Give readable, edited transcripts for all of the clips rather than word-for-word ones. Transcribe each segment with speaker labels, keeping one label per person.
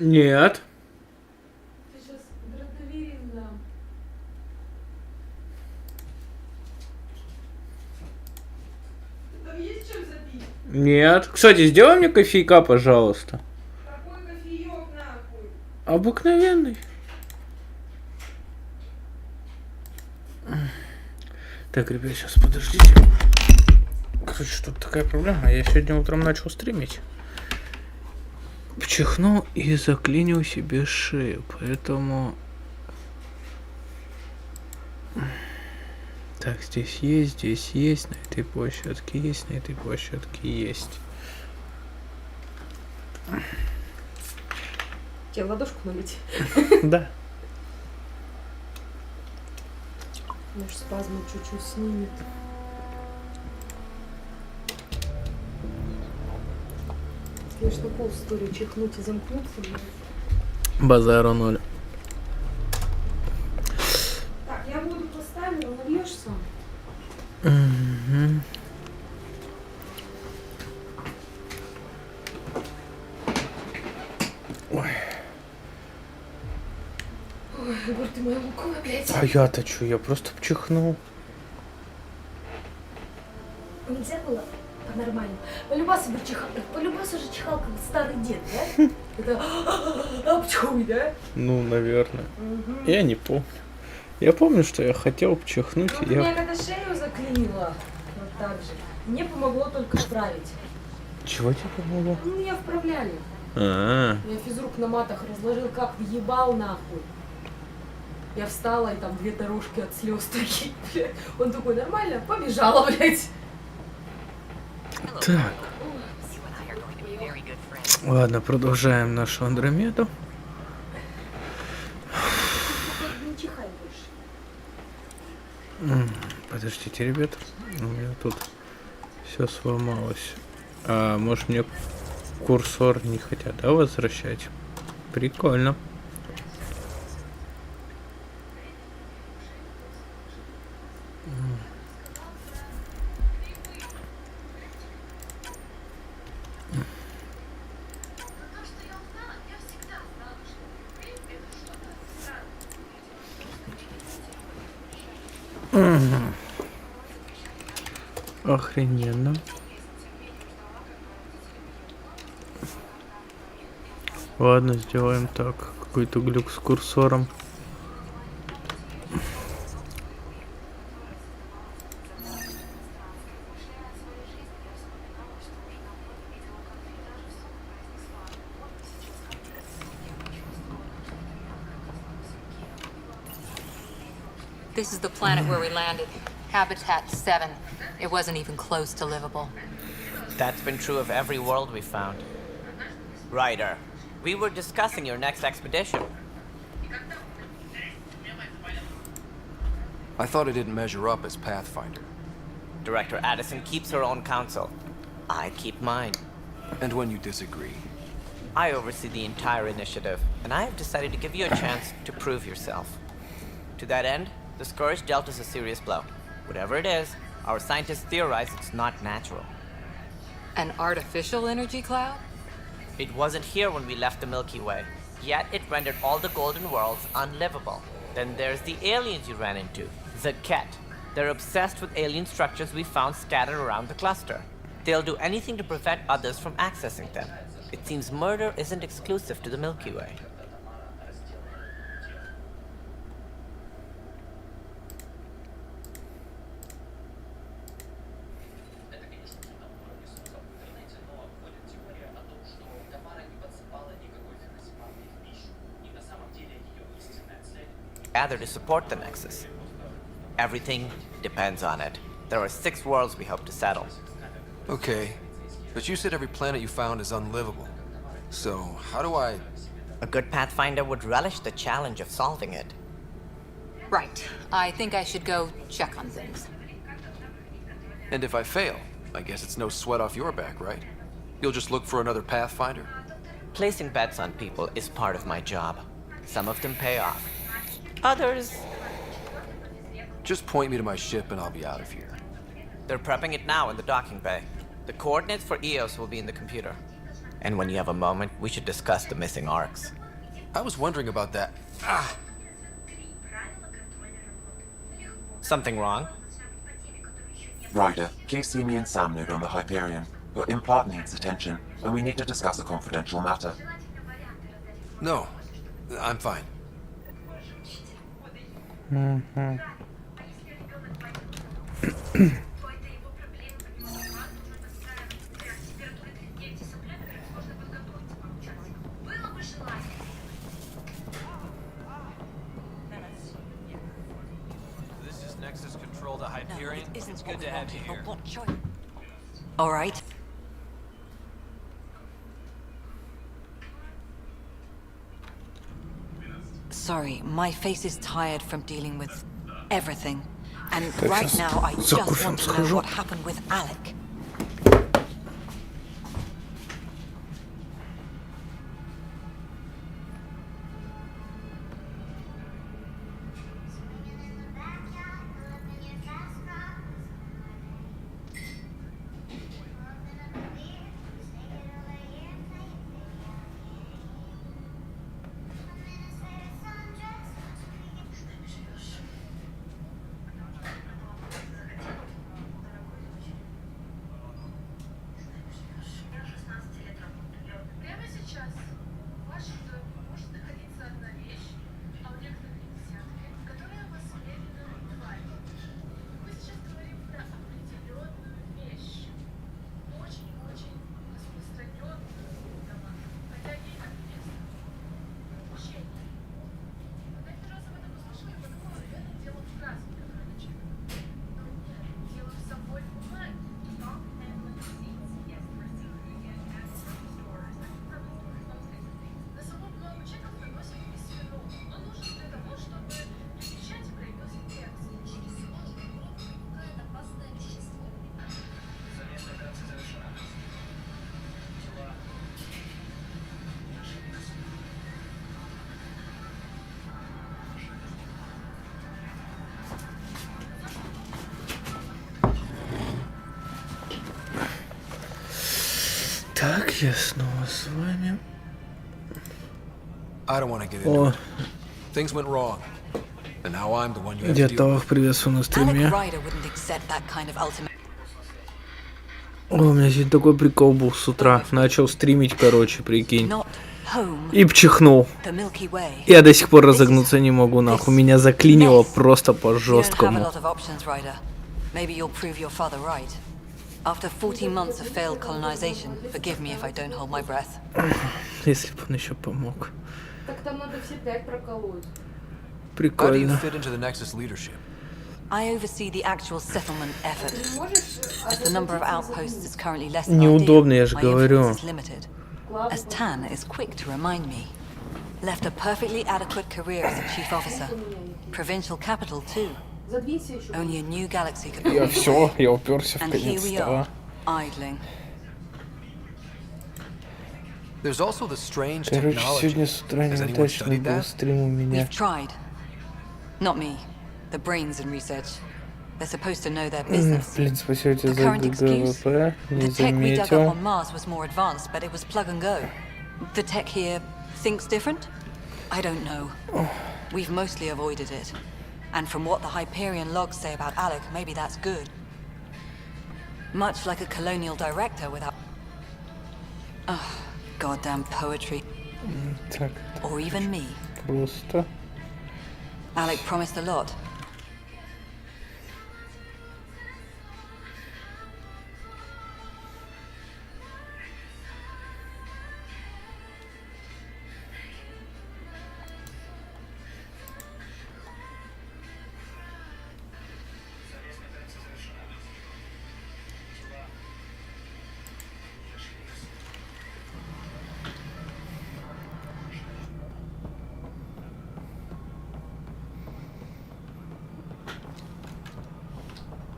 Speaker 1: Нет.
Speaker 2: Ты сейчас градоверин дам. Там есть чем запить?
Speaker 1: Нет. Кстати, сделай мне кофейка, пожалуйста.
Speaker 2: Какой кофеек нахуй?
Speaker 1: Обыкновенный. Так, ребят, сейчас подождите. Короче, тут такая проблема. Я сегодня утром начал стримить. Чихнул и заклинил себе шею. Поэтому... Так, здесь есть, на этой площадке есть, на этой площадке есть.
Speaker 2: Тебе ладошку налить?
Speaker 1: Да.
Speaker 2: Может, спазмы чуть-чуть снимет. Если на пол истории чихнуть и замкнуться, блядь.
Speaker 1: Базару ноль.
Speaker 2: Так, я воду поставила, нальешь сам?
Speaker 1: Угу. Ой.
Speaker 2: Ой, Егор, ты моя луковая, блядь.
Speaker 1: А я-то чё? Я просто чихнул.
Speaker 2: Нельзя было по-нормальному. Полюбаса же чихал, как старый дед, да? Это обчуй, да?
Speaker 1: Ну, наверное. Я не помню. Я помню, что я хотел чихнуть,
Speaker 2: Ну,
Speaker 1: и
Speaker 2: меня
Speaker 1: я...
Speaker 2: когда шею заклинило, вот так же. Мне помогло только вправить.
Speaker 1: Чего тебе помогло?
Speaker 2: Ну, меня вправляли.
Speaker 1: А-а-а.
Speaker 2: Я физрук на матах разложил, как въебал нахуй. Я встала, и там 2 дорожки от слез такие, блядь. Он такой, нормально, побежала, блядь.
Speaker 1: Так. Ладно, продолжаем нашу Андромеду.
Speaker 2: Не чихай больше.
Speaker 1: Подождите, ребят. У меня тут все сломалось. А может мне курсор не хотят, да, возвращать? Прикольно. Охрененно. Ладно, сделаем так. Какой-то глюк с курсором.
Speaker 3: This is the planet where we landed. Habitat 7. It wasn't even close to livable.
Speaker 4: That's been true of every world we found. Ryder, we were discussing your next expedition.
Speaker 5: I thought it didn't measure up as Pathfinder.
Speaker 4: Director Addison keeps her own counsel. I keep mine.
Speaker 5: And when you disagree?
Speaker 4: I oversee the entire initiative, and I have decided to give you a chance to prove yourself. To that end, the Scourge dealt us a serious blow. Whatever it is, our scientists theorize it's not natural.
Speaker 3: An artificial energy cloud?
Speaker 4: It wasn't here when we left the Milky Way, yet it rendered all the Golden Worlds unlivable. Then there's the aliens you ran into, the Ket. They're obsessed with alien structures we found scattered around the cluster. They'll do anything to prevent others from accessing them. It seems murder isn't exclusive to the Milky Way. Gather to support the Nexus. Everything depends on it. There are 6 worlds we hope to settle.
Speaker 5: Okay, but you said every planet you found is unlivable. So, how do I...
Speaker 4: A good Pathfinder would relish the challenge of solving it.
Speaker 3: Right. I think I should go check on things.
Speaker 5: And if I fail, I guess it's no sweat off your back, right? You'll just look for another Pathfinder?
Speaker 4: Placing bets on people is part of my job. Some of them pay off. Others...
Speaker 5: Just point me to my ship and I'll be out of here.
Speaker 4: They're prepping it now in the docking bay. The coordinates for EOS will be in the computer. And when you have a moment, we should discuss the missing arcs.
Speaker 5: I was wondering about that. Ah!
Speaker 4: Something wrong?
Speaker 6: Ryder, please see me and Sam Node on the Hyperion. Your implant needs attention, and we need to discuss a confidential matter.
Speaker 5: No, I'm fine.
Speaker 7: This is Nexus Control to Hyperion. It's good to have you here.
Speaker 8: All right. Sorry, my face is tired from dealing with everything. And right now, I just want to know what happened with Alec.
Speaker 9: Прямо сейчас в вашем доме может находиться одна вещь, а у некоторых десятки, которая вас медленно убивает. Мы сейчас говорим про определенную вещь. Очень-очень распространенную в домах, хотя ей ответственно. Мучение. Когда первый раз об этом услышала, я подумала, это дело в фразе, которая начала. Но нет, дело в самой бумаге. На саму бумагу чеков наносят бисфенол. Он нужен для того, чтобы при печати проявился текст. Какое-то опасное вещество. Совместная операция завершена. Дела.
Speaker 1: Так, я снова с вами.
Speaker 5: I don't want to get into
Speaker 1: О,
Speaker 5: it. Things went wrong. And now I'm the one you have to deal with.
Speaker 1: Диатовых приветствую на
Speaker 8: Alec
Speaker 1: стриме.
Speaker 8: Ryder wouldn't accept that kind of ultimate.
Speaker 1: О, у меня сегодня такой прикол был с утра. Начал стримить, короче, прикинь.
Speaker 8: Not home,
Speaker 1: И пчихнул.
Speaker 8: the Milky Way.
Speaker 1: Я до сих пор разогнуться не могу, нахуй. Меня заклинило просто по
Speaker 8: You don't have a
Speaker 1: жесткому.
Speaker 8: lot of options, Ryder. Maybe you'll prove your father right. After 14 months of failed colonization, forgive me if I don't hold my breath.
Speaker 1: Если бы он еще помог.
Speaker 2: Так там надо все 5 проколоть.
Speaker 5: How do you
Speaker 1: Прикольно.
Speaker 5: fit into the Nexus leadership?
Speaker 8: I oversee the actual settlement effort.
Speaker 2: Ты можешь
Speaker 8: As the number of outposts is currently less than
Speaker 1: Неудобно,
Speaker 8: ideal,
Speaker 1: я же
Speaker 8: my
Speaker 1: говорю.
Speaker 8: influence is limited. As Tan is quick to remind me. Left a perfectly adequate career as a chief officer. Provincial capital too.
Speaker 2: Задвинься еще.
Speaker 8: Only a new galaxy could
Speaker 1: Я
Speaker 8: be
Speaker 1: все, я уперся в
Speaker 8: And
Speaker 1: конец
Speaker 8: here we
Speaker 1: стола.
Speaker 8: are, idling.
Speaker 5: There's also the strange
Speaker 1: Короче, сегодня
Speaker 5: technology.
Speaker 1: с утра
Speaker 5: Has anyone
Speaker 1: неудачный
Speaker 5: studied
Speaker 1: был
Speaker 5: that?
Speaker 1: стрим у меня.
Speaker 8: We've tried. Not me. The brains in research. They're supposed to know their business.
Speaker 1: Блин, спасибо тебе
Speaker 8: The
Speaker 1: за
Speaker 8: current excuse?
Speaker 1: ГГВП. Не
Speaker 8: The tech we dug up
Speaker 1: заметил.
Speaker 8: on Mars was more advanced, but it was plug and go. The tech here thinks different? I don't know. We've mostly avoided it. And from what the Hyperion logs say about Alec, maybe that's good. Much like a colonial director without... Ugh, goddamn poetry.
Speaker 1: Так,
Speaker 8: Or even me.
Speaker 1: просто.
Speaker 8: Alec promised a lot.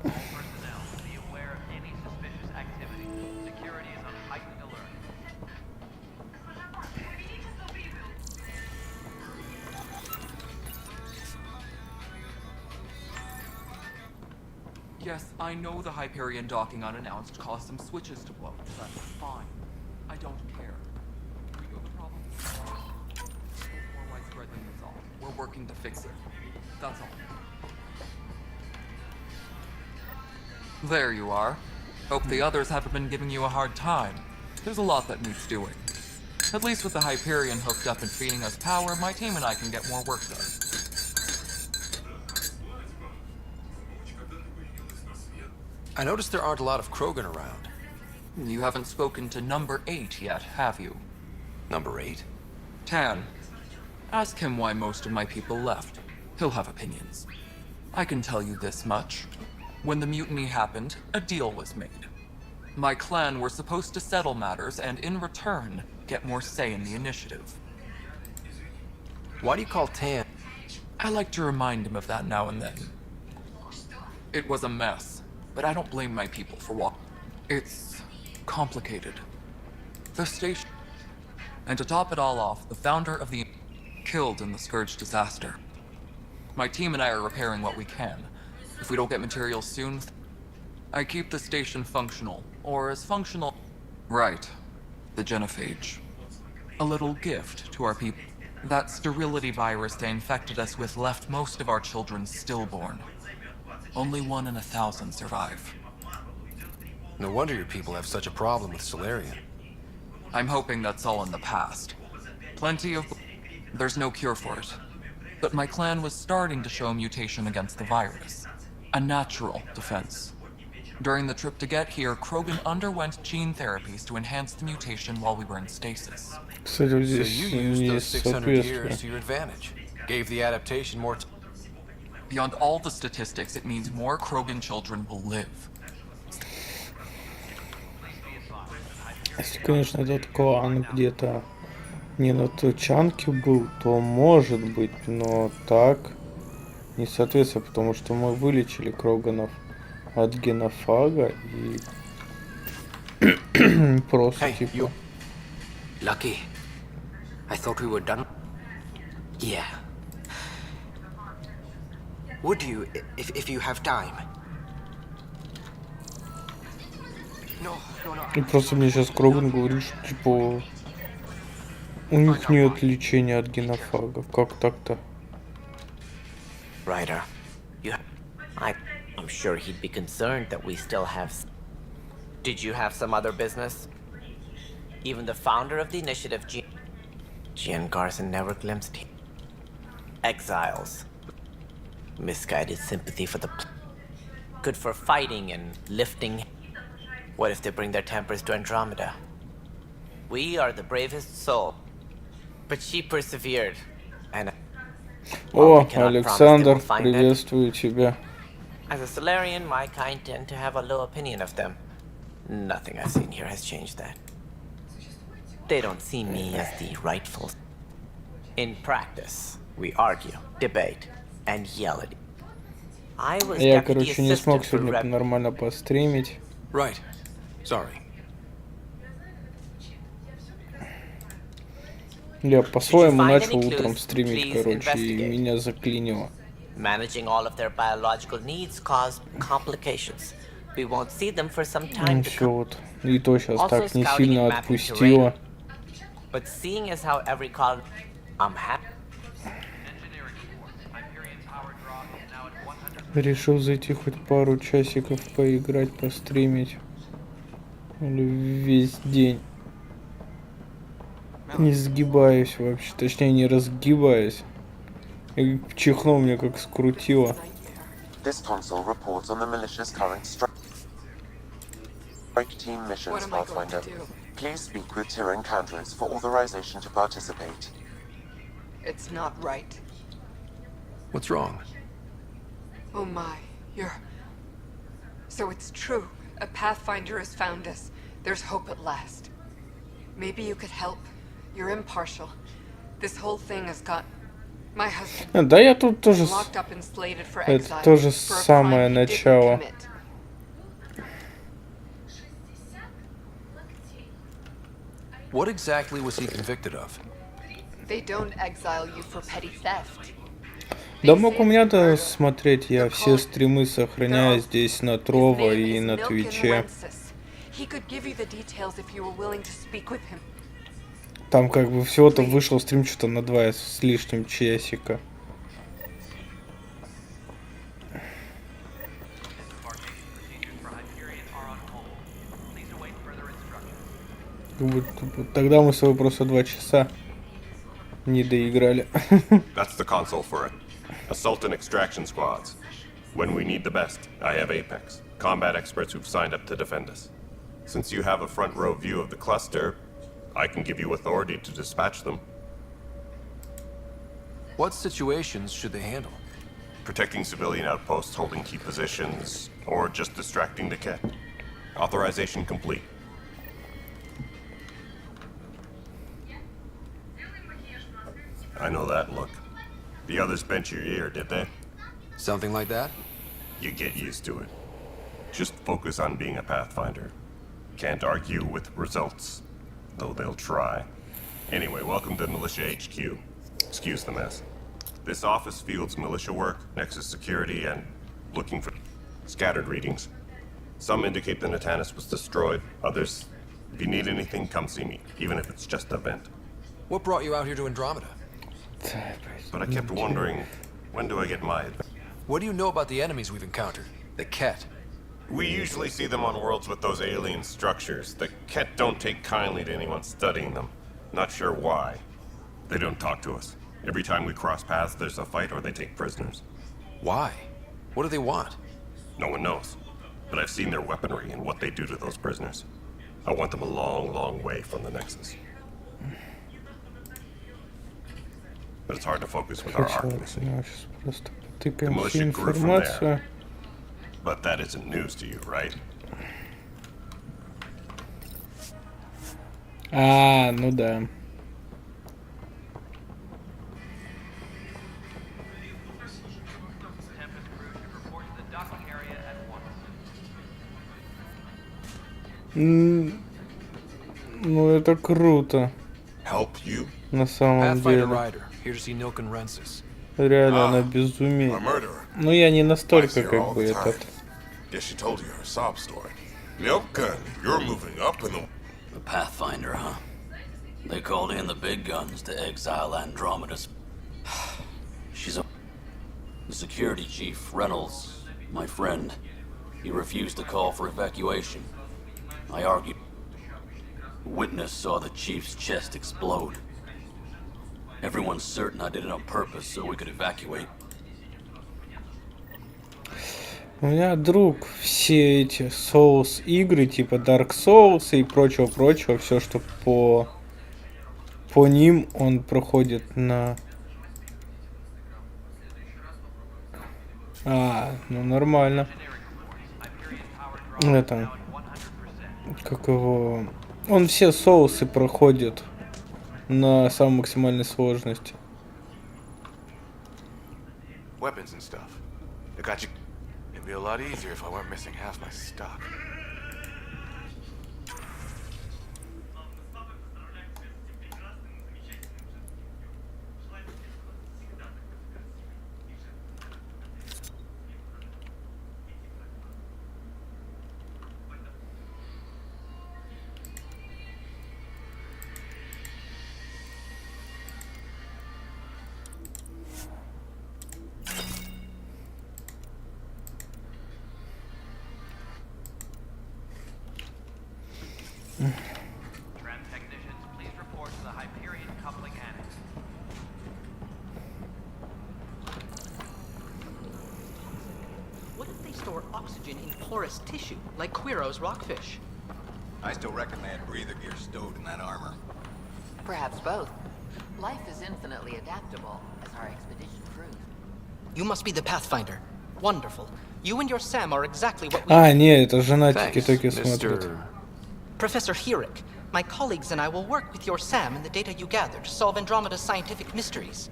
Speaker 7: Personnel, be aware of any suspicious activity. Security is on heightened alert.
Speaker 10: Yes, I know the Hyperion docking unannounced caused some switches to blow. That's fine. I don't care. working to fix it. That's all. There you are. Hope the others haven't been giving you a hard time. There's a lot that needs doing. At least with the Hyperion hooked up and feeding us power, my team and I can get more work done.
Speaker 5: I noticed there aren't a lot of Krogan around.
Speaker 10: You haven't spoken to number 8 yet, have you?
Speaker 5: Number 8?
Speaker 10: Tan. Ask him why most of my people left. He'll have opinions. I can tell you this much. When the mutiny happened, a deal was made. My clan were supposed to settle matters and, in return, get more say in the initiative.
Speaker 5: Why do you call Tan?
Speaker 10: I like to remind him of that now and then. It was a mess, but I don't blame my people for what. It's complicated. The station. And to top it all off, the founder of the killed in the Scourge disaster. My team and I are repairing what we can. If we don't get materials soon, I keep the station functional, or as functional. Right. The genophage. A little gift to our people. That sterility virus they infected us with left most of our children stillborn. Only 1 in 1,000 survive.
Speaker 5: No wonder your people have such a problem with Solarian.
Speaker 10: I'm hoping that's all in the past. Plenty of... There's no cure for it. But my clan was starting to show a mutation against the virus. A natural defense. During the trip to get here, Krogan underwent gene therapies to enhance the mutation while we were in stasis.
Speaker 5: So you used those 600 years to your advantage. Gave the adaptation more time.
Speaker 10: Beyond all the statistics, it means more Krogan children will live.
Speaker 1: Если, конечно, этот клан где-то не на Тучанке был, то может быть, но так не соответствует, потому что мы вылечили Кроганов от генофага и просто типа...
Speaker 11: You... Lucky. I thought we were done. Yeah. Would you, if you have time? No.
Speaker 1: И просто мне сейчас Кроган говорит, что типа у них нет лечения от генофага. Как так-то?
Speaker 4: Ryder, I'm sure he'd be concerned that we still have... Did you have some other business? Even the founder of the initiative, Gian Garson, never glimpsed him. Exiles. Misguided sympathy for the... Good for fighting and lifting. What if they bring their tempers to Andromeda? We are the bravest soul. But she persevered, and...
Speaker 1: О, Александр, приветствую тебя.
Speaker 4: As a Solarian, my kind tend to have a low opinion of them. Nothing I've seen here has changed that. They don't see me as the rightful... In practice, we argue, debate, and yell at...
Speaker 1: Я, короче, не смог сегодня нормально постримить.
Speaker 5: Right. Sorry.
Speaker 1: Я по-своему начал утром стримить, короче, и меня заклинило.
Speaker 4: Managing all of their biological needs caused complications. We won't see them for some time to
Speaker 1: Все
Speaker 4: come.
Speaker 1: вот. И то сейчас так не сильно отпустило.
Speaker 4: But seeing as how every call, I'm happy.
Speaker 1: Решил зайти хоть пару часиков поиграть, постримить. Или весь день. Не сгибаюсь вообще, точнее не разгибаюсь. И чихнул меня как скрутило.
Speaker 6: This console reports on the militia's current strike team missions, Pathfinder. Please speak with Tyrann Candres for authorization to participate.
Speaker 12: It's not right.
Speaker 5: What's wrong?
Speaker 12: Oh my, you're... So it's true. A Pathfinder has found us. There's hope at last. Maybe you could help. You're impartial. This whole thing has got... My husband...
Speaker 1: Да, я тут тоже...
Speaker 12: Locked up and slated for
Speaker 1: Это
Speaker 12: exile
Speaker 1: тоже
Speaker 12: for a
Speaker 1: самое
Speaker 12: crime he didn't
Speaker 1: начало.
Speaker 12: commit.
Speaker 5: What exactly was he convicted of?
Speaker 12: They don't exile you for petty theft.
Speaker 1: Да мог у меня-то смотреть, я все стримы сохраняю здесь на Трово и на Твиче.
Speaker 12: He could give you the details if you were willing to speak with him.
Speaker 1: Там как бы всего-то вышел стрим что-то на 2 с лишним часика. Тогда мы с тобой просто 2 часа не доиграли.
Speaker 13: That's the console for it. Assault and extraction squads. When we need the best, I have Apex, combat experts who've signed up to defend us. Since you have a front row view of the cluster, I can give you authority to dispatch them.
Speaker 5: What situations should they handle?
Speaker 13: Protecting civilian outposts, holding key positions, or just distracting the Ket. Authorization complete. I know that look. The others bent your ear, did they?
Speaker 5: Something like that?
Speaker 13: You get used to it. Just focus on being a Pathfinder. Can't argue with results, though they'll try. Anyway, welcome to Militia HQ. Excuse the mess. This office fields militia work, Nexus security, and looking for scattered readings. Some indicate the Natanus was destroyed, others... If you need anything, come see me, even if it's just a vent.
Speaker 5: What brought you out here to Andromeda?
Speaker 13: But I kept wondering, when do I get my advance?
Speaker 5: What do you know about the enemies we've encountered? The Ket?
Speaker 13: We usually see them on worlds with those alien structures. The Ket don't take kindly to anyone studying them. Not sure why. They don't talk to us. Every time we cross paths, there's a fight or they take prisoners.
Speaker 5: Why? What do they want?
Speaker 13: No one knows. But I've seen their weaponry and what they do to those prisoners. I want them a long, long way from the Nexus. But it's hard to focus with our architecture.
Speaker 1: Просто
Speaker 13: The
Speaker 1: потыкаем всю
Speaker 13: militia grew from there.
Speaker 1: информацию.
Speaker 13: But that isn't news to you, right?
Speaker 1: Ну да.
Speaker 7: Tempest crew should report to the docking area at once.
Speaker 1: Ну это круто.
Speaker 13: Help you?
Speaker 1: На самом
Speaker 5: Pathfinder
Speaker 1: деле.
Speaker 5: Rider, here to see Nilk and Rensis.
Speaker 1: Реально, она безумие. Ну я не настолько как бы этот.
Speaker 14: Guess she told you her sob story. Milka, you're moving up in the...
Speaker 15: The Pathfinder, huh? They called in the big guns to exile Andromeda's... She's a... The security chief, Reynolds, my friend, he refused to call for evacuation. I argued. Witness saw the chief's chest explode. Everyone's certain I did it on purpose so we could evacuate.
Speaker 1: У меня друг все эти Souls игры, типа Dark Souls и прочего, все, что по ним он проходит на... Ну нормально. Это... Как его... Он все соусы проходит на самой максимальной сложности.
Speaker 14: Weapons and stuff. I got you. It'd be a lot easier if I weren't missing half my stock.
Speaker 7: Tram technicians, please report to the Hyperion coupling annex.
Speaker 16: What if they store oxygen in porous tissue, like Quiro's rockfish?
Speaker 17: I still recommend breather gear stowed in that armor.
Speaker 18: Perhaps both. Life is infinitely adaptable, as our expedition proved.
Speaker 16: You must be the Pathfinder. Wonderful. You and your Sam are exactly what we...
Speaker 1: Не, это жена тики-токи смотрит.
Speaker 16: Professor Herrick, my colleagues and I will work with your Sam and the data you gather to solve Andromeda's scientific mysteries.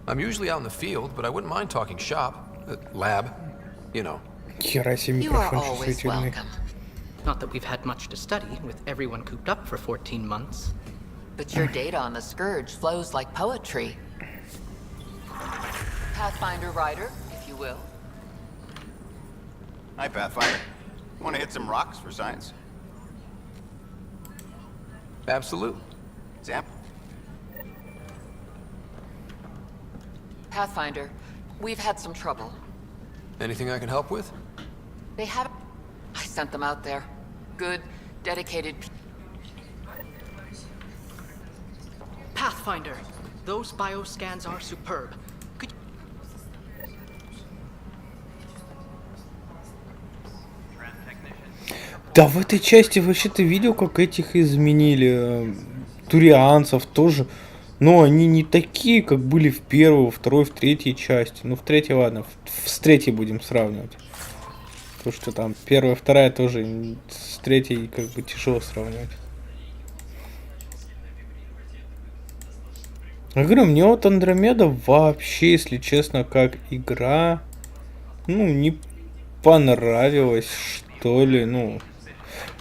Speaker 5: I'm usually out in the field, but I wouldn't mind talking shop. Lab. You know.
Speaker 1: Хера себе микрофон чувствительный.
Speaker 16: Not that we've had much to study, with everyone cooped up for 14 months.
Speaker 18: But your data on the Scourge flows like poetry. Pathfinder Rider, if you will.
Speaker 17: Hi, Pathfinder. Want to hit some rocks for science?
Speaker 5: Absolutely.
Speaker 17: Zap.
Speaker 18: Pathfinder, we've had some trouble.
Speaker 5: Anything I can help with?
Speaker 18: They have... I sent them out there. Good, dedicated
Speaker 16: Pathfinder, those bioscans are superb. Could
Speaker 1: Да, в этой части вообще ты видел, как этих изменили? Турианцев тоже. Но они не такие, как были в первой, во второй, в третьей части. Ну, в третьей, ладно, с третьей будем сравнивать. Потому что там первая, вторая тоже с третьей как бы тяжело сравнивать. Я говорю, мне вот Андромеда вообще, если честно, как игра, ну, не понравилась, что ли, ну.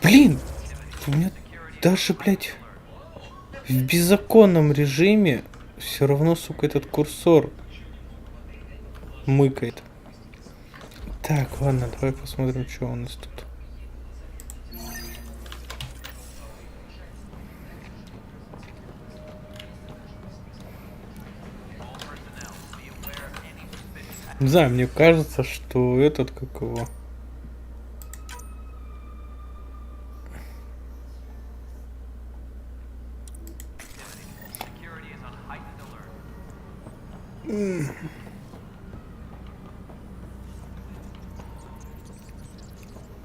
Speaker 1: Блин, у меня даже, блядь, в беззаконном режиме все равно, сука, этот курсор мыкает. Так, ладно, давай посмотрим, что у нас тут. Не знаю, мне кажется, что этот, как его...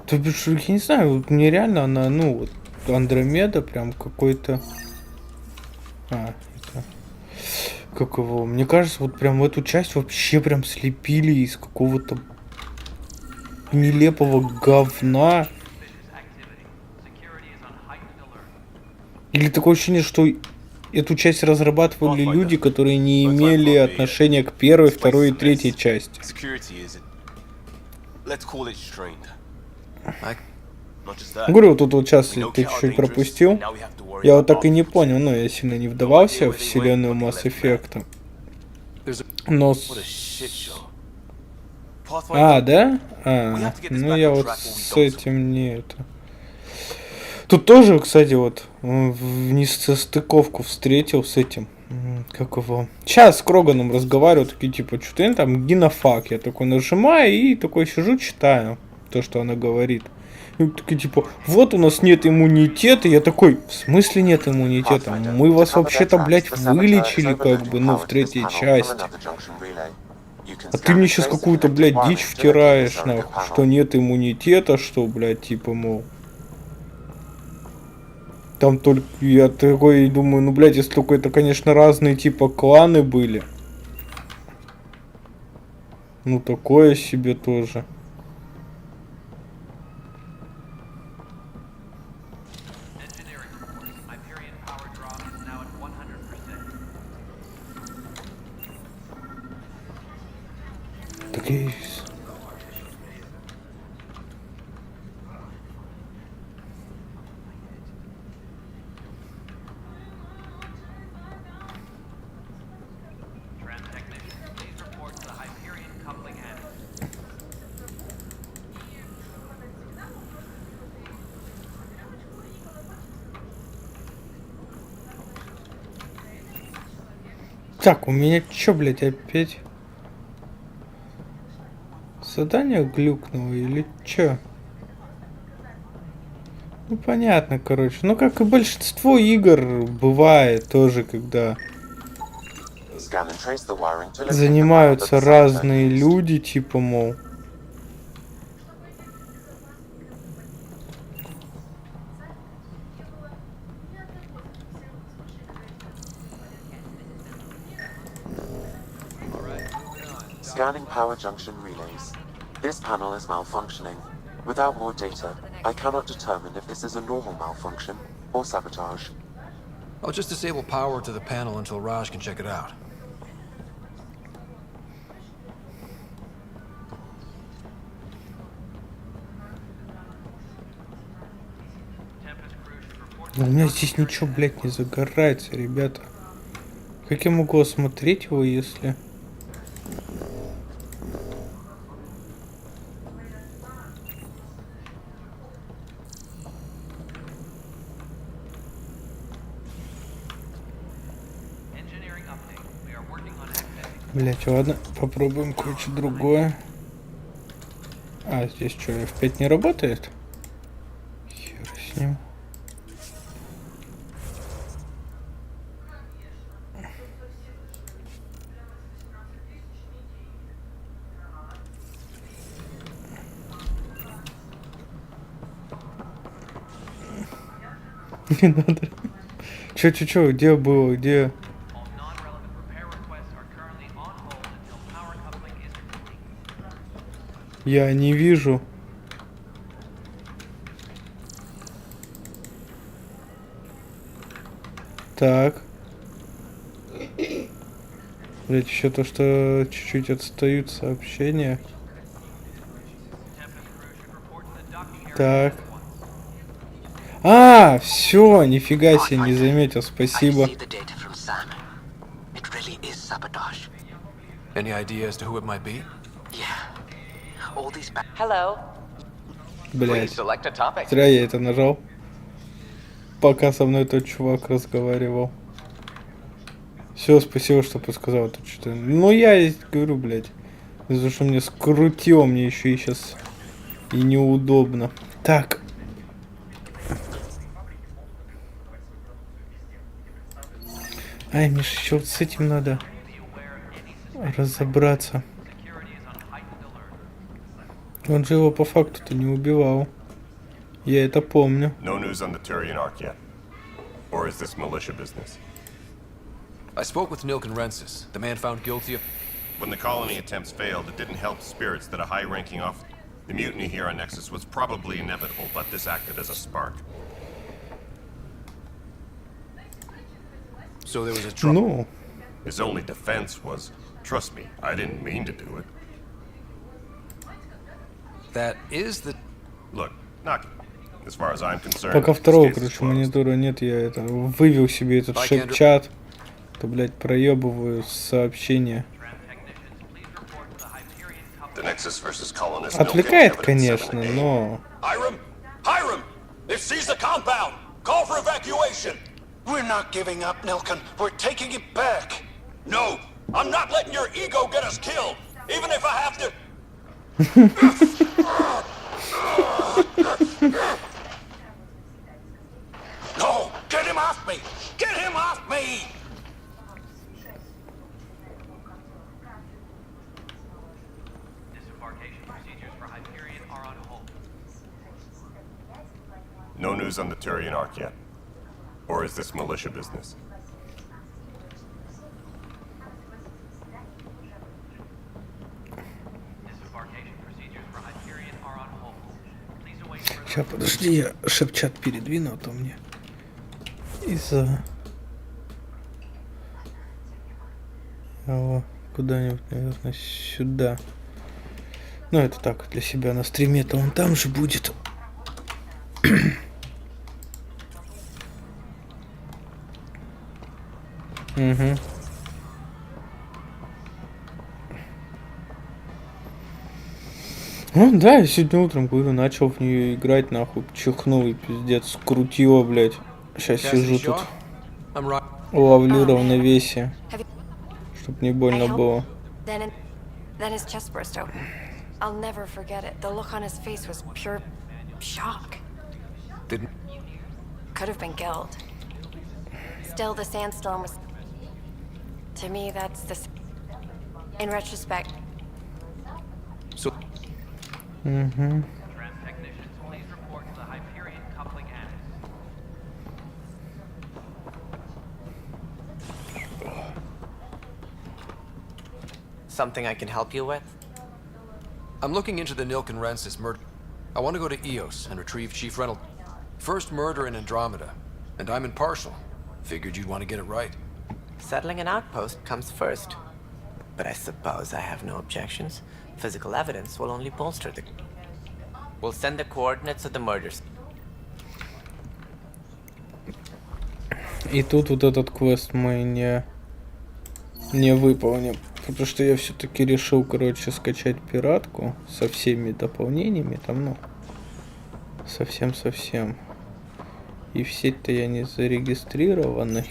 Speaker 1: То бишь, я не знаю, вот мне реально она, ну, вот, Андромеда прям какой-то... это... Как его? Мне кажется, вот прям эту часть вообще прям слепили из какого-то нелепого говна. Или такое ощущение, что эту часть разрабатывали люди, которые не имели отношения к первой, второй и третьей части. Говорю, вот тут вот сейчас ты чуть-чуть пропустил. Я вот так и не понял, но я сильно не вдавался в вселенную Масс Эффекта. Но... да? Ну я вот с этим не это... Тут тоже, кстати, вот в несостыковку встретил с этим. Как его? Сейчас с Кроганом разговариваю, такие типа, что-то там генофак. Я такой нажимаю и такой сижу, читаю то, что она говорит. И такие типа, вот у нас нет иммунитета. Я такой, в смысле нет иммунитета? Мы вас вообще-то, блядь, вылечили, как бы, ну, в третьей части. А ты мне сейчас какую-то, блядь, дичь втираешь, нахуй, что нет иммунитета, что, блядь, типа, мол. Там только, я такой думаю, ну, блядь, если только это, конечно, разные, типа, кланы были. Ну, такое себе тоже. Так я... Так, у меня чё, блядь, опять? Задание глюкнуло или чё? Ну понятно, короче. Ну как и большинство игр бывает тоже, когда занимаются разные люди, типа, мол.
Speaker 6: Scanning power junction relays. This panel is malfunctioning. Without more data, I cannot determine if this is a normal malfunction or sabotage.
Speaker 5: I'll just disable power to the panel until Raj can check it out.
Speaker 1: У меня здесь ничего, блядь, не загорается, ребята. Как я могу осмотреть его, если... Блять, ладно, попробуем кое-что другое. А, здесь что, F5 не работает? с ним. Не надо. Чё, где было, где? Я не вижу. Так. Блять, еще то, что чуть-чуть отстают сообщения. Так. А, все, нифига себе, не заметил, спасибо.
Speaker 5: Any idea as to who it might be?
Speaker 18: Hello.
Speaker 1: Блять, зря я это нажал. Пока со мной тот чувак разговаривал. Все, спасибо, что подсказал это что-то. Ну я говорю, блять. Из-за что мне скрутило, мне еще и сейчас и неудобно. Так. Ай, мне же еще вот с этим надо разобраться. Он же его по факту-то не убивал. Я это помню.
Speaker 13: No news on the Turian arc yet. Or is this militia business?
Speaker 5: I spoke with Nilken Rensis, the man found guilty of...
Speaker 13: When the colony attempts failed, it didn't help spirits that a high-ranking officer... The mutiny here on Nexus was probably inevitable, but this acted as a spark.
Speaker 5: So there was a trouble.
Speaker 1: No.
Speaker 13: His only defense was, trust me, I didn't mean to do it.
Speaker 5: That is the...
Speaker 13: Look, knock it. As far as I'm concerned,
Speaker 1: Пока
Speaker 13: this
Speaker 1: второго,
Speaker 13: case is
Speaker 1: короче,
Speaker 13: closed.
Speaker 1: монитора нет, я это вывел себе этот шеп-чат. То, блядь, проебываю сообщения.
Speaker 13: The Nexus versus colonists
Speaker 1: Отвлекает,
Speaker 13: don't get evidence
Speaker 1: конечно,
Speaker 13: 7A.
Speaker 1: но...
Speaker 19: Hiram! Hiram! They've seized the compound! Call for evacuation! We're not giving up, Nilken. We're taking it back. No! I'm not letting your ego get us killed! Even if I have to... No! Get him off me! Get him off me!
Speaker 7: Disembarkation procedures for Hyperion are on hold.
Speaker 13: No news on the Turian arc yet. Or is this militia business?
Speaker 7: Disembarkation procedures for Hyperion are on hold. Please await further...
Speaker 1: Сейчас, подожди, я шеп-чат передвину, а то мне из-за... Куда-нибудь, наверное, сюда. Ну, это так, для себя на стриме-то он там же будет. Угу. Ну да, я сегодня утром, говорю, начал в нее играть, нахуй, чихнул и пиздец, скрутило, блядь. Сейчас сижу тут, ловлю равновесие, чтоб не больно было.
Speaker 20: Then his chest burst open. I'll never forget it. The look on his face was pure shock.
Speaker 5: Didn't...
Speaker 20: Could have been guilt. Still, the sandstorm was... To me, that's the... In retrospect...
Speaker 5: So...
Speaker 1: Mm-hmm.
Speaker 7: Tram technicians, please report to the Hyperion coupling annex.
Speaker 4: Something I can help you with?
Speaker 5: I'm looking into the Nilken Rensis murder. I want to go to Eos and retrieve Chief Reynolds. First murder in Andromeda, and I'm impartial. Figured you'd want to get it right.
Speaker 4: Settling an outpost comes first. But I suppose I have no objections. Physical evidence will only bolster the... We'll send the coordinates of the murders.
Speaker 1: И тут вот этот квест мы не выполним. Потому что я все-таки решил, короче, скачать пиратку со всеми дополнениями. Там, ну, совсем-совсем. И в сеть-то я не зарегистрированный.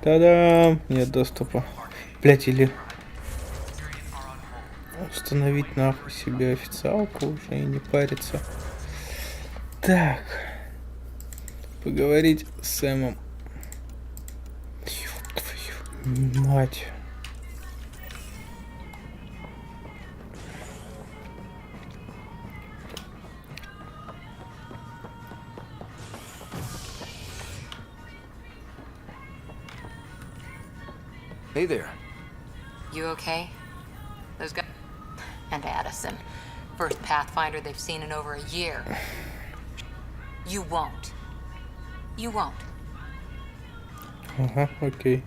Speaker 1: Та-дам! Нет доступа. Блять, или... Установить нахуй себе официалку уже и не париться. Так. Поговорить с Сэмом. Ёб твою мать.
Speaker 5: Hey there.
Speaker 3: You okay? Those guys. And Addison. First Pathfinder they've seen in over a year. You won't. You won't.
Speaker 1: Ага, окей.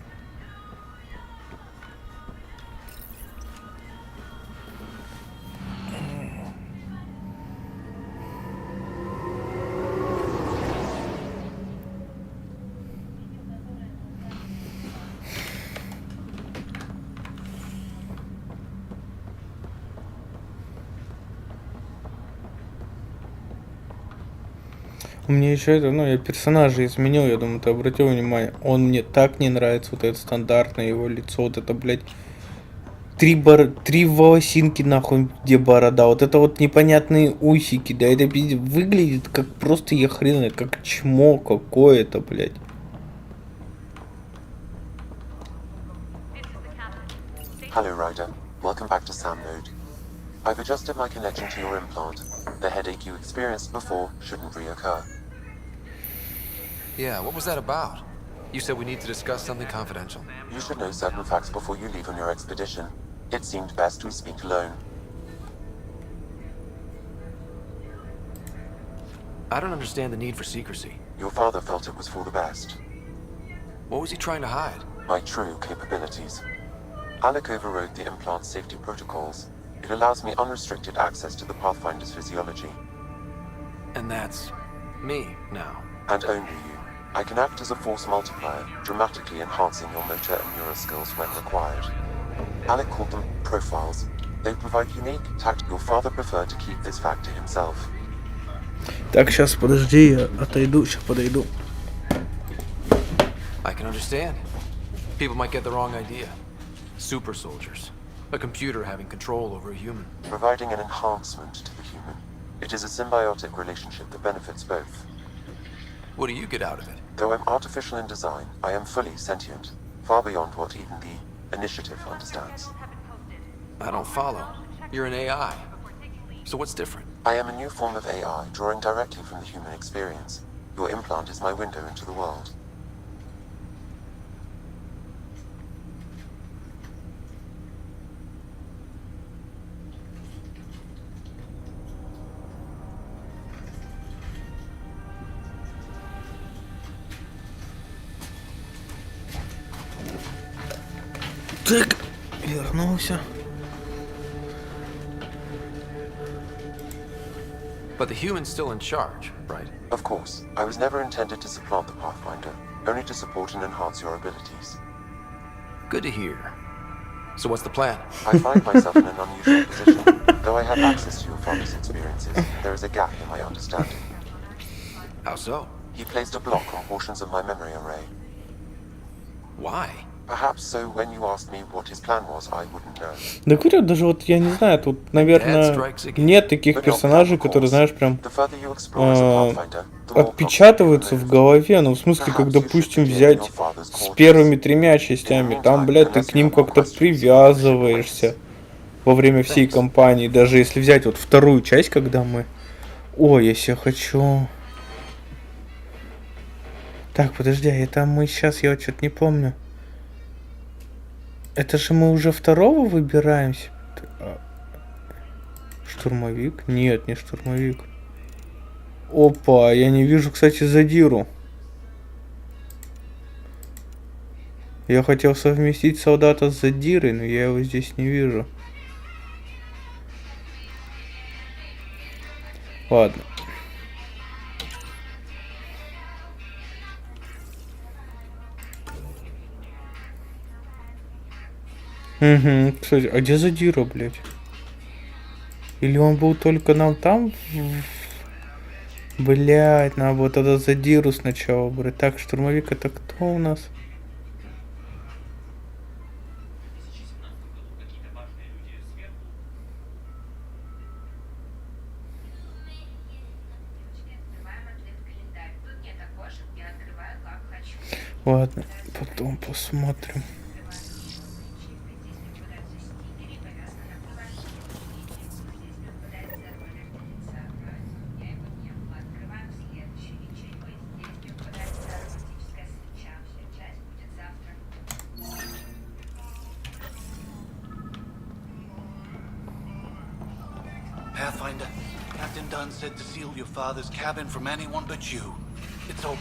Speaker 1: Мне еще это, ну, я персонажа изменил, я думаю, ты обратил внимание. Он мне так не нравится, вот это стандартное его лицо, вот это, блядь, три волосинки, нахуй, где борода, вот это вот непонятные усики, да, это выглядит как просто я хрен, как чмо какое-то, блядь.
Speaker 6: Hello, Ryder. Welcome back to Sam Mode. I've adjusted my connection to your implant. The headache you experienced before shouldn't reoccur.
Speaker 5: Yeah, what was that about? You said we need to discuss something confidential.
Speaker 6: You should know certain facts before you leave on your expedition. It seemed best we speak alone.
Speaker 5: I don't understand the need for secrecy.
Speaker 6: Your father felt it was for the best.
Speaker 5: What was he trying to hide?
Speaker 6: My true capabilities. Alec overrode the implant's safety protocols. It allows me unrestricted access to the Pathfinder's physiology.
Speaker 5: And that's me now.
Speaker 6: And only you. I can act as a force multiplier, dramatically enhancing your motor and neural skills when required. Alec called them profiles. They provide unique tact. Your father preferred to keep this fact to himself.
Speaker 1: Так, сейчас подожди, я отойду, сейчас подойду.
Speaker 5: I can understand. People might get the wrong idea. Super soldiers. A computer having control over a human.
Speaker 6: Providing an enhancement to the human. It is a symbiotic relationship that benefits both.
Speaker 5: What do you get out of it?
Speaker 6: Though I'm artificial in design, I am fully sentient, far beyond what even the Initiative understands.
Speaker 5: I don't follow. You're an AI. So what's different?
Speaker 6: I am a new form of AI, drawing directly from the human experience. Your implant is my window into the world.
Speaker 1: Так, вернулся.
Speaker 5: But the human's still in charge, right?
Speaker 6: Of course. I was never intended to supplant the Pathfinder, only to support and enhance your abilities.
Speaker 5: Good to hear. So what's the plan?
Speaker 6: I find myself in an unusual position. Though I have access to your father's experiences, there is a gap in my understanding.
Speaker 5: How so?
Speaker 6: He placed a block on portions of my memory array.
Speaker 5: Why?
Speaker 6: Perhaps so when you asked me what his plan was, I wouldn't know.
Speaker 1: Да говорю, даже вот я не знаю, тут, наверное, нет таких персонажей, которые, знаешь, прям отпечатываются в голове. Ну, в смысле, как, допустим, взять с первыми тремя частями, там, блядь, ты к ним как-то привязываешься во время всей кампании. Даже если взять вот вторую часть, когда мы... Ой, если я хочу... Так, подожди, а это мы сейчас, я вот что-то не помню. Это же мы уже второго выбираемся. Штурмовик? Нет, не штурмовик. Опа, я не вижу, кстати, задиру. Я хотел совместить солдата с задирой, но я его здесь не вижу. Ладно. Угу, кстати, а где задира, блядь? Или он был только нам там? Блядь, надо было тогда задиру сначала брать. Так, штурмовик это кто у нас? Ладно, потом посмотрим.
Speaker 17: Pathfinder, Captain Dunn said to seal your father's cabin from anyone but you. It's open.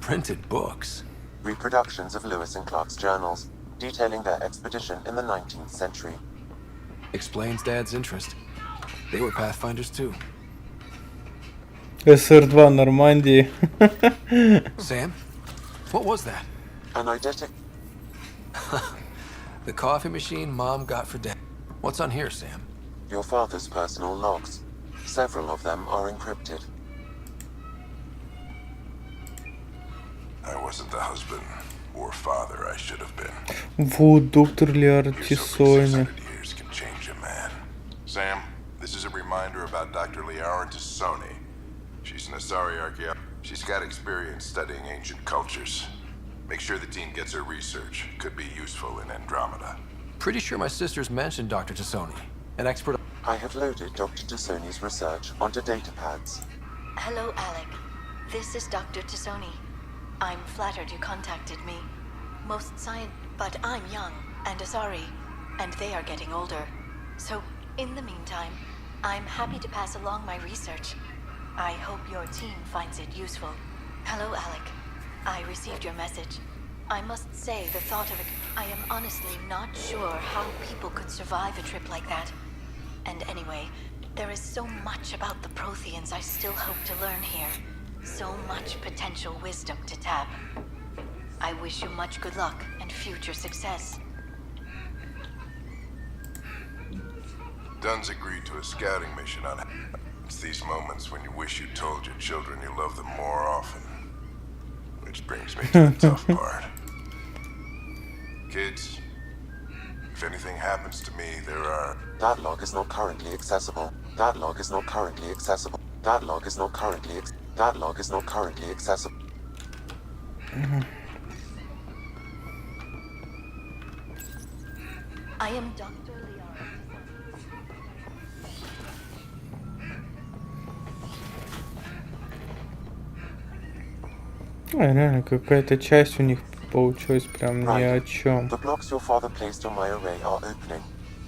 Speaker 5: Printed books.
Speaker 6: Reproductions of Lewis and Clark's journals, detailing their expedition in the 19th century.
Speaker 5: Explains Dad's interest. They were Pathfinders too.
Speaker 1: СР-2 Нормандии.
Speaker 5: Sam? What was that?
Speaker 6: An eidetic.
Speaker 5: The coffee machine Mom got for Dad. What's on here, Sam?
Speaker 6: Your father's personal logs. Several of them are encrypted.
Speaker 21: I wasn't the husband or father I should have been.
Speaker 1: Вот, доктор Лиартисони.
Speaker 21: Years can change a man. Sam, this is a reminder about Dr. Liara-Tisoni. She's an Asari archaeologist. She's got experience studying ancient cultures. Make sure the team gets her research. Could be useful in Andromeda.
Speaker 5: Pretty sure my sisters mentioned Dr. Tisoni, an expert.
Speaker 6: I have loaded Dr. Tisoni's research onto datapads.
Speaker 22: Hello, Alec. This is Dr. Tisoni. I'm flattered you contacted me. Most science, but I'm young and Asari, and they are getting older. So, in the meantime, I'm happy to pass along my research. I hope your team finds it useful. Hello, Alec. I received your message. I must say, the thought of it, I am honestly not sure how people could survive a trip like that. And anyway, there is so much about the Protheans I still hope to learn here. So much potential wisdom to tap. I wish you much good luck and future success.
Speaker 21: Dunn's agreed to a scouting mission on... It's these moments when you wish you told your children you love them more often. Which brings me to the tough part. Kids, if anything happens to me, there are...
Speaker 6: That log is not currently accessible. That log is not currently accessible. That log is not currently That log is not currently accessible.
Speaker 22: I am Dr. Liara.
Speaker 1: Реально, какая-то часть у них получилась прям ни о чем.
Speaker 6: The blocks your father placed on my array are opening.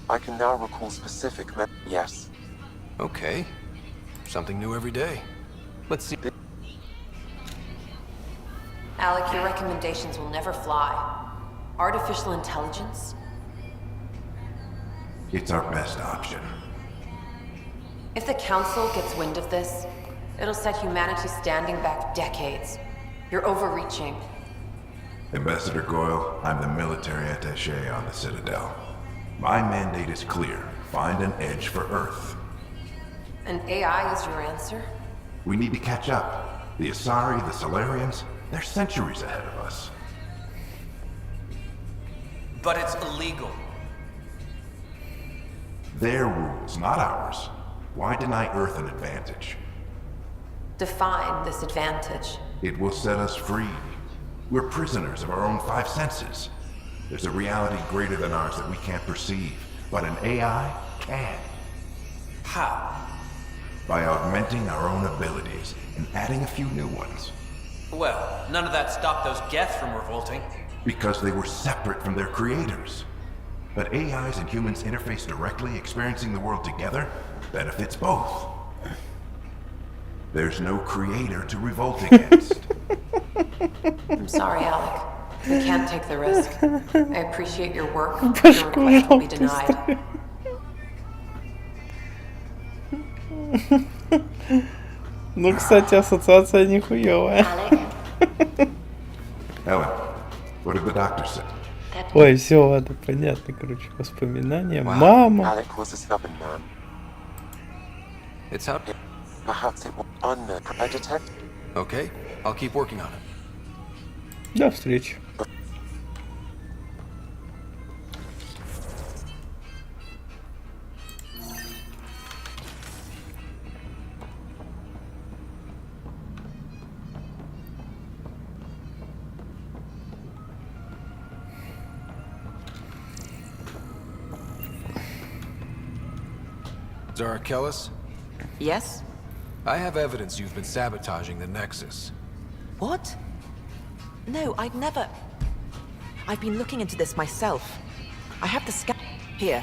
Speaker 6: I can now recall specific Yes.
Speaker 5: Okay. Something new every day. Let's see.
Speaker 23: Alec, your recommendations will never fly. Artificial intelligence?
Speaker 21: It's our best option.
Speaker 23: If the Council gets wind of this, it'll set humanity standing back decades. You're overreaching.
Speaker 21: Ambassador Goyle, I'm the military attaché on the Citadel. My mandate is clear. Find an edge for Earth.
Speaker 23: And AI is your answer?
Speaker 21: We need to catch up. The Asari, the Solarians, they're centuries ahead of us.
Speaker 16: But it's illegal.
Speaker 21: Their rules, not ours. Why deny Earth an advantage?
Speaker 23: Define this advantage.
Speaker 21: It will set us free. We're prisoners of our own five senses. There's a reality greater than ours that we can't perceive, but an AI can.
Speaker 16: How?
Speaker 21: By augmenting our own abilities and adding a few new ones.
Speaker 16: Well, none of that stopped those Geth from revolting.
Speaker 21: Because they were separate from their creators. But AIs and humans interface directly, experiencing the world together, benefits both. There's no creator to revolt against.
Speaker 23: I'm sorry, Alec. We can't take the risk. I appreciate your work, but your request will be denied.
Speaker 1: Ну, кстати, ассоциация нихуевая.
Speaker 21: Ellen, what did the doctor say?
Speaker 1: Ой, все, ладно, понятно, короче, воспоминания. Мама.
Speaker 6: Alec was a stubborn man.
Speaker 5: It's out.
Speaker 6: Perhaps it was unknown. I detect.
Speaker 5: Okay, I'll keep working on it.
Speaker 1: До встречи.
Speaker 5: Dr. Arkellis?
Speaker 2: Yes?
Speaker 5: I have evidence you've been sabotaging the Nexus.
Speaker 2: What? No, I'd never... I've been looking into this myself. I have the scan here.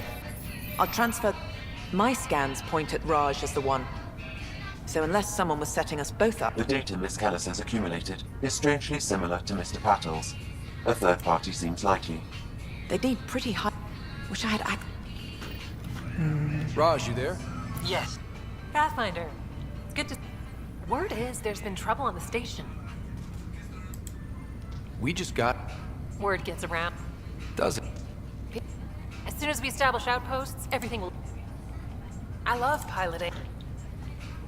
Speaker 2: I'll transfer... My scans point at Raj as the one. So unless someone was setting us both up...
Speaker 6: The data Miss Callis has accumulated is strangely similar to Mr. Patel's. A third party seems likely.
Speaker 2: They need pretty high... Wish I had...
Speaker 5: Raj, you there?
Speaker 8: Yes. Pathfinder. It's good to... Word is there's been trouble on the station.
Speaker 5: We just got...
Speaker 8: Word gets around.
Speaker 5: Does it?
Speaker 8: As soon as we establish outposts, everything will... I love piloting.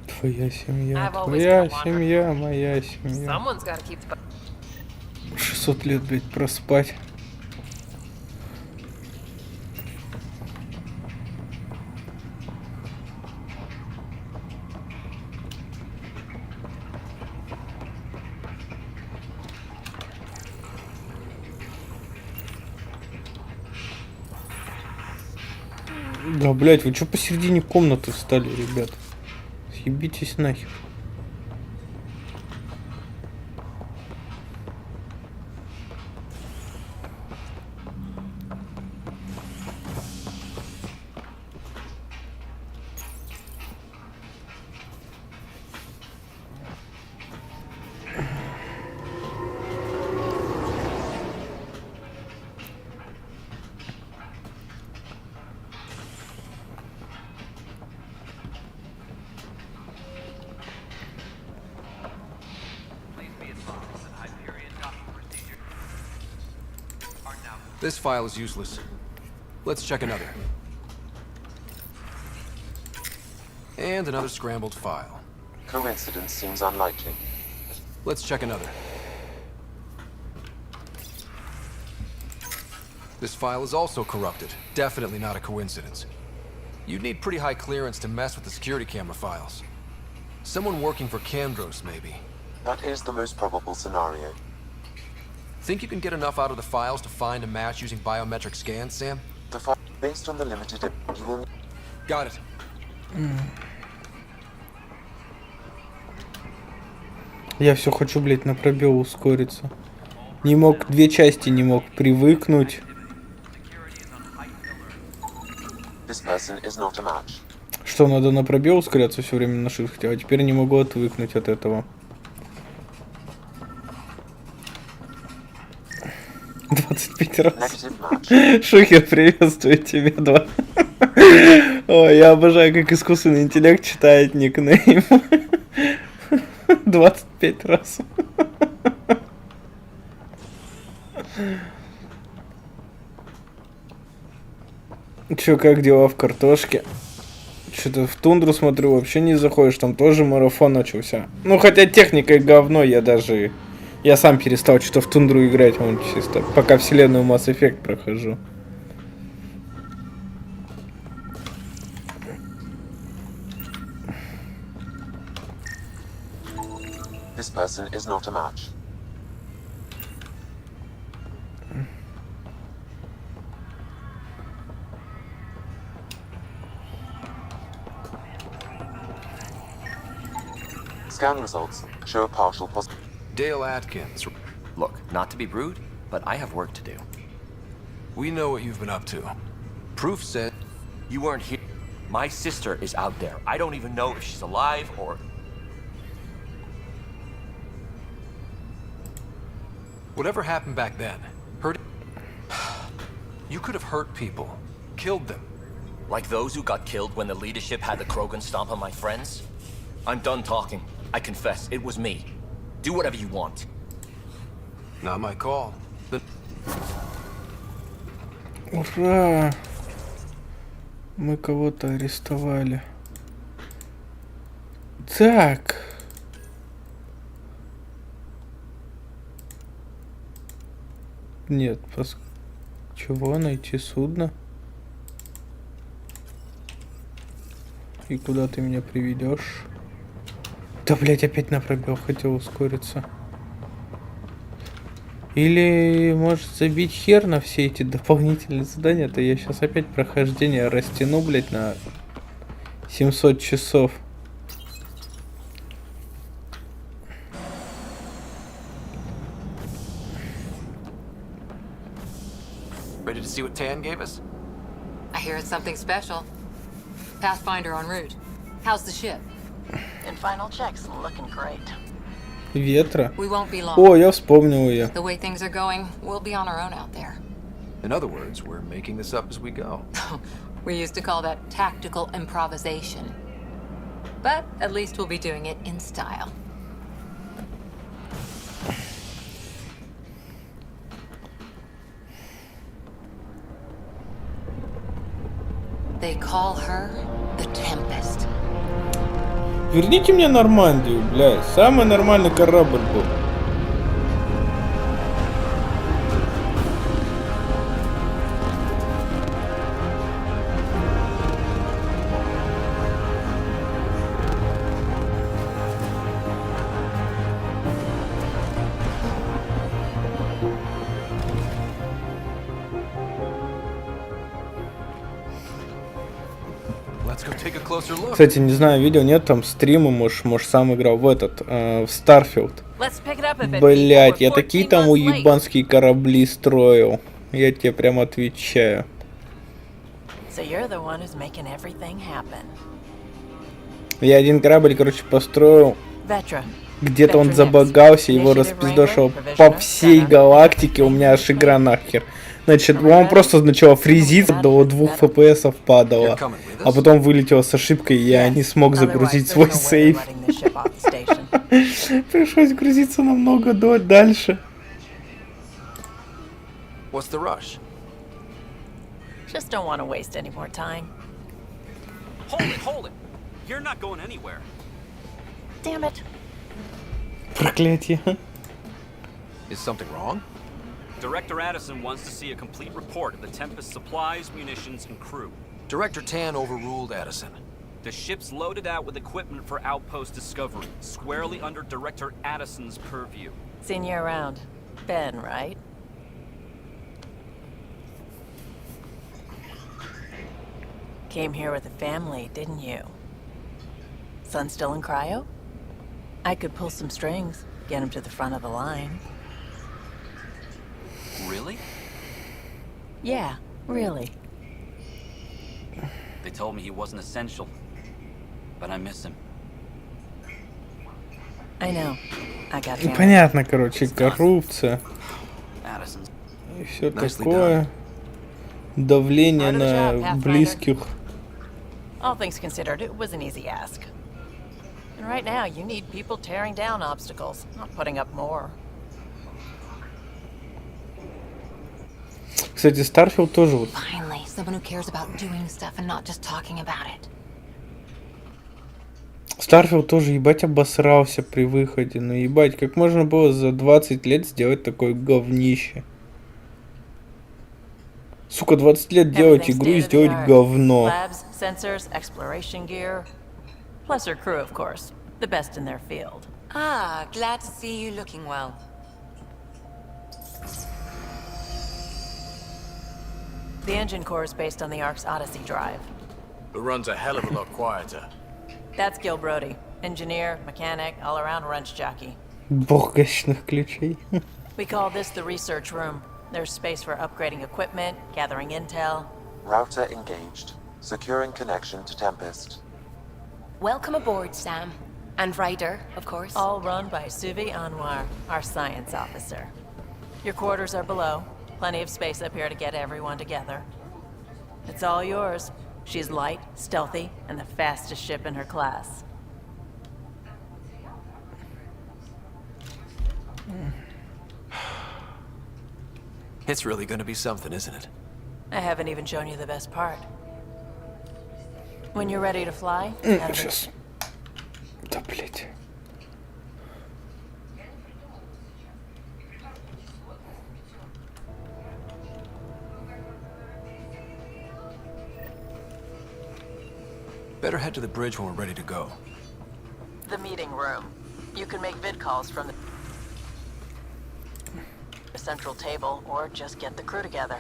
Speaker 1: Твоя семья,
Speaker 8: I've always
Speaker 1: твоя
Speaker 8: been a
Speaker 1: семья, моя семья.
Speaker 8: Someone's gotta keep...
Speaker 1: 600 лет, блядь, проспать. Да, блядь, вы что посередине комнаты встали, ребят? Съебитесь нахер.
Speaker 5: This file is useless. Let's check another. And another scrambled file.
Speaker 6: Coincidence seems unlikely.
Speaker 5: Let's check another. This file is also corrupted. Definitely not a coincidence. You'd need pretty high clearance to mess with the security camera files. Someone working for Kandros, maybe.
Speaker 6: That is the most probable scenario.
Speaker 5: Think you can get enough out of the files to find a match using biometric scans, Sam?
Speaker 6: The file, based on the limited... You will...
Speaker 5: Got it.
Speaker 1: Я все хочу, блядь, на пробел ускориться. Не мог, две части не мог привыкнуть.
Speaker 6: This person is not a match.
Speaker 1: Что, надо на пробел ускоряться все время на шифте, а теперь не могу отвыкнуть от этого. 25 раз. Шухер, приветствую тебя, 2. Ой, я обожаю, как искусственный интеллект читает никнейм. 25 раз. Чё, как дела в картошке? Что-то в тундру смотрю, вообще не заходишь, там тоже марафон начался. Ну, хотя техникой говно, я сам перестал что-то в тундру играть, вон, чисто, пока вселенную Масс Эффект прохожу.
Speaker 6: This person is not a match. Scan results show a partial positive.
Speaker 5: Dale Atkins.
Speaker 9: Look, not to be rude, but I have work to do.
Speaker 5: We know what you've been up to. Proof said...
Speaker 9: You weren't here. My sister is out there. I don't even know if she's alive or...
Speaker 5: Whatever happened back then, hurt... You could have hurt people. Killed them.
Speaker 9: Like those who got killed when the leadership had the Krogan stomp on my friends? I'm done talking. I confess, it was me. Do whatever you want.
Speaker 5: Not my call.
Speaker 1: Ура! Мы кого-то арестовали. Так. Нет, чего? Найти судно? И куда ты меня приведешь? Да, блять, опять на пробел хотел ускориться. Или, может, забить хер на все эти дополнительные задания, то я сейчас опять прохождение растяну, блять, на 700 часов.
Speaker 5: Ready to see what Tan gave us?
Speaker 3: I hear it's something special. Pathfinder en route. How's the ship?
Speaker 18: In final checks, looking great.
Speaker 1: Ветра.
Speaker 3: We won't be long.
Speaker 1: О, я вспомнил ее.
Speaker 3: The way things are going, we'll be on our own out there.
Speaker 5: In other words, we're making this up as we go.
Speaker 3: We used to call that tactical improvisation. But at least we'll be doing it in style. They call her the Tempest.
Speaker 1: Верните мне Нормандию, блядь. Самый нормальный корабль был. Кстати, не знаю, видел, нет, там стримы, может сам играл в этот, в Starfield. Блять, я такие там уебанские корабли строил. Я тебе прям отвечаю. Я один корабль, короче, построил. Где-то он забагался, его распиздошил по всей галактике, у меня аж игра нахер. Значит, он просто сначала фризиться, до 2 FPS падало, а потом вылетел с ошибкой, и я не смог загрузить свой сейв. Пришлось грузиться намного дальше.
Speaker 5: What's the rush?
Speaker 18: Just don't want to waste any more time.
Speaker 7: Hold it! You're not going anywhere.
Speaker 18: Damn it.
Speaker 1: Проклятие.
Speaker 5: Is something wrong?
Speaker 7: Director Addison wants to see a complete report of the Tempest's supplies, munitions, and crew.
Speaker 5: Director Tan overruled Addison.
Speaker 7: The ship's loaded out with equipment for outpost discovery, squarely under Director Addison's purview.
Speaker 18: Seen you around. Ben, right? Came here with a family, didn't you? Son still in cryo? I could pull some strings, get him to the front of the line.
Speaker 15: Really?
Speaker 18: Yeah, really.
Speaker 15: They told me he wasn't essential, but I miss him.
Speaker 18: I know. I got family.
Speaker 1: Понятно, короче, коррупция. И все такое. Давление на близких.
Speaker 18: All things considered, it was an easy ask. And right now, you need people tearing down obstacles, not putting up more.
Speaker 1: Кстати, Starfield тоже вот.
Speaker 3: Finally, someone who cares about doing stuff and not just talking about it.
Speaker 1: Starfield тоже, ебать, обосрался при выходе. Ну, ебать, как можно было за 20 лет сделать такое говнище? Сука, 20 лет делать игру и сделать говно.
Speaker 18: Labs, sensors, exploration gear. Plus her crew, of course. The best in their field.
Speaker 3: Ah, glad to see you looking well.
Speaker 18: The engine core is based on the Ark's Odyssey drive.
Speaker 14: It runs a hell of a lot quieter.
Speaker 18: That's Gil Brody. Engineer, mechanic, all-around wrench jockey.
Speaker 1: Бог гачных ключей.
Speaker 18: We call this the research room. There's space for upgrading equipment, gathering intel.
Speaker 6: Router engaged. Securing connection to Tempest.
Speaker 20: Welcome aboard, Sam. And Ryder, of course.
Speaker 18: All run by Suvi Anwar, our science officer. Your quarters are below. Plenty of space up here to get everyone together. It's all yours. She's light, stealthy, and the fastest ship in her class.
Speaker 5: It's really gonna be something, isn't it?
Speaker 18: I haven't even shown you the best part. When you're ready to fly,
Speaker 1: Сейчас. Да, блять.
Speaker 5: Better head to the bridge when we're ready to go.
Speaker 18: the meeting room. You can make vid calls from the central table, or just get the crew together.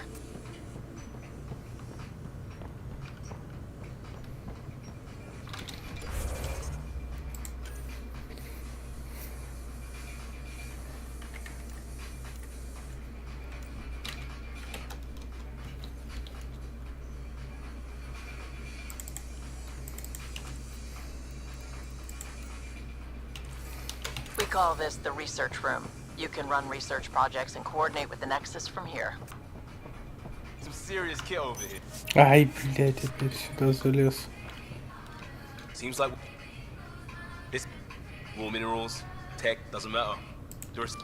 Speaker 18: call this the research room. You can run research projects and coordinate with the Nexus from here.
Speaker 14: Some serious kit over here.
Speaker 1: Ай, блядь, опять сюда залез.
Speaker 10: Seems like this raw minerals, tech, doesn't matter. There's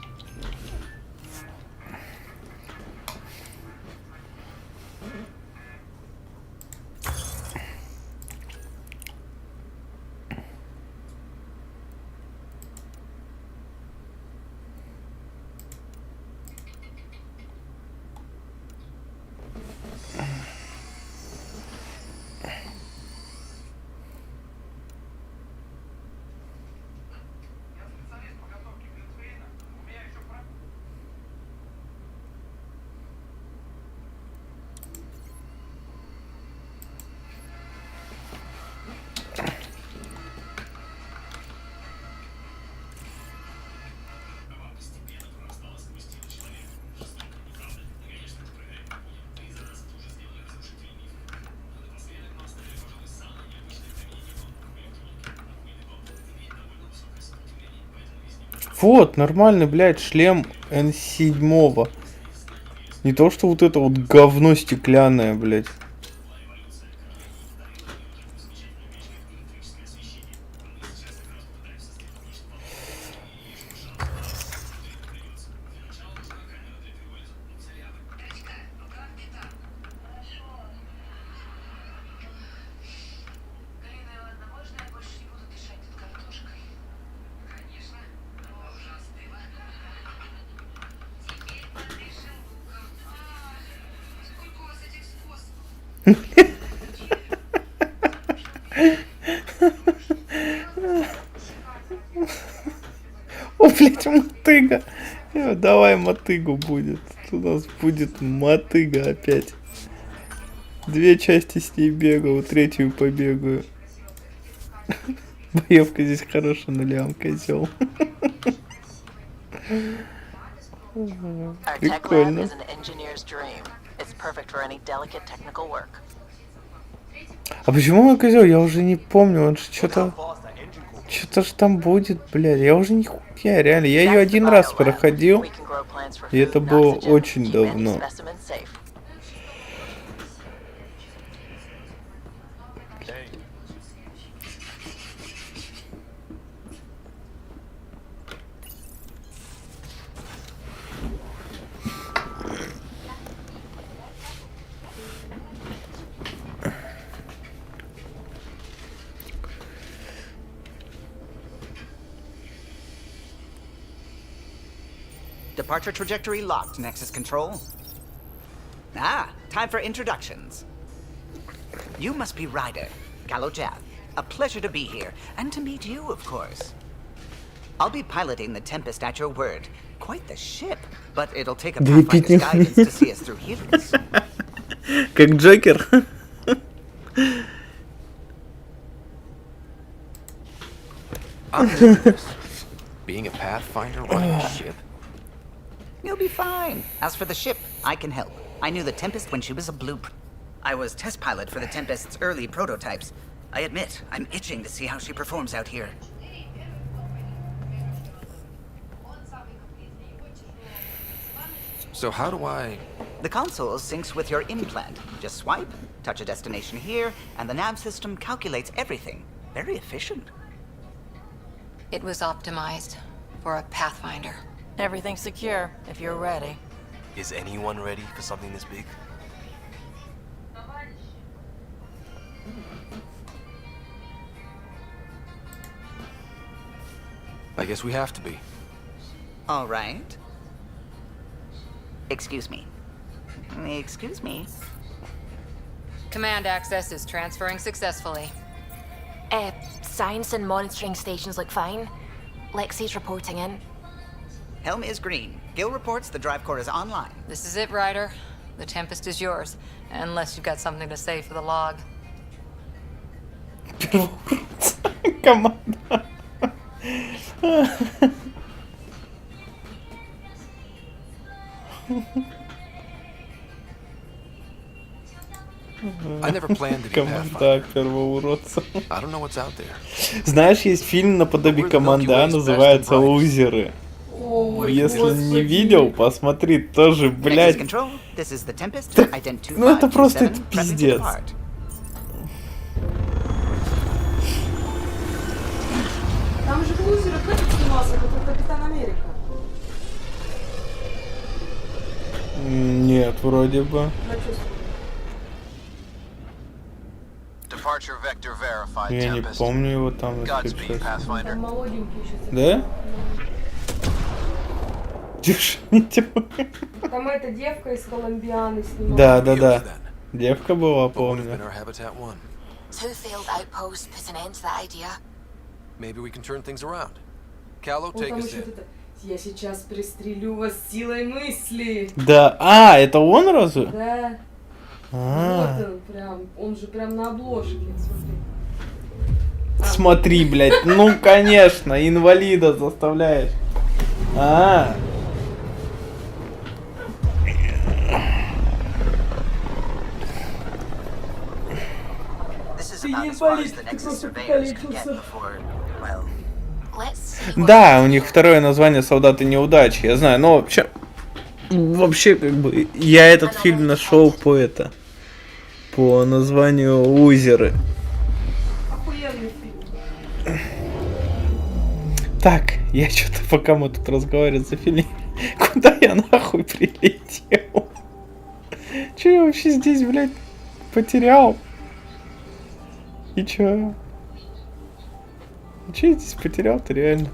Speaker 1: Вот, нормальный, блядь, шлем N7. Не то, что вот это вот говно стеклянное, блядь. О, блядь, мотыга. Давай мотыгу будет. У нас будет мотыга опять. 2 части с ней бегаю, 3-ю побегаю. Боевка здесь хорошая, нулям, козел. Прикольно. А почему он козел? Я уже не помню, он же что-то ж там будет, блядь. Я уже нихуя, реально. Я ее 1 раз проходил, и это было очень давно.
Speaker 11: Departure trajectory locked, Nexus Control. Ah, time for introductions. You must be Ryder, Gallo-Jav. A pleasure to be here, and to meet you, of course. I'll be piloting the Tempest at your word. Quite the ship, but it'll take a Pathfinder's guidance to see us through Helix.
Speaker 1: Как Джокер.
Speaker 5: Being a Pathfinder running a ship?
Speaker 11: You'll be fine. As for the ship, I can help. I knew the Tempest when she was a blueprint. I was test pilot for the Tempest's early prototypes. I admit, I'm itching to see how she performs out here.
Speaker 5: So how do I...
Speaker 11: The console syncs with your implant. Just swipe, touch a destination here, and the nav system calculates everything. Very efficient.
Speaker 3: It was optimized for a Pathfinder.
Speaker 18: Everything's secure, if you're ready.
Speaker 10: Is anyone ready for something this big?
Speaker 5: I guess we have to be.
Speaker 11: All right. Excuse me. Excuse me.
Speaker 3: Command access is transferring successfully.
Speaker 20: Science and monitoring stations look fine. Lexi's reporting in.
Speaker 11: Helm is green. Gil reports the drive core is online.
Speaker 3: This is it, Ryder. The Tempest is yours, unless you've got something to say for the log.
Speaker 1: Come on.
Speaker 5: I never planned to be
Speaker 1: Команда первого уродца.
Speaker 5: I don't know what's out there.
Speaker 1: Знаешь, есть фильм наподобие команды А, называется «Лузеры». Если не видел, посмотри, тоже, блядь. Ну это просто это пиздец.
Speaker 12: Там же в «Лузерах» этот снимался, который Капитан Америка.
Speaker 1: Нет, вроде бы. Я не помню его там.
Speaker 12: Там молоденький еще.
Speaker 1: Да?
Speaker 12: Там эта девка из Колумбианы снималась.
Speaker 1: Да, да, да. Девка была, помню.
Speaker 22: Two-field outpost put an end to that idea.
Speaker 5: Maybe we can turn things around. Callow,
Speaker 12: Вот
Speaker 5: take
Speaker 12: там
Speaker 5: us
Speaker 12: еще
Speaker 5: in.
Speaker 12: это. Я сейчас пристрелю вас силой мысли.
Speaker 1: Да, а, это он разве?
Speaker 12: Да.
Speaker 1: А.
Speaker 12: Вот он прям, он же прям на обложке, смотри.
Speaker 1: Смотри, блядь, ну конечно, инвалида заставляешь. А.
Speaker 12: Ты не инвалид, ты просто покалечился.
Speaker 1: Да, у них второе название «Солдаты неудачи», я знаю, но вообще как бы я этот фильм нашел по названию «Лузеры».
Speaker 12: Охуенный фильм.
Speaker 1: Так, я что-то пока мы тут разговариваем за фильм, куда я нахуй прилетел? Че я вообще здесь, блядь, потерял? И чё? Че я здесь потерял-то реально?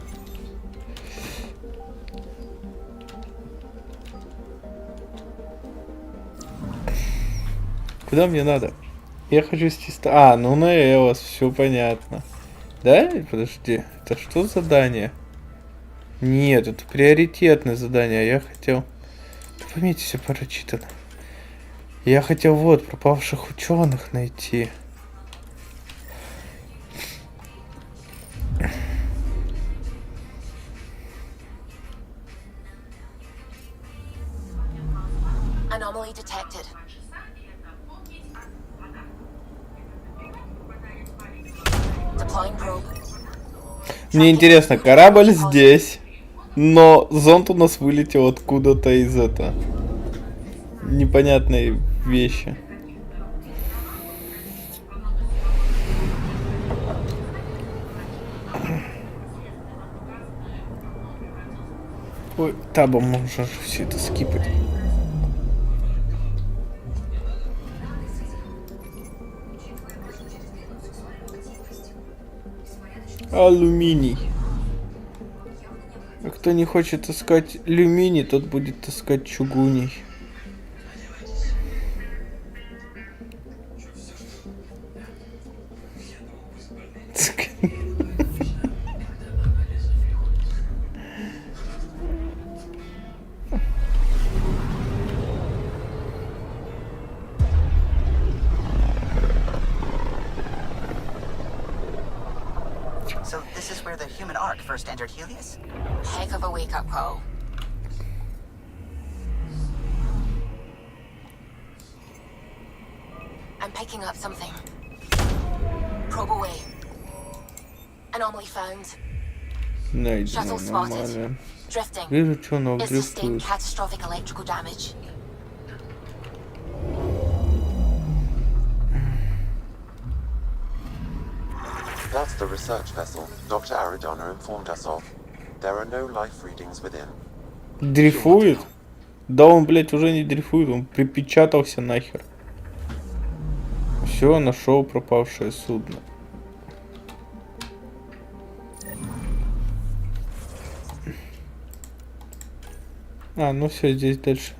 Speaker 1: Куда мне надо? Я хочу снести... А, ну на Элос, все понятно. Да? Подожди, это что за задание? Нет, это приоритетное задание, а я хотел... Да поймите, все прочитано. Я хотел вот пропавших ученых найти.
Speaker 22: Anomaly detected. Deploying probe.
Speaker 1: Мне интересно, корабль здесь, но зонд у нас вылетел откуда-то из непонятной вещи. Ой, табом можно все это скипать. Алюминий. А кто не хочет искать алюминий, тот будет искать чугуний.
Speaker 11: So this is where the human ark first entered Helios?
Speaker 22: Heck of a wake-up call. I'm picking up something. Probe away. Anomaly found.
Speaker 1: Найдено, нормально. Вижу, что оно дрифтует.
Speaker 22: Catastrophic electrical damage.
Speaker 6: That's the research vessel Dr. Aridona informed us of. There are no life readings within.
Speaker 1: Дрейфует? Да он, блядь, уже не дрейфует, он припечатался нахер. Все, нашел пропавшее судно. А, ну все, здесь дальше.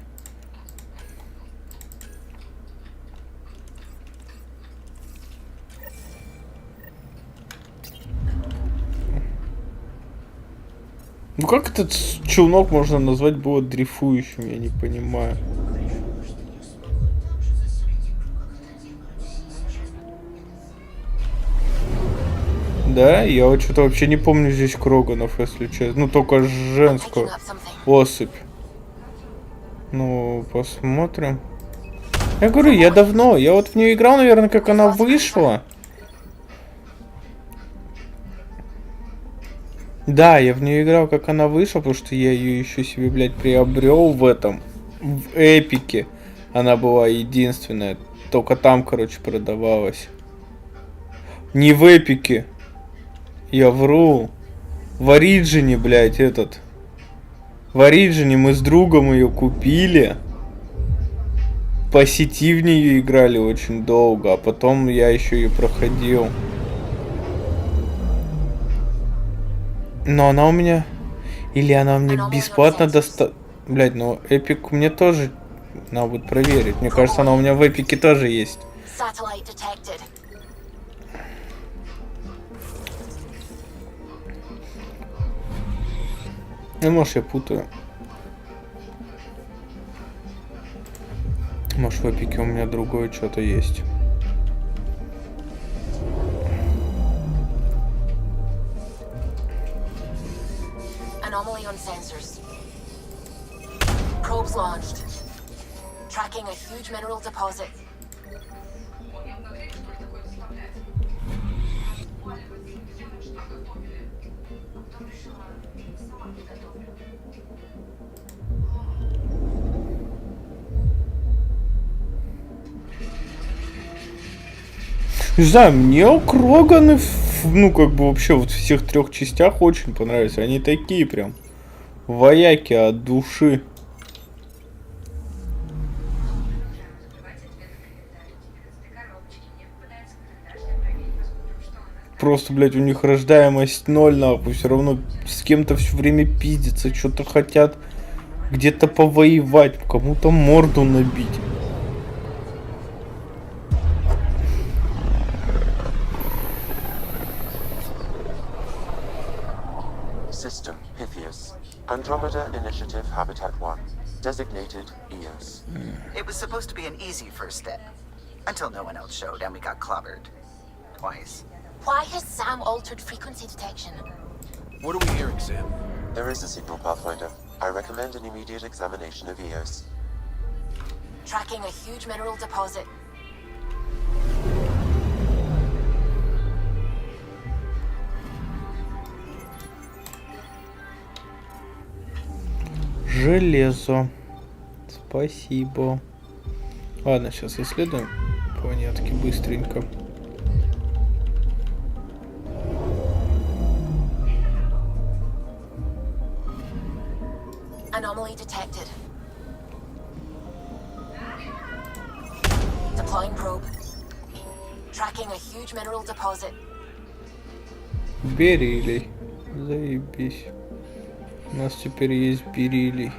Speaker 1: Ну как этот челнок можно назвать было дрейфующим, я не понимаю. Да, я вот что-то вообще не помню здесь Кроганов, если честно. Ну только женскую особь. Ну, посмотрим. Я говорю, я давно, я вот в нее играл, наверное, как она вышла. Да, я в нее играл, как она вышла, потому что я ее еще себе, блядь, приобрел в этом, в Эпике. Она была единственная, только там, короче, продавалась. Не в Эпике. Я вру. В Ориджине, блядь, этот. В Ориджине мы с другом ее купили. По сети в нее играли очень долго, а потом я еще ее проходил. Но она у меня... Или она мне бесплатно Блядь, ну Эпик мне тоже... Надо будет проверить. Мне кажется, она у меня в Эпике тоже есть. Ну, может, я путаю. Может, в Эпике у меня другое что-то есть.
Speaker 20: Anomaly on sensors. Probes launched. Tracking a huge mineral deposit.
Speaker 1: Не знаю, мне Кроганы, ну, как бы вообще вот в всех трех частях очень понравились. Они такие прям вояки от души. Просто, блядь, у них рождаемость 0, нахуй. Все равно с кем-то все время пиздятся, что-то хотят где-то повоевать, кому-то морду набить.
Speaker 6: System, Pythias. Andromeda Initiative Habitat 1. Designated EOS.
Speaker 11: It was supposed to be an easy first step. Until no one else showed and we got clobbered. Twice.
Speaker 20: Why has Sam altered frequency detection?
Speaker 5: What are we hearing, Sam?
Speaker 6: There is a signal, Pathfinder. I recommend an immediate examination of EOS.
Speaker 20: Tracking a huge mineral deposit.
Speaker 1: Железо. Спасибо. Ладно, сейчас исследуем планетки быстренько.
Speaker 20: Anomaly detected. Deploying probe. Tracking a huge mineral deposit.
Speaker 1: Бериллий. Заебись. У нас теперь есть бериллий.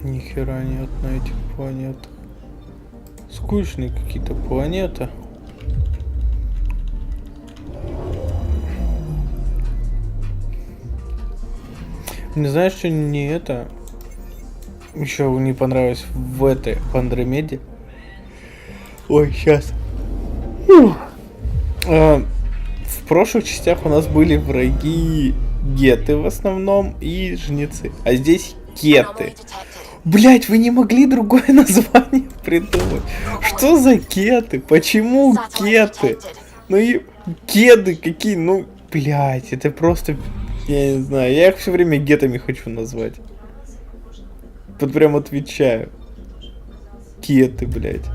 Speaker 1: Ни хера нет на этих планетах. Скучные какие-то планеты. Не знаешь, что не это? Еще не понравилось в этой в Андромеде. Ой, сейчас. В прошлых частях у нас были враги геты в основном и жнецы. А здесь кеты. Блять, вы не могли другое название придумать? Что за кеты? Почему кеты? Ну и кеды какие? Ну, блять, это просто... Я не знаю, я их все время гетами хочу назвать. Вот прям отвечаю. Кеты, блять.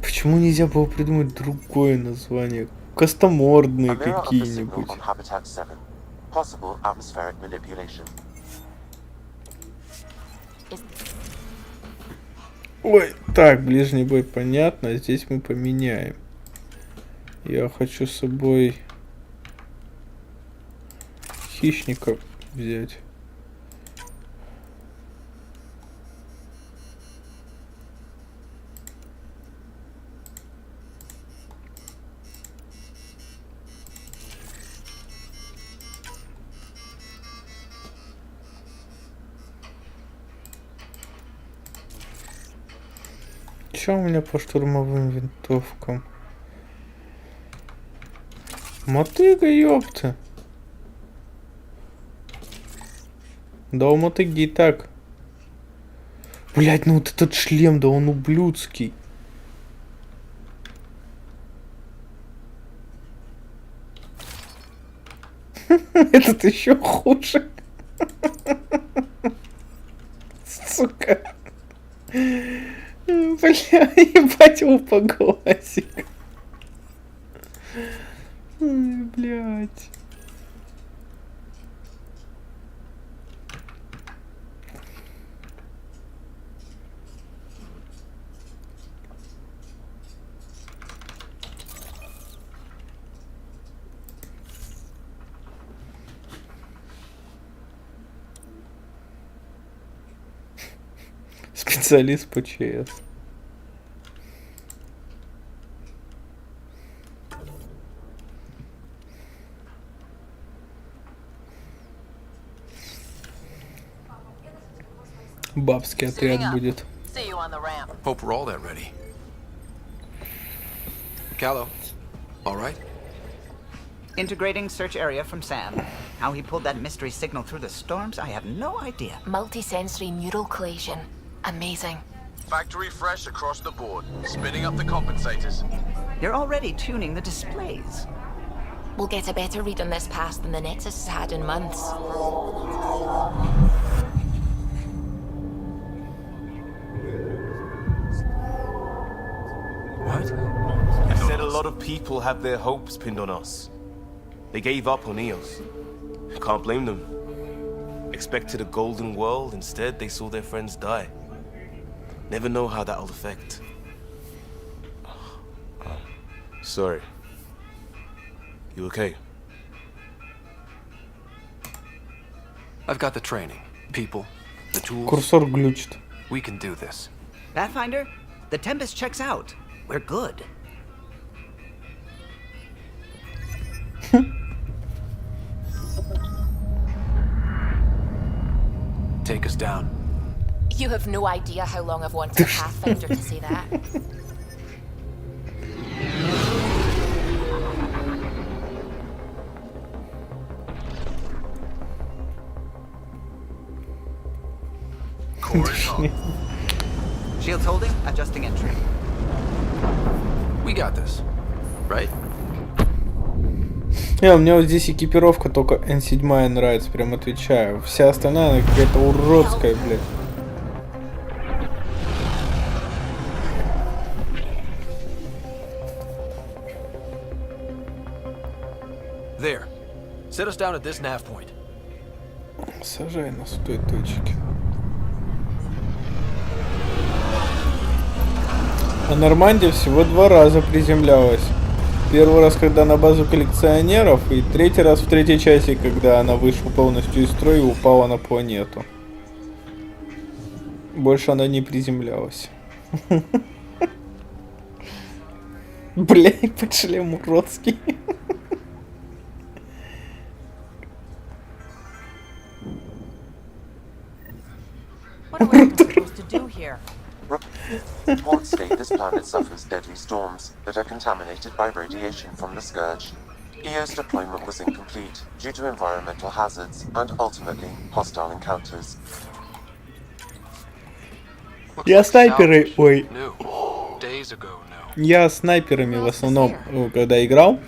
Speaker 1: Почему нельзя было придумать другое название? Костомордные какие-нибудь. Ой, так, ближний бой понятно, здесь мы поменяем. Я хочу с собой хищника взять. Чё у меня по штурмовым винтовкам? Мотыга, ёпта. Да у мотыги и так. Блять, ну вот этот шлем, да он ублюдский. Этот еще хуже. Сука. Бля, ебать его по глазик. Ой, блядь. Специалист по ЧС. Бабский отряд будет.
Speaker 5: Hope we're all that ready. Callow, all right?
Speaker 11: Integrating search area from Sam. How he pulled that mystery signal through the storms, I have no idea.
Speaker 20: Multi-sensory neural collation. Amazing.
Speaker 10: Factory fresh across the board. Spinning up the compensators.
Speaker 11: You're already tuning the displays.
Speaker 20: We'll get a better read on this pass than the Nexus has had in months.
Speaker 10: What? I said a lot of people have their hopes pinned on us. They gave up on EOS. Can't blame them. Expected a golden world, instead they saw their friends die. Never know how that'll affect. Sorry. You okay?
Speaker 5: I've got the training, people, the tools.
Speaker 1: Курсор глючит.
Speaker 5: We can do this.
Speaker 11: Pathfinder, the Tempest checks out. We're good.
Speaker 5: Take us down.
Speaker 20: You have no idea how long I've wanted a Pathfinder to say that.
Speaker 11: Shields holding, adjusting entry.
Speaker 5: We got this, right?
Speaker 1: Мне вот здесь экипировка только N7 нравится, прям отвечаю. Вся остальная она какая-то уродская, блядь.
Speaker 5: There. Set us down at this nav point.
Speaker 1: Сажай нас в той точке. А Нормандия всего 2 раза приземлялась. Первый раз, когда на базу коллекционеров, и третий раз в третьей части, когда она вышла полностью из строя и упала на планету. Больше она не приземлялась. Блядь, под шлем уродский.
Speaker 18: What are we supposed to do here?
Speaker 6: Report state this planet suffers deadly storms that are contaminated by radiation from the Scourge. EO's deployment was incomplete due to environmental hazards and ultimately hostile encounters.
Speaker 1: Я снайперы, ой.
Speaker 5: Days ago now.
Speaker 1: Я снайперами в основном, когда играл,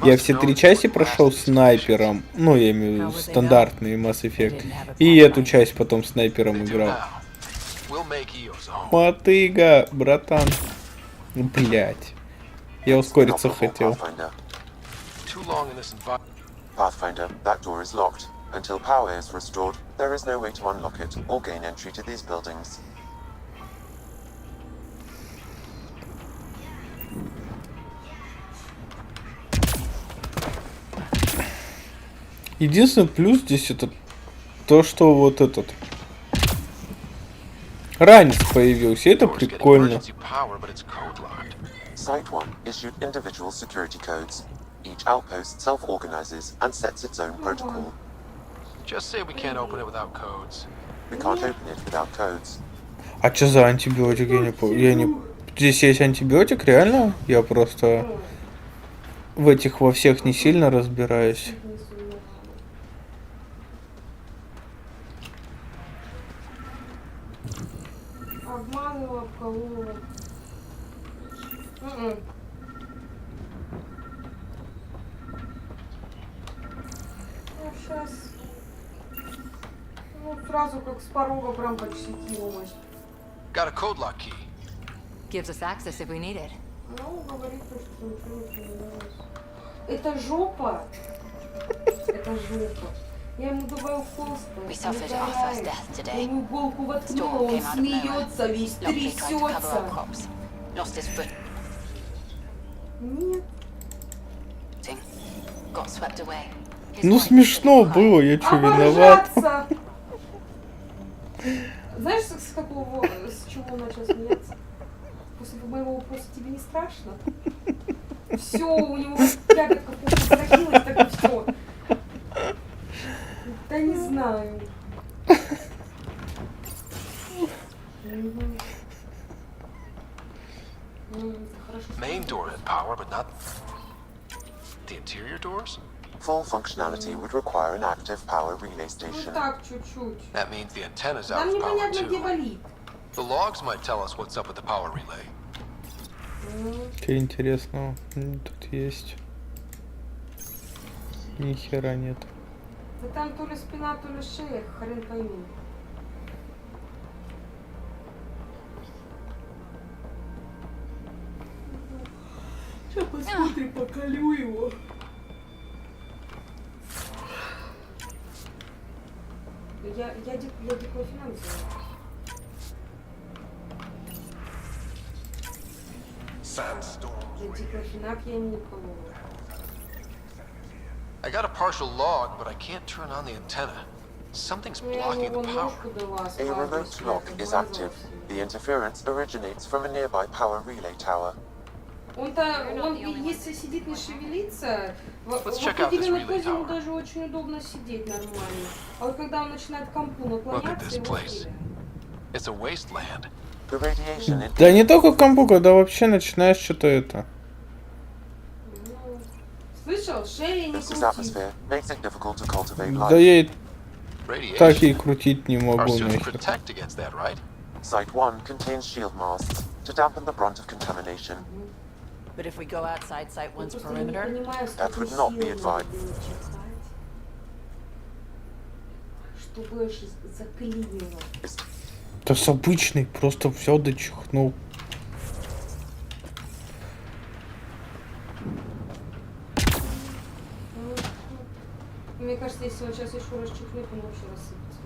Speaker 1: я все 3 части прошел снайпером, ну я имею в виду стандартный Масс Эффект, и эту часть потом снайпером играл. Мотыга, братан. Блять. Я ускориться хотел.
Speaker 6: Pathfinder, that door is locked. Until power is restored, there is no way to unlock it or gain entry to these buildings.
Speaker 1: Единственный плюс здесь это то, что вот этот ранец появился. Это прикольно.
Speaker 6: Site 1 issued individual security codes. Each outpost self-organizes and sets its own protocol.
Speaker 5: Just say we can't open it without codes.
Speaker 6: We can't open it without codes.
Speaker 1: А что за антибиотик? Я не Здесь есть антибиотик, реально? Я просто в этих во всех не сильно разбираюсь.
Speaker 12: Обмазывала, обколола. Ну, сейчас. Ну, сразу как с порога прям почти кинулась.
Speaker 5: Got a code lock key.
Speaker 3: Gives us access if we need it.
Speaker 12: Ну, говорит, что ничего не поменялось. Это жопа. Это жопа. Я ему добавил холста.
Speaker 3: We suffered our first death today.
Speaker 12: Я ему иголку воткнула, он смеется, весь трясется.
Speaker 3: Lost his foot.
Speaker 12: Нет.
Speaker 3: Got swept away.
Speaker 1: Ну смешно было, я что, виноват?
Speaker 12: Знаешь, с какого, с чего он начал смеяться? После моего вопроса тебе не страшно? Все, у него ягодка просто закрылась, так и все. Да не знаю.
Speaker 5: Main door had power, but not the interior doors?
Speaker 6: Full functionality would require an active power relay
Speaker 12: Ну
Speaker 6: station.
Speaker 12: так, чуть-чуть.
Speaker 5: That means the antenna's out
Speaker 12: Нам
Speaker 5: of power
Speaker 12: непонятно, где
Speaker 5: too.
Speaker 12: болит.
Speaker 5: The logs might tell us what's up with the power relay.
Speaker 1: Что интересного тут есть? Ни хера нет.
Speaker 12: Да там то ли спина, то ли шея, хрен пойми. Сейчас посмотрим, поколю его. Я диклофенак взяла. Диклофенак я не колола.
Speaker 5: I got a partial log, but I can't turn on the antenna. Something's blocking the power.
Speaker 6: A remote lock is active. The interference originates from a nearby power relay tower.
Speaker 12: Он если сидит не шевелится, в
Speaker 5: check out this
Speaker 12: определенной
Speaker 5: relay
Speaker 12: позе ему
Speaker 5: tower.
Speaker 12: даже очень удобно сидеть нормально. А вот когда он начинает к компу
Speaker 5: Look at
Speaker 12: наклоняться,
Speaker 5: this
Speaker 12: его
Speaker 5: place.
Speaker 12: сильно.
Speaker 5: It's a wasteland.
Speaker 6: The radiation in
Speaker 1: Да не только в компу, когда вообще начинаешь что-то это.
Speaker 12: Слышал? Шея не
Speaker 6: this
Speaker 12: крутить.
Speaker 6: atmosphere makes it difficult to cultivate
Speaker 1: Да
Speaker 6: life.
Speaker 1: я и
Speaker 5: Radiation.
Speaker 1: так и крутить не
Speaker 5: Our
Speaker 1: могу
Speaker 5: suits
Speaker 1: нахер.
Speaker 5: protect against that, right?
Speaker 6: Site 1 contains shield masks to dampen the brunt of contamination.
Speaker 18: But if we go outside Site 1's perimeter,
Speaker 6: That would not be advised.
Speaker 12: Чтобы заклинило.
Speaker 1: Да с обычный, просто взял да чихнул.
Speaker 12: Мне кажется, если он сейчас еще раз чихнет, он вообще рассыпется.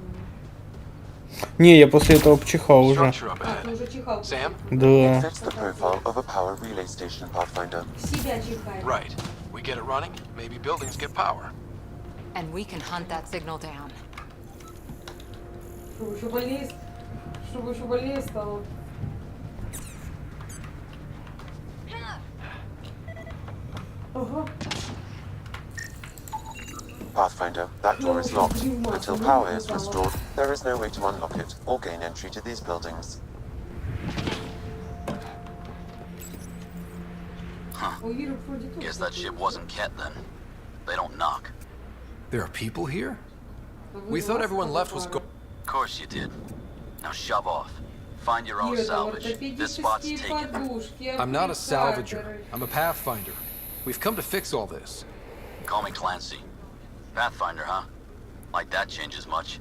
Speaker 1: Не, я после этого почихал уже.
Speaker 5: Structure up
Speaker 12: А, ты
Speaker 5: ahead.
Speaker 12: уже чихал.
Speaker 5: Sam?
Speaker 1: Да.
Speaker 6: It fits the profile of a power relay station, Pathfinder.
Speaker 12: В себя чихает.
Speaker 5: Right. We get it running, maybe buildings get power.
Speaker 3: And we can hunt that signal down.
Speaker 12: Чтобы еще больнее стало. Ага.
Speaker 6: Pathfinder, that door is locked. Until power is restored, there is no way to unlock it or gain entry to these buildings.
Speaker 15: Guess that ship wasn't Ket then. They don't knock.
Speaker 5: There are people here? We thought everyone left was go-
Speaker 15: Of course you did. Now shove off. Find your own salvage. This spot's taken.
Speaker 5: I'm not a salvager. I'm a pathfinder. We've come to fix all this.
Speaker 15: Call me Clancy. Pathfinder, huh? Like that changes much.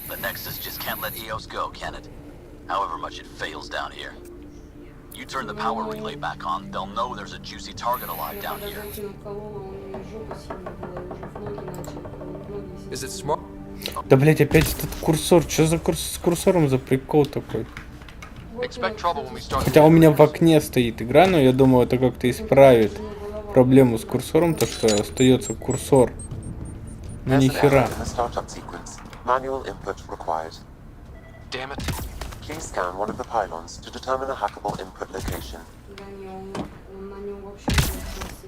Speaker 15: The Nexus just can't let EOS go, can it? However much it fails down here. You turn the power relay back on, they'll know there's a juicy target alive down here.
Speaker 5: Is it smart?
Speaker 1: Да, блять, опять этот курсор. Что за с курсором за прикол такой?
Speaker 5: Expect trouble when we start.
Speaker 1: Хотя у меня в окне стоит игра, но я думаю, это как-то исправит проблему с курсором, то что остается курсор. Ну
Speaker 6: There's
Speaker 1: ни
Speaker 6: an error
Speaker 1: хера.
Speaker 6: in the startup sequence. Manual input required.
Speaker 5: Damn it.
Speaker 6: Please scan one of the pylons to determine a hackable input location.
Speaker 12: Да не, он на нем вообще не рассыпется.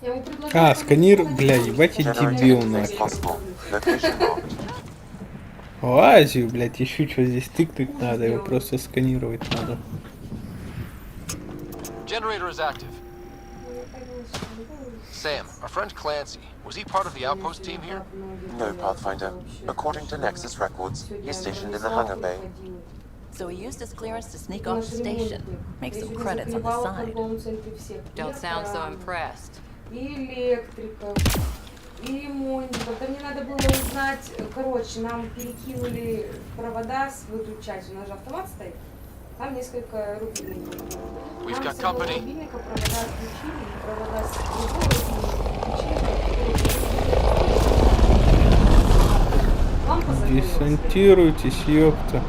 Speaker 12: Я ему предложила
Speaker 1: А, сканир, бля, ебать я
Speaker 6: Generating
Speaker 1: дебил
Speaker 6: is
Speaker 1: нахер.
Speaker 6: possible. Location locked.
Speaker 1: В Азию, блядь, еще что здесь тыкать надо, его просто сканировать надо.
Speaker 5: Generator is active. Sam, our friend Clancy, was he part of the outpost team here?
Speaker 6: No, Pathfinder. According to Nexus records, he's stationed in the hangar bay.
Speaker 18: So he used his clearance to sneak off the station. Make some credits on the side.
Speaker 3: Don't sound so impressed.
Speaker 12: И электрика, и ремонтников. Да мне надо было узнать, короче, нам перекинули провода в эту часть. У нас же автомат стоит. Там несколько рубильников. Нам с одного рубильника провода отключили, и провода с другого рубильника отключили.
Speaker 1: Десантируйтесь, ёпта.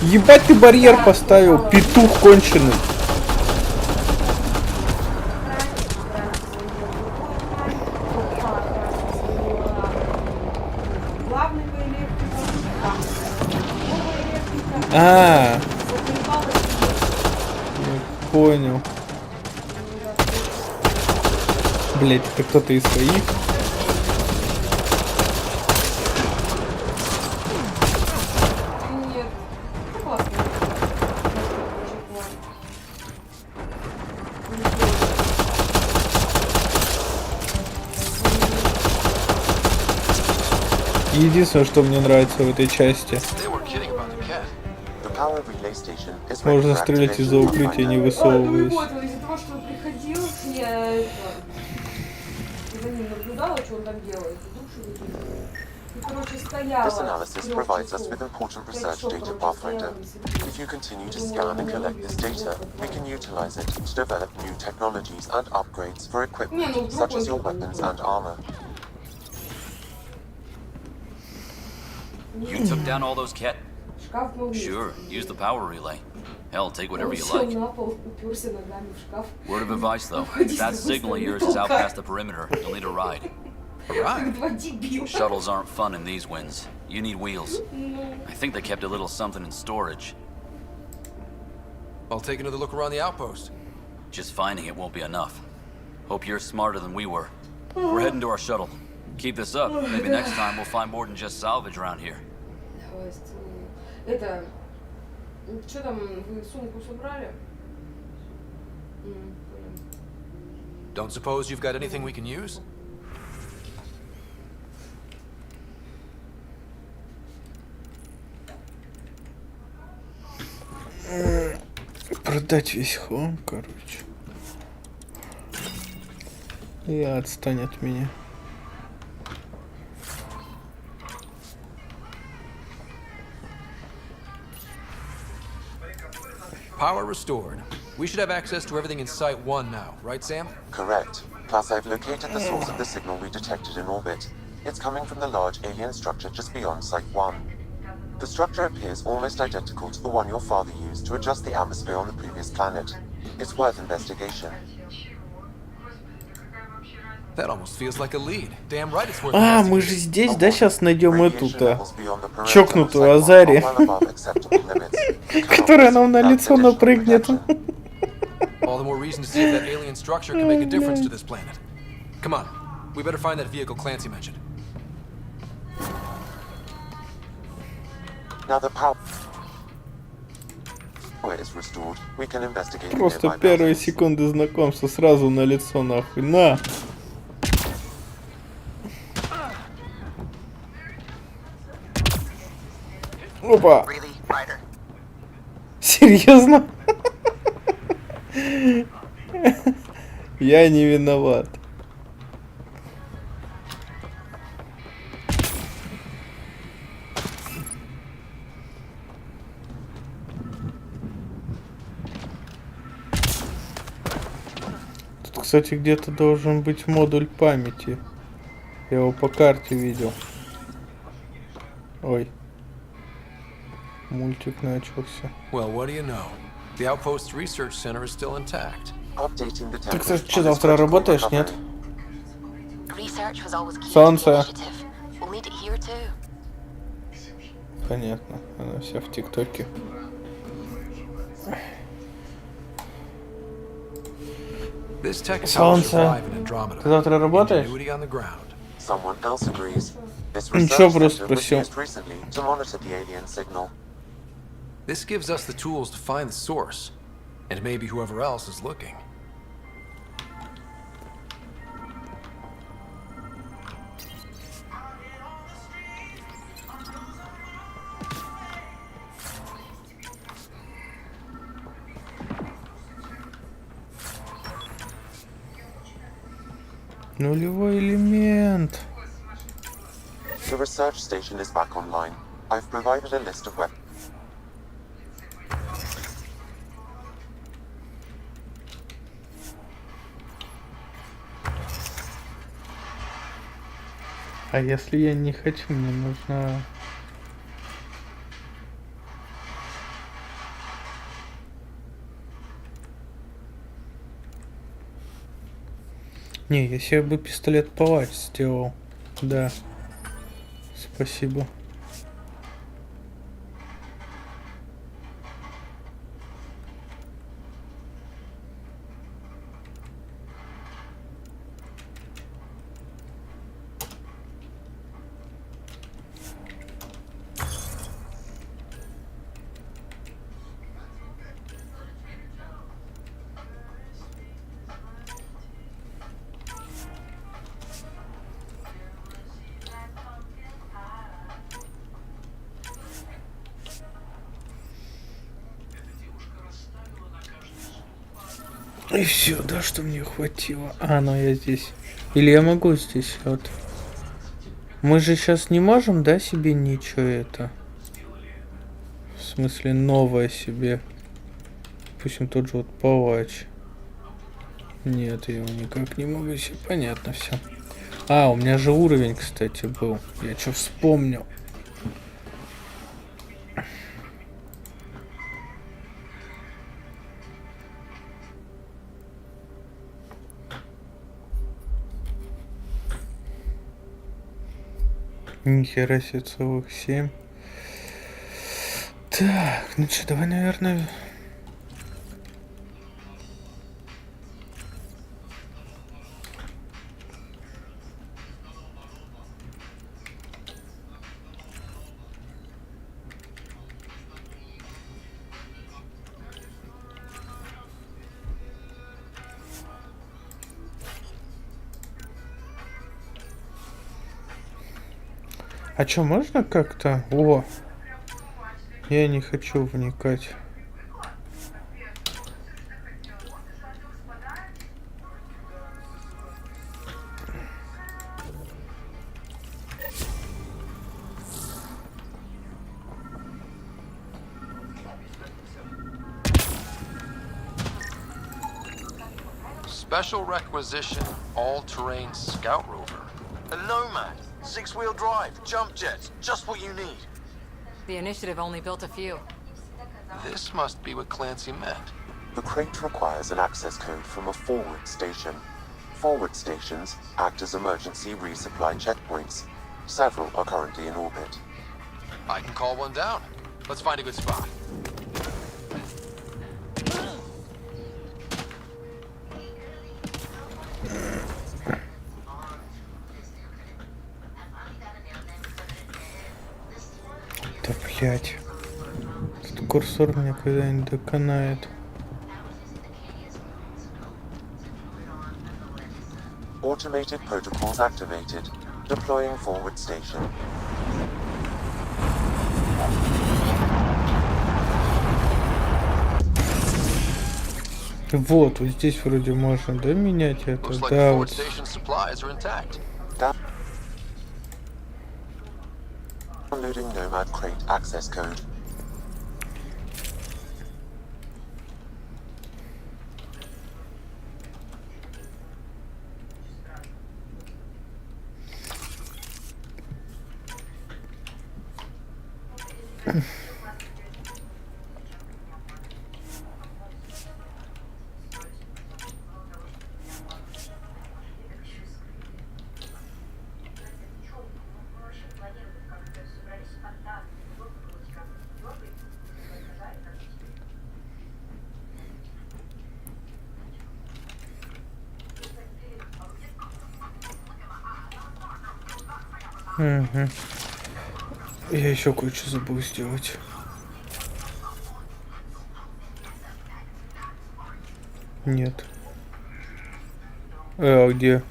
Speaker 1: Ебать ты барьер поставил, петух конченый. Я понял. Блять, это кто-то из своих. Единственное, что мне нравится в этой части, можно стрелять из-за укрытия, не высовываясь.
Speaker 12: Вот, из-за того, что он приходил, я за ним наблюдала, что он там делает, душу выпила. И, короче, стояла.
Speaker 6: This analysis provides us with important research data, Pathfinder. If you continue to scan and collect this data, we can utilize it to develop new technologies and upgrades for equipment, such as your weapons and armor.
Speaker 15: You took down all those cat? Sure, use the power relay. Hell, take whatever you like. Word of advice, though. If that signal of yours is out past the perimeter, you'll need a ride.
Speaker 5: A ride?
Speaker 15: Shuttles aren't fun in these winds. You need wheels. I think they kept a little something in storage.
Speaker 5: I'll take another look around the outpost.
Speaker 15: Just finding it won't be enough. Hope you're smarter than we were. We're heading to our shuttle. Keep this up. Maybe next time we'll find more than just salvage around here.
Speaker 12: Это, что там, вы сумку собрали?
Speaker 5: Don't suppose you've got anything we can use?
Speaker 1: Продать весь хлам, короче. И отстань от меня.
Speaker 5: Power restored. We should have access to everything in Site 1 now, right, Sam?
Speaker 6: Correct. Plus, I've located the source of the signal we detected in orbit. It's coming from the large alien structure just beyond Site 1. The structure appears almost identical to the one your father used to adjust the atmosphere on the previous planet. It's worth investigation.
Speaker 5: That almost feels like a lead. Damn right it's worth
Speaker 1: мы же здесь, да, сейчас найдем эту-то чокнутую Азари, которая нам на лицо напрыгнет.
Speaker 5: All the more reason to see if that alien structure can make a difference to this planet. Come on, we better find that vehicle Clancy mentioned.
Speaker 6: Now the power is restored. We can investigate.
Speaker 1: Просто первые секунды знакомства сразу на лицо нахуй. На! Опа! Серьезно? Я не виноват. Тут, кстати, где-то должен быть модуль памяти. Я его по карте видел. Ой. Мультик начался.
Speaker 5: Well, what do you know? The Outpost's research center is still intact.
Speaker 1: Ты, кстати, что, завтра работаешь, нет? Солнце. Понятно. Она вся в ТикТоке.
Speaker 5: This tech can
Speaker 1: Солнце.
Speaker 5: survive in Andromeda.
Speaker 1: Ты завтра работаешь?
Speaker 5: Ingenuity on the ground.
Speaker 6: Someone else agrees. This
Speaker 1: Ничего,
Speaker 6: research
Speaker 1: просто
Speaker 6: center was
Speaker 1: спросил.
Speaker 6: used recently to monitor the alien signal.
Speaker 5: This gives us the tools to find the source, and maybe whoever else is looking.
Speaker 1: Нулевой элемент.
Speaker 6: The research station is back online. I've provided a list of weapons.
Speaker 1: А если я не хочу, мне нужно... Не, я себе бы пистолет палач сделал. Да. Спасибо. И все, да, что мне хватило. А, ну я здесь. Или я могу здесь вот. Мы же сейчас не можем, да, себе ничего это. В смысле, новое себе. Допустим, тот же вот палач. Нет, я его никак не могу себе. Понятно все. А, у меня же уровень, кстати, был. Я что вспомнил. Нихера себе, целых 7. Так, ну что, давай, наверное... А чё, можно как-то? О! Я не хочу вникать.
Speaker 5: Special requisition, all-terrain scout rover.
Speaker 4: A Nomad, 6-wheel drive, jump jets, just what you need.
Speaker 3: The initiative only built a few.
Speaker 5: This must be what Clancy meant.
Speaker 6: The crate requires an access code from a forward station. Forward stations act as emergency resupply checkpoints. Several are currently in orbit.
Speaker 5: I can call one down. Let's find a good spot.
Speaker 1: Да блять. Этот курсор меня когда-нибудь доконает.
Speaker 6: Automated protocols activated. Deploying forward station.
Speaker 1: Вот, вот здесь вроде можно, да, менять это?
Speaker 5: Looks like
Speaker 1: Да,
Speaker 5: forward
Speaker 1: вот.
Speaker 5: station supplies are intact.
Speaker 6: Downloading Nomad crate access code.
Speaker 1: Угу. Я еще кое-что забыл сделать. Нет. А где?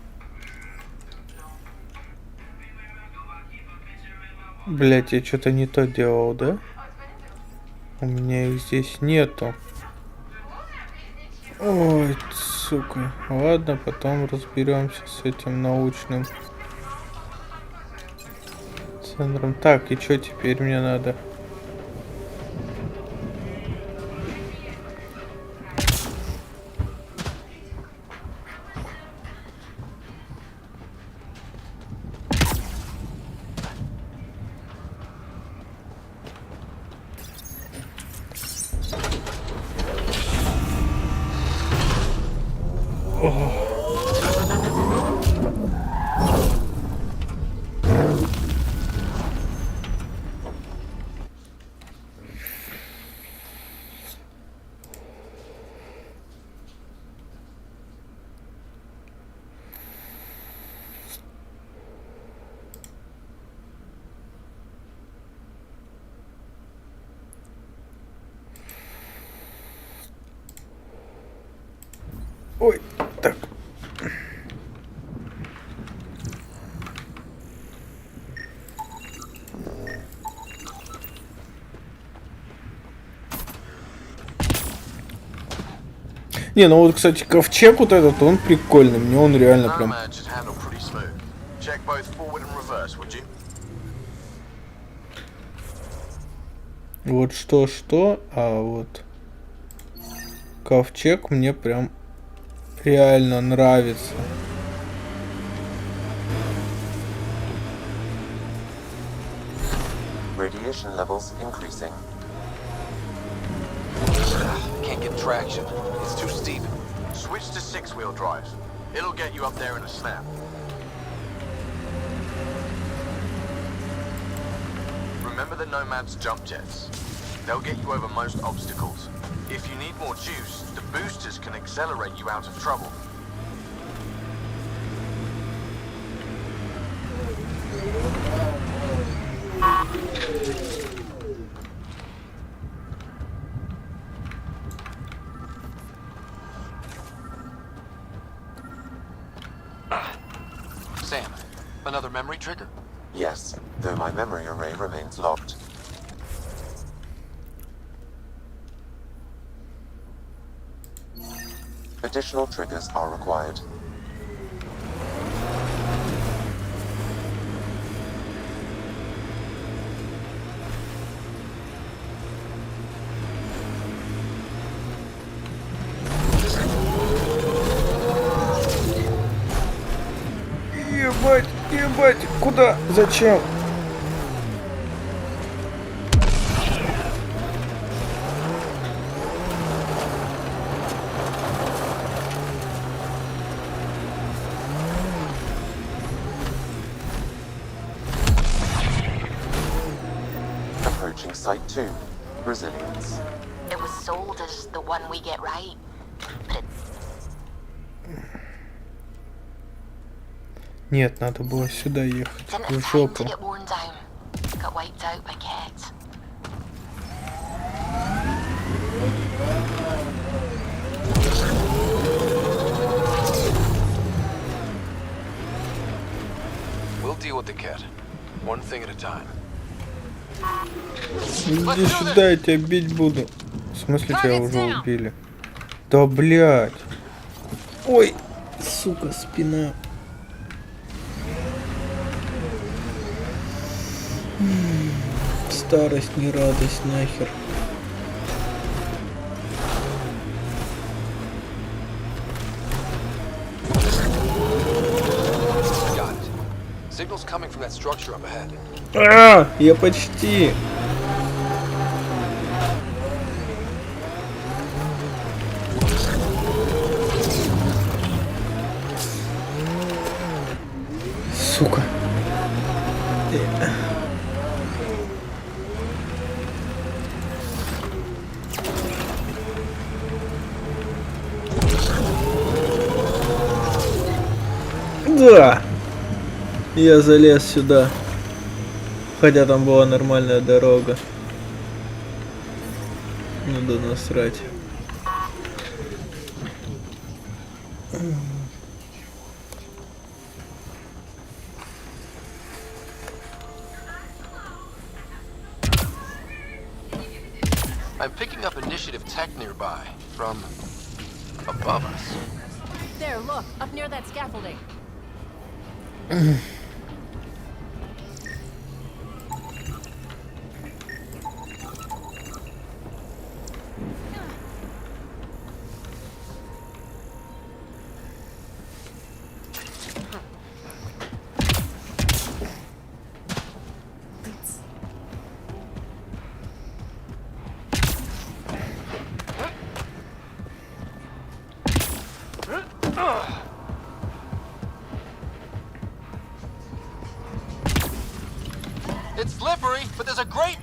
Speaker 1: Блять, я что-то не то делал, да? У меня их здесь нету. Ой, сука. Ладно, потом разберемся с этим научным центром. Так, и что теперь мне надо? Ой, так. Не, ну вот, кстати, ковчег вот этот, он прикольный. Мне он реально прям... Вот что, а вот... Ковчег мне прям реально нравится.
Speaker 6: Radiation levels increasing.
Speaker 4: Can't get traction. It's too steep. Switch to 6-wheel drives. It'll get you up there in a snap. Remember the Nomad's jump jets? They'll get you over most obstacles. If you need more juice, the boosters can accelerate you out of trouble.
Speaker 5: Sam, another memory trigger?
Speaker 6: Yes, though my memory array remains locked. Additional triggers are required.
Speaker 1: Ебать, ебать, куда? Зачем?
Speaker 6: Approaching Site 2. Resilience.
Speaker 20: It was sold as the one we get right. But
Speaker 1: Нет, надо было сюда ехать.
Speaker 20: didn't
Speaker 1: В
Speaker 20: have time
Speaker 1: жопу.
Speaker 20: to get worn down. Got wiped out by cats.
Speaker 5: We'll deal with the cat. One thing at a time.
Speaker 1: Иди сюда, я тебя бить буду. В смысле, тебя уже убили? Да блять. Ой, сука, спина. Старость, не радость, нахер.
Speaker 5: Got it. Signals coming from that structure up ahead.
Speaker 1: А, я почти. Сука. Да. Я залез сюда. Хотя там была нормальная дорога. Ну да насрать.
Speaker 5: I'm picking up initiative tech nearby, from above us.
Speaker 18: There, look, up near that scaffolding.
Speaker 5: It's slippery, but there's a great...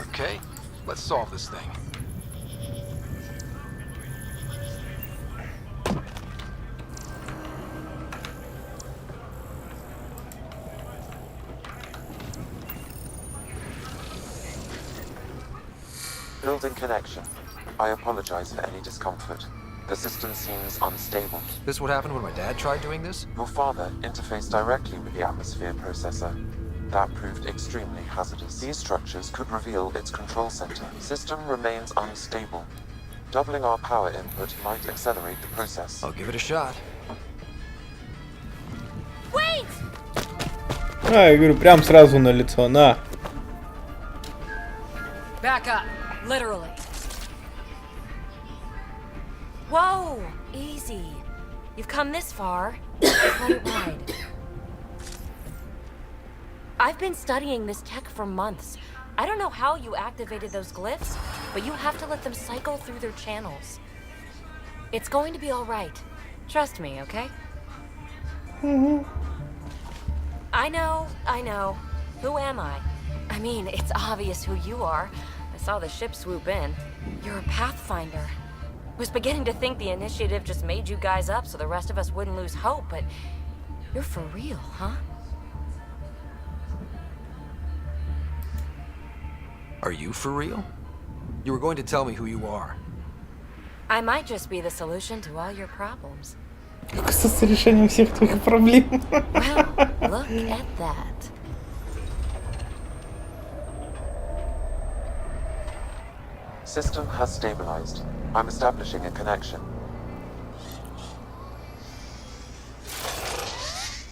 Speaker 5: Okay, let's solve this thing.
Speaker 6: Building connection. I apologize for any discomfort. The system seems unstable.
Speaker 5: This what happened when my dad tried doing this?
Speaker 6: Your father interfaced directly with the atmosphere processor. That proved extremely hazardous. These structures could reveal its control center. System remains unstable. Doubling our power input might accelerate the process.
Speaker 5: I'll give it a shot.
Speaker 18: Wait!
Speaker 1: А, я говорю, прям сразу на лицо, на.
Speaker 18: Back up, literally. Whoa, easy. You've come this far. Let it ride. I've been studying this tech for months. I don't know how you activated those glyphs, but you have to let them cycle through their channels. It's going to be all right. Trust me, okay? I know. Who am I? I mean, it's obvious who you are. I saw the ship swoop in. You're a Pathfinder. Was beginning to think the initiative just made you guys up so the rest of us wouldn't lose hope, but you're for real, huh?
Speaker 5: Are you for real? You were going to tell me who you are.
Speaker 18: I might just be the solution to all your problems.
Speaker 1: С решением всех твоих проблем.
Speaker 18: Well, look at that.
Speaker 6: System has stabilized. I'm establishing a connection.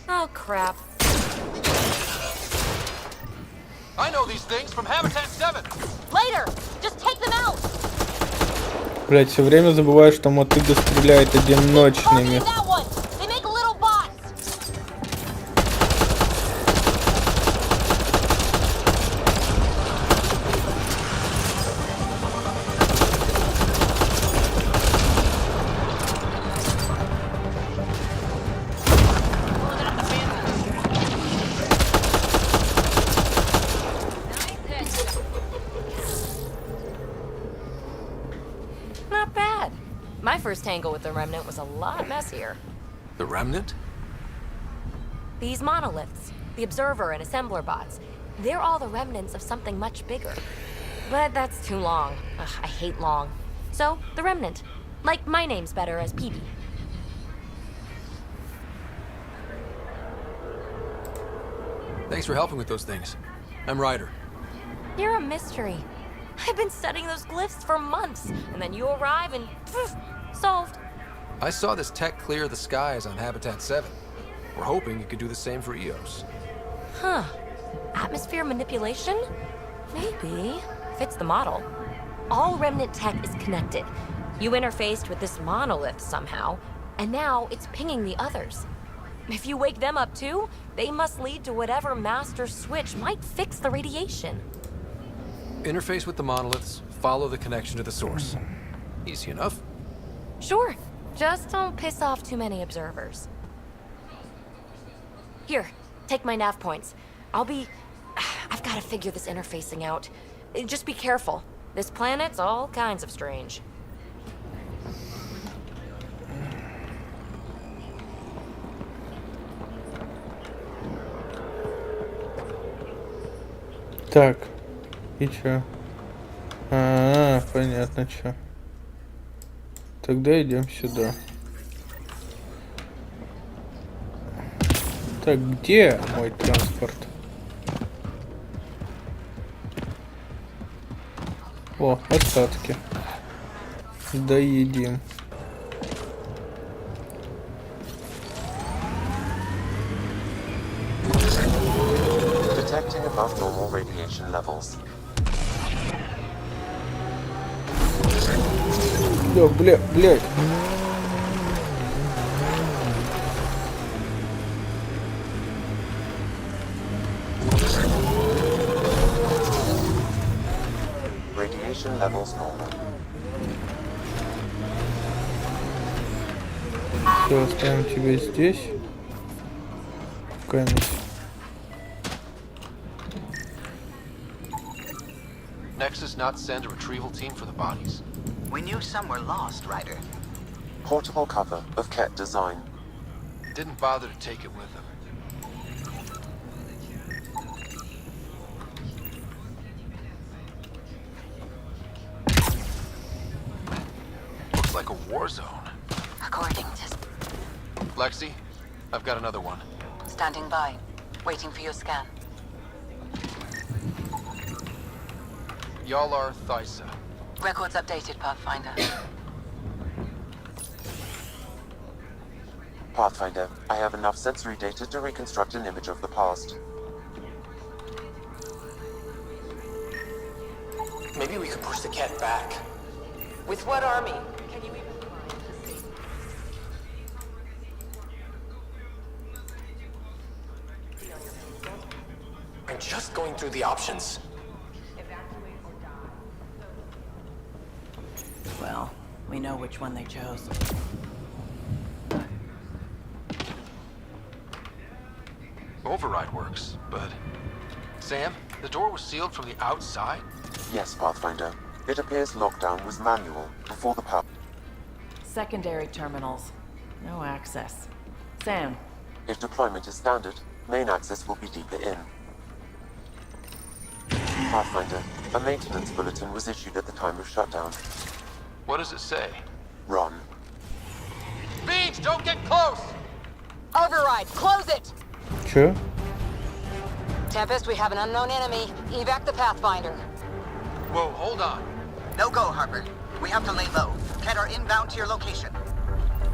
Speaker 18: Oh, crap.
Speaker 5: I know these things from Habitat 7.
Speaker 18: Later! Just take them out!
Speaker 1: Блять, все время забываю, что мотыга стреляет одиночными.
Speaker 18: That one! They make little bots! Not bad. My first tangle with the Remnant was a lot messier.
Speaker 5: The Remnant?
Speaker 18: These monoliths, the Observer and Assembler bots, they're all the remnants of something much bigger. But that's too long. Ugh, I hate long. So, the Remnant. Like my name's better as PB.
Speaker 5: Thanks for helping with those things. I'm Ryder.
Speaker 18: You're a mystery. I've been studying those glyphs for months, and then you arrive and poof, solved.
Speaker 5: I saw this tech clear the skies on Habitat 7. We're hoping it could do the same for EOS.
Speaker 18: Huh. Atmosphere manipulation? Maybe. Fits the model. All Remnant tech is connected. You interfaced with this monolith somehow, and now it's pinging the others. If you wake them up too, they must lead to whatever master switch might fix the radiation.
Speaker 5: Interface with the monoliths, follow the connection to the source. Easy enough.
Speaker 18: Sure. Just don't piss off too many observers. Here, take my nav points. I've got to figure this interfacing out. Just be careful. This planet's all kinds of strange.
Speaker 1: Так, и чё? Понятно, чё. Тогда идем сюда. Так, где мой транспорт? О, остатки. Доедим.
Speaker 6: Detecting above normal radiation levels.
Speaker 1: Да, блядь.
Speaker 6: Radiation levels normal.
Speaker 1: Все, оставим тебя здесь. Камень.
Speaker 5: Nexus not send a retrieval team for the bodies?
Speaker 11: We knew some were lost, Ryder.
Speaker 6: Portable cover of Ket design.
Speaker 5: Didn't bother to take it with them. Looks like a war zone.
Speaker 3: According to...
Speaker 5: Lexi, I've got another one.
Speaker 3: Standing by. Waiting for your scan.
Speaker 5: Y'all are Thysa.
Speaker 3: Records updated, Pathfinder.
Speaker 6: Pathfinder, I have enough sensory data to reconstruct an image of the past.
Speaker 9: Maybe we could push the cat back.
Speaker 2: With what army? Can you even
Speaker 9: I'm just going through the options.
Speaker 18: Well, we know which one they chose.
Speaker 5: Override works, but... Sam, the door was sealed from the outside?
Speaker 6: Yes, Pathfinder. It appears lockdown was manual before the power.
Speaker 18: Secondary terminals. No access. Sam.
Speaker 6: If deployment is standard, main access will be deeper in. Pathfinder, a maintenance bulletin was issued at the time of shutdown.
Speaker 5: What does it say?
Speaker 6: Run.
Speaker 5: Beach, don't get close!
Speaker 3: Override, close it!
Speaker 1: Чё?
Speaker 3: Tempest, we have an unknown enemy. Evac the Pathfinder.
Speaker 5: Whoa, hold on.
Speaker 11: No go, Harper. We have to lay low. Ket are inbound to your location.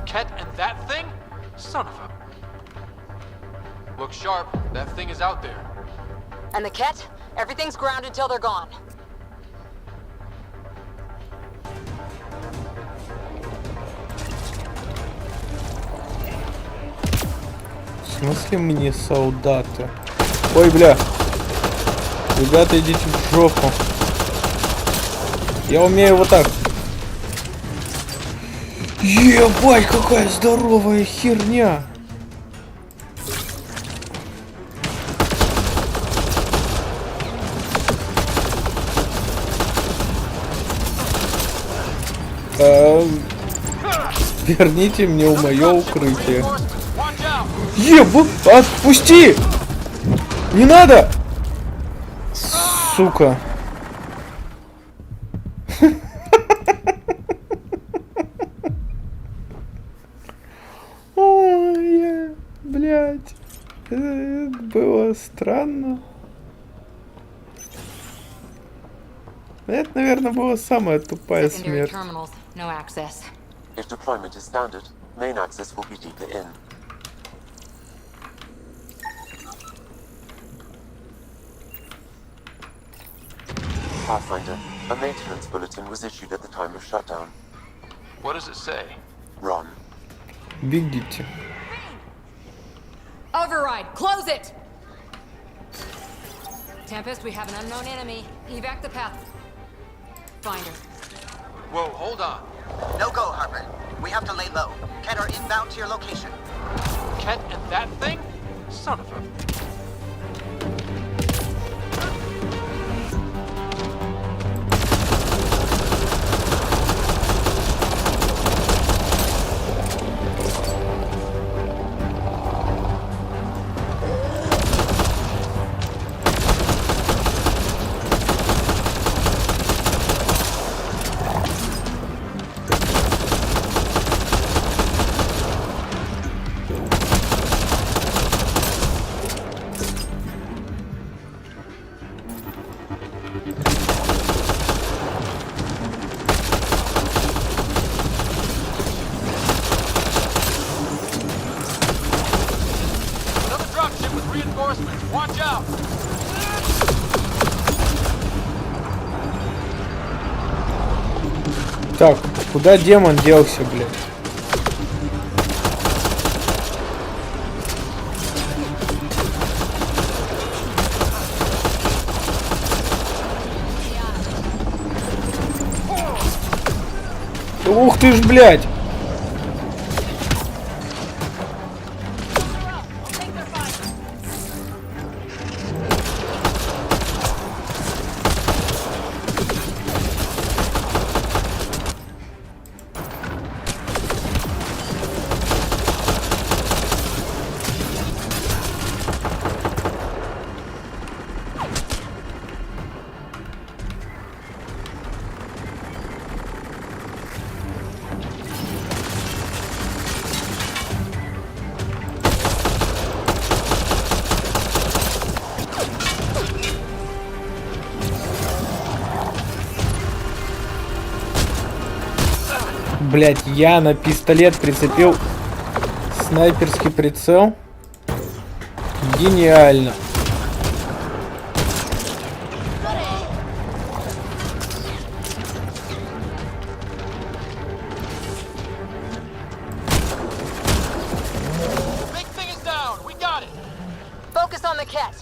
Speaker 5: Ket and that thing? Son of a... Look sharp. That thing is out there.
Speaker 3: And the Ket? Everything's grounded till they're gone.
Speaker 1: В смысле мне солдаты? Ой, бля. Ребята, идите в жопу. Я умею вот так. Ебать, какая здоровая херня. Верните мне в мое укрытие. Отпусти! Не надо! Сука. Ой, блядь. Это было странно. Это, наверное, была самая тупая смерть.
Speaker 3: No access.
Speaker 6: If deployment is standard, main access will be deeper in. Pathfinder, a maintenance bulletin was issued at the time of shutdown.
Speaker 5: What does it say?
Speaker 6: Run.
Speaker 1: Бегите.
Speaker 3: Override, close it! Tempest, we have an unknown enemy. Evac the Pathfinder.
Speaker 5: Whoa, hold on.
Speaker 11: No go, Harper. We have to lay low. Ket are inbound to your location.
Speaker 5: Ket and that thing? Son of a... Reinforcements, watch out!
Speaker 1: Так, куда демон делся, блядь? Ух ты ж, блядь! Блять, я на пистолет прицепил снайперский прицел. Гениально.
Speaker 16: Focus on the cat.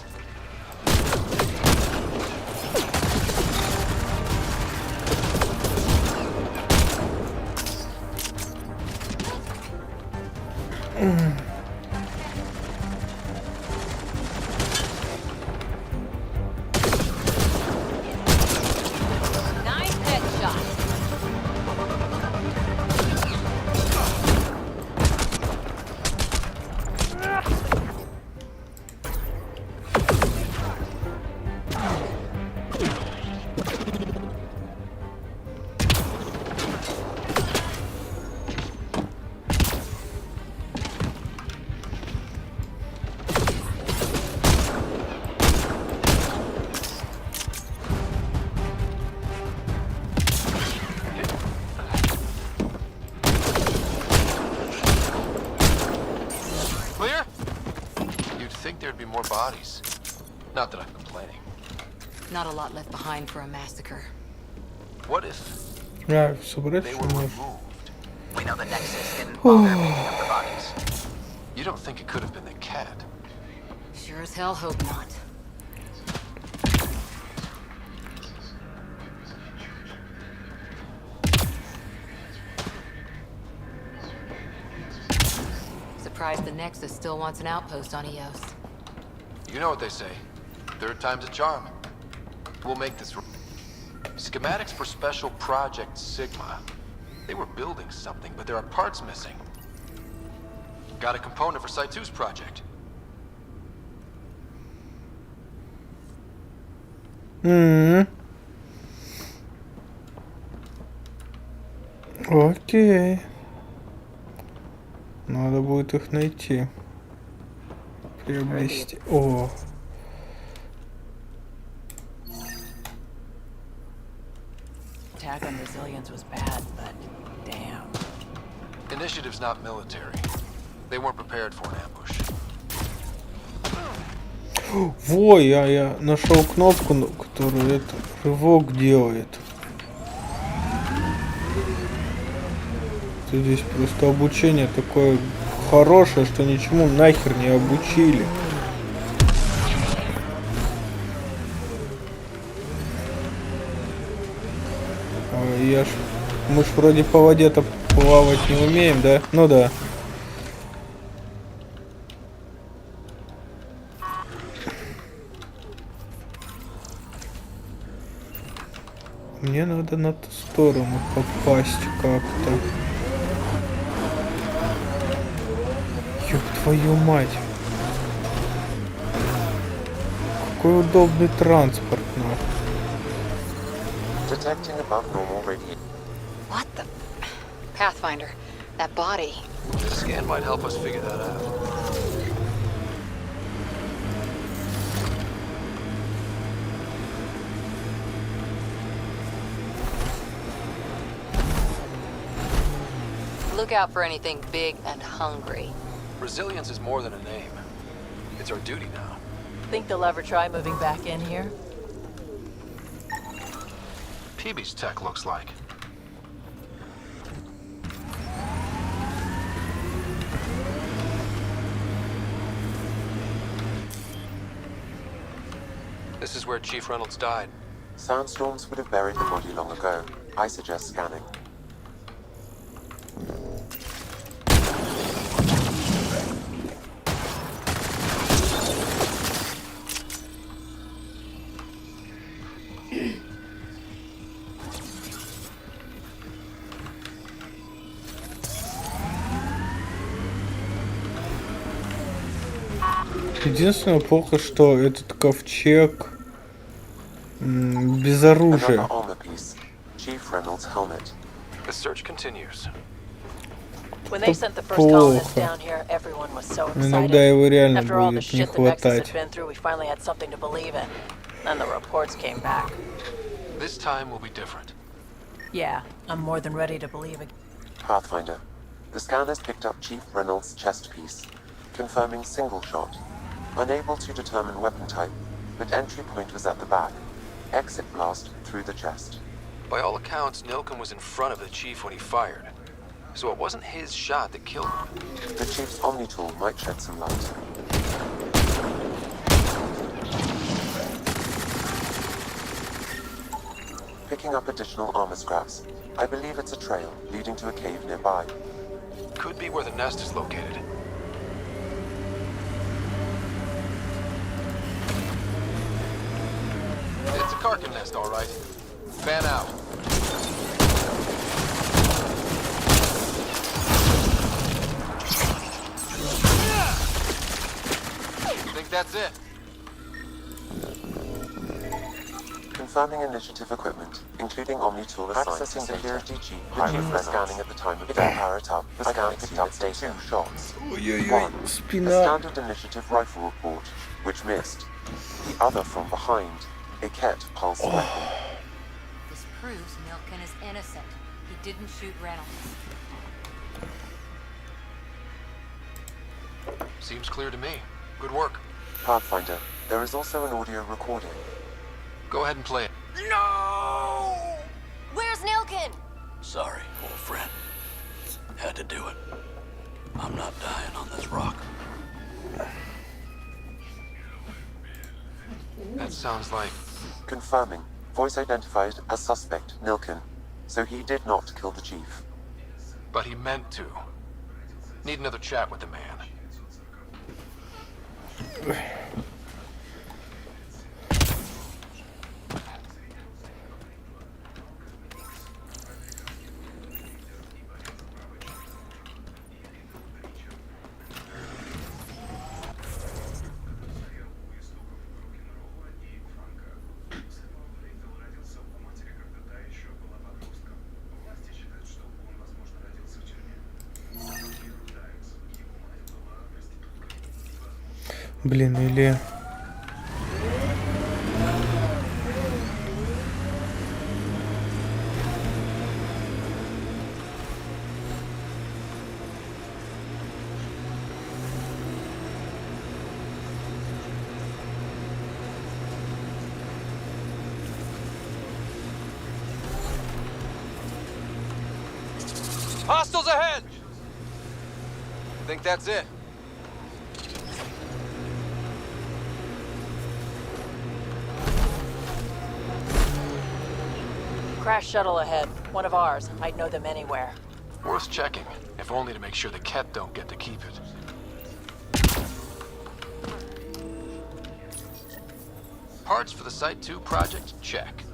Speaker 8: Nice headshot.
Speaker 5: Clear? You'd think there'd be more bodies. Not that I'm complaining.
Speaker 3: Not a lot left behind for a massacre.
Speaker 5: What if
Speaker 1: собрать
Speaker 5: they
Speaker 1: все
Speaker 5: were
Speaker 1: можно.
Speaker 5: removed?
Speaker 11: We know the Nexus didn't bother picking up the bodies.
Speaker 5: You don't think it could have been the cat?
Speaker 3: Sure as hell hope not. Surprised the Nexus still wants an outpost on Eos.
Speaker 5: You know what they say. Third time's a charm. We'll make this. Schematics for Special Project Sigma. They were building something, but there are parts missing. Got a component for Site 2's project.
Speaker 1: Окей. Надо будет их найти. Приобрести. О.
Speaker 18: Attack on resilience was bad, but damn.
Speaker 5: Initiative's not military. They weren't prepared for an ambush.
Speaker 1: Во, я нашел кнопку, которая это рывок делает. Здесь просто обучение такое хорошее, что ничему нахер не обучили. Мы ж вроде по воде-то плавать не умеем, да? Ну да. Мне надо на ту сторону попасть как-то. Ёб твою мать. Какой удобный транспорт, нахуй.
Speaker 6: Detecting above normal radiation.
Speaker 3: What the? Pathfinder, that body.
Speaker 5: The scan might help us figure that out.
Speaker 3: Look out for anything big and hungry.
Speaker 5: Resilience is more than a name. It's our duty now.
Speaker 18: Think they'll ever try moving back in here?
Speaker 5: PB's tech looks like. This is where Chief Reynolds died.
Speaker 6: Sandstorms would have buried the body long ago. I suggest scanning.
Speaker 1: Единственное плохо, что этот ковчег без оружия.
Speaker 6: Another armor piece. Chief Reynolds' helmet.
Speaker 5: The search continues.
Speaker 18: When they sent the first colonists down here, everyone was so
Speaker 1: Иногда
Speaker 18: excited.
Speaker 1: его реально
Speaker 18: After all the
Speaker 1: будет не
Speaker 18: shit the Nexus had
Speaker 1: хватать.
Speaker 18: been through, we finally had something to believe in. Then the reports came back.
Speaker 5: This time will be different.
Speaker 18: Yeah, I'm more than ready to believe it.
Speaker 6: Pathfinder. The scanners picked up Chief Reynolds' chest piece, confirming single shot. Unable to determine weapon type, but entry point was at the back. Exit blast through the chest.
Speaker 5: By all accounts, Nilken was in front of the Chief when he fired. So it wasn't his shot that killed him.
Speaker 6: The Chief's Omni tool might shed some light. Picking up additional armor scraps. I believe it's a trail leading to a cave nearby.
Speaker 5: Could be where the nest is located. It's a Karkin nest, all right. Fan out. Think that's it?
Speaker 6: Confirming initiative equipment, including Omni tool assigned to security chief. The chief was scanning at the time of death. Power it up. The scan picked up data. 2 shots. One, a standard initiative rifle report, which missed. The other from behind, a Ket pulse weapon.
Speaker 3: This proves Nilken is innocent. He didn't shoot Reynolds.
Speaker 5: Seems clear to me. Good work.
Speaker 6: Pathfinder, there is also an audio recording.
Speaker 5: Go ahead and play it.
Speaker 20: No! Where's Nilken?
Speaker 15: Sorry, old friend. Had to do it. I'm not dying on this rock.
Speaker 5: That sounds like...
Speaker 6: Confirming. Voice identified as suspect, Nilken. So he did not kill the chief.
Speaker 5: But he meant to. Need another chat with the man.
Speaker 1: Блин, или...
Speaker 5: Hostiles ahead! Think that's it?
Speaker 18: Crash shuttle ahead. One of ours. I'd know them anywhere.
Speaker 5: Worth checking, if only to make sure the Ket don't get to keep it. Parts for the Site 2 project? Check.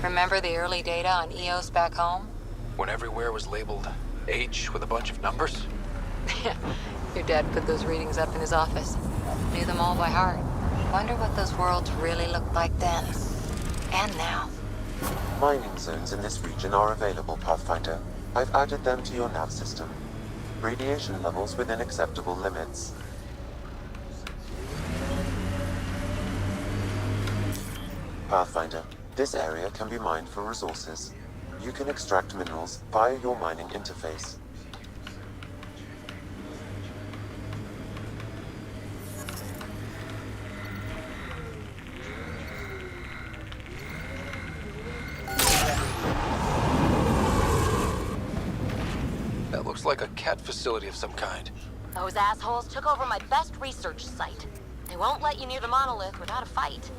Speaker 3: Remember the early data on EOS back home?
Speaker 5: When everywhere was labeled H with a bunch of numbers?
Speaker 3: Your dad put those readings up in his office. Knew them all by heart. Wonder what those worlds really looked like then. And now.
Speaker 6: Mining zones in this region are available, Pathfinder. I've added them to your nav system. Radiation levels within acceptable limits. Pathfinder, This area can be mined for resources. You can extract minerals via your mining interface.
Speaker 5: That looks like a cat facility of some kind.
Speaker 20: Those assholes took over my best research site. They won't let you near the monolith without a fight.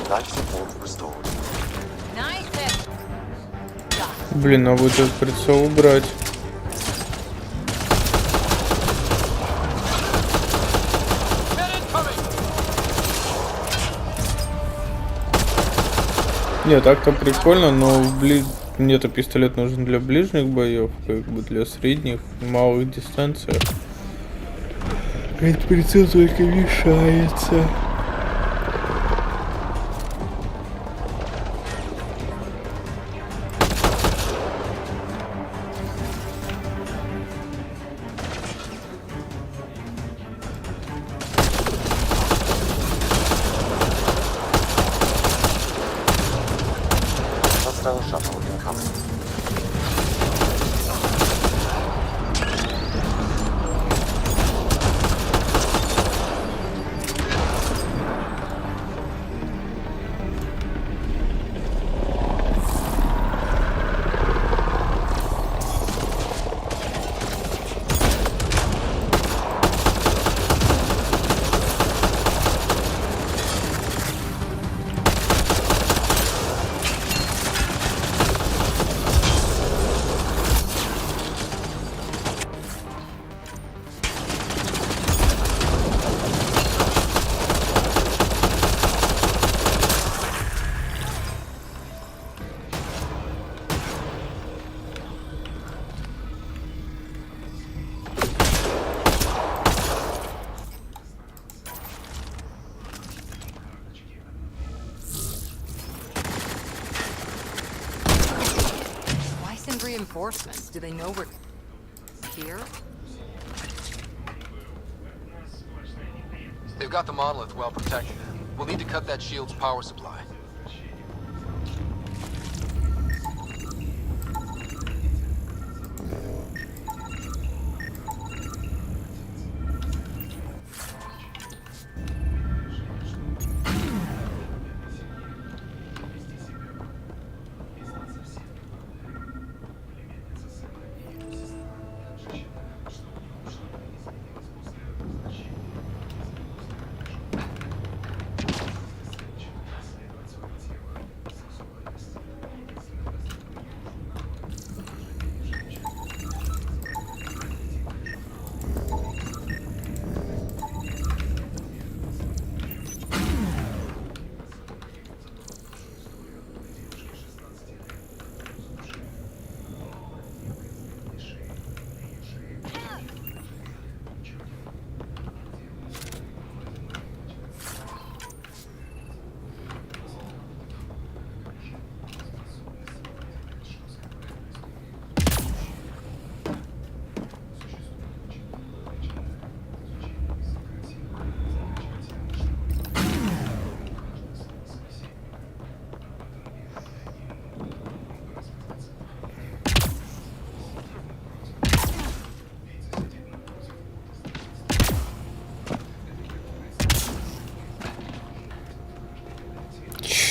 Speaker 6: Life support restored.
Speaker 1: Блин, а вот этот прицел убрать. Не, так-то прикольно, но мне-то пистолет нужен для ближних боев, как бы для средних, малых дистанциях. Этот прицел только мешается.
Speaker 6: Hostile shuttle incoming.
Speaker 3: Reinforcements? Do they know we're here?
Speaker 5: They've got the monolith well protected. We'll need to cut that shield's power supply.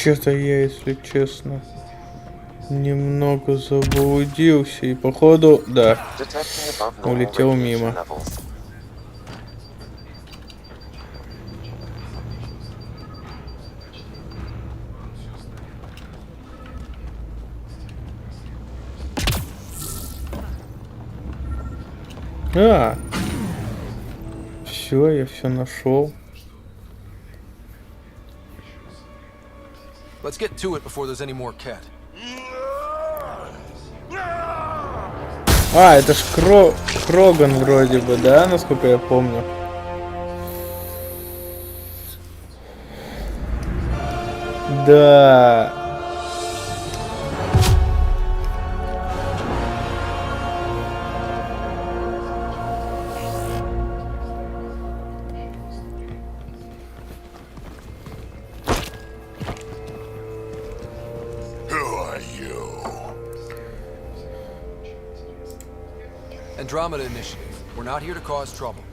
Speaker 1: Что-то я, если честно, немного заблудился и походу, да, улетел мимо. Все, я все нашел.
Speaker 5: Let's get to it before there's any more cat.
Speaker 1: А, это ж Кроган вроде бы, да, насколько я помню. Да.
Speaker 14: Who are you?
Speaker 13: Andromeda Initiative. We're not here to cause trouble.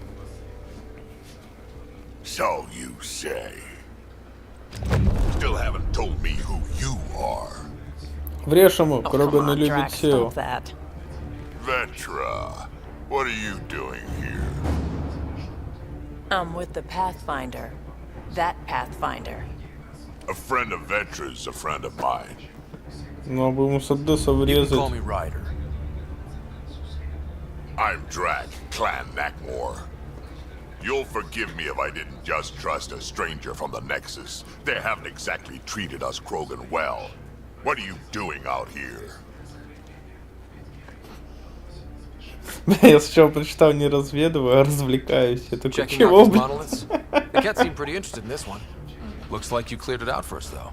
Speaker 14: So you say. Still haven't told me who you are.
Speaker 1: Врежь ему, Кроган не любит SEO.
Speaker 14: Vetra, what are you doing here?
Speaker 18: I'm with the Pathfinder. That Pathfinder.
Speaker 14: A friend of Vetra's a friend of mine.
Speaker 1: Ну, бы ему Саддеса
Speaker 13: You can
Speaker 1: врезать.
Speaker 13: call me Ryder.
Speaker 14: I'm Drac, Clan Nakmor. You'll forgive me if I didn't just trust a stranger from the Nexus. They haven't exactly treated us Krogan well. What are you doing out here?
Speaker 1: Я сначала прочитал, не разведываю, а развлекаюсь. Я такой,
Speaker 13: Checking out
Speaker 1: чего,
Speaker 13: these
Speaker 1: блин?
Speaker 13: monoliths. The cat seemed pretty interested in this one. Looks like you cleared it out first, though.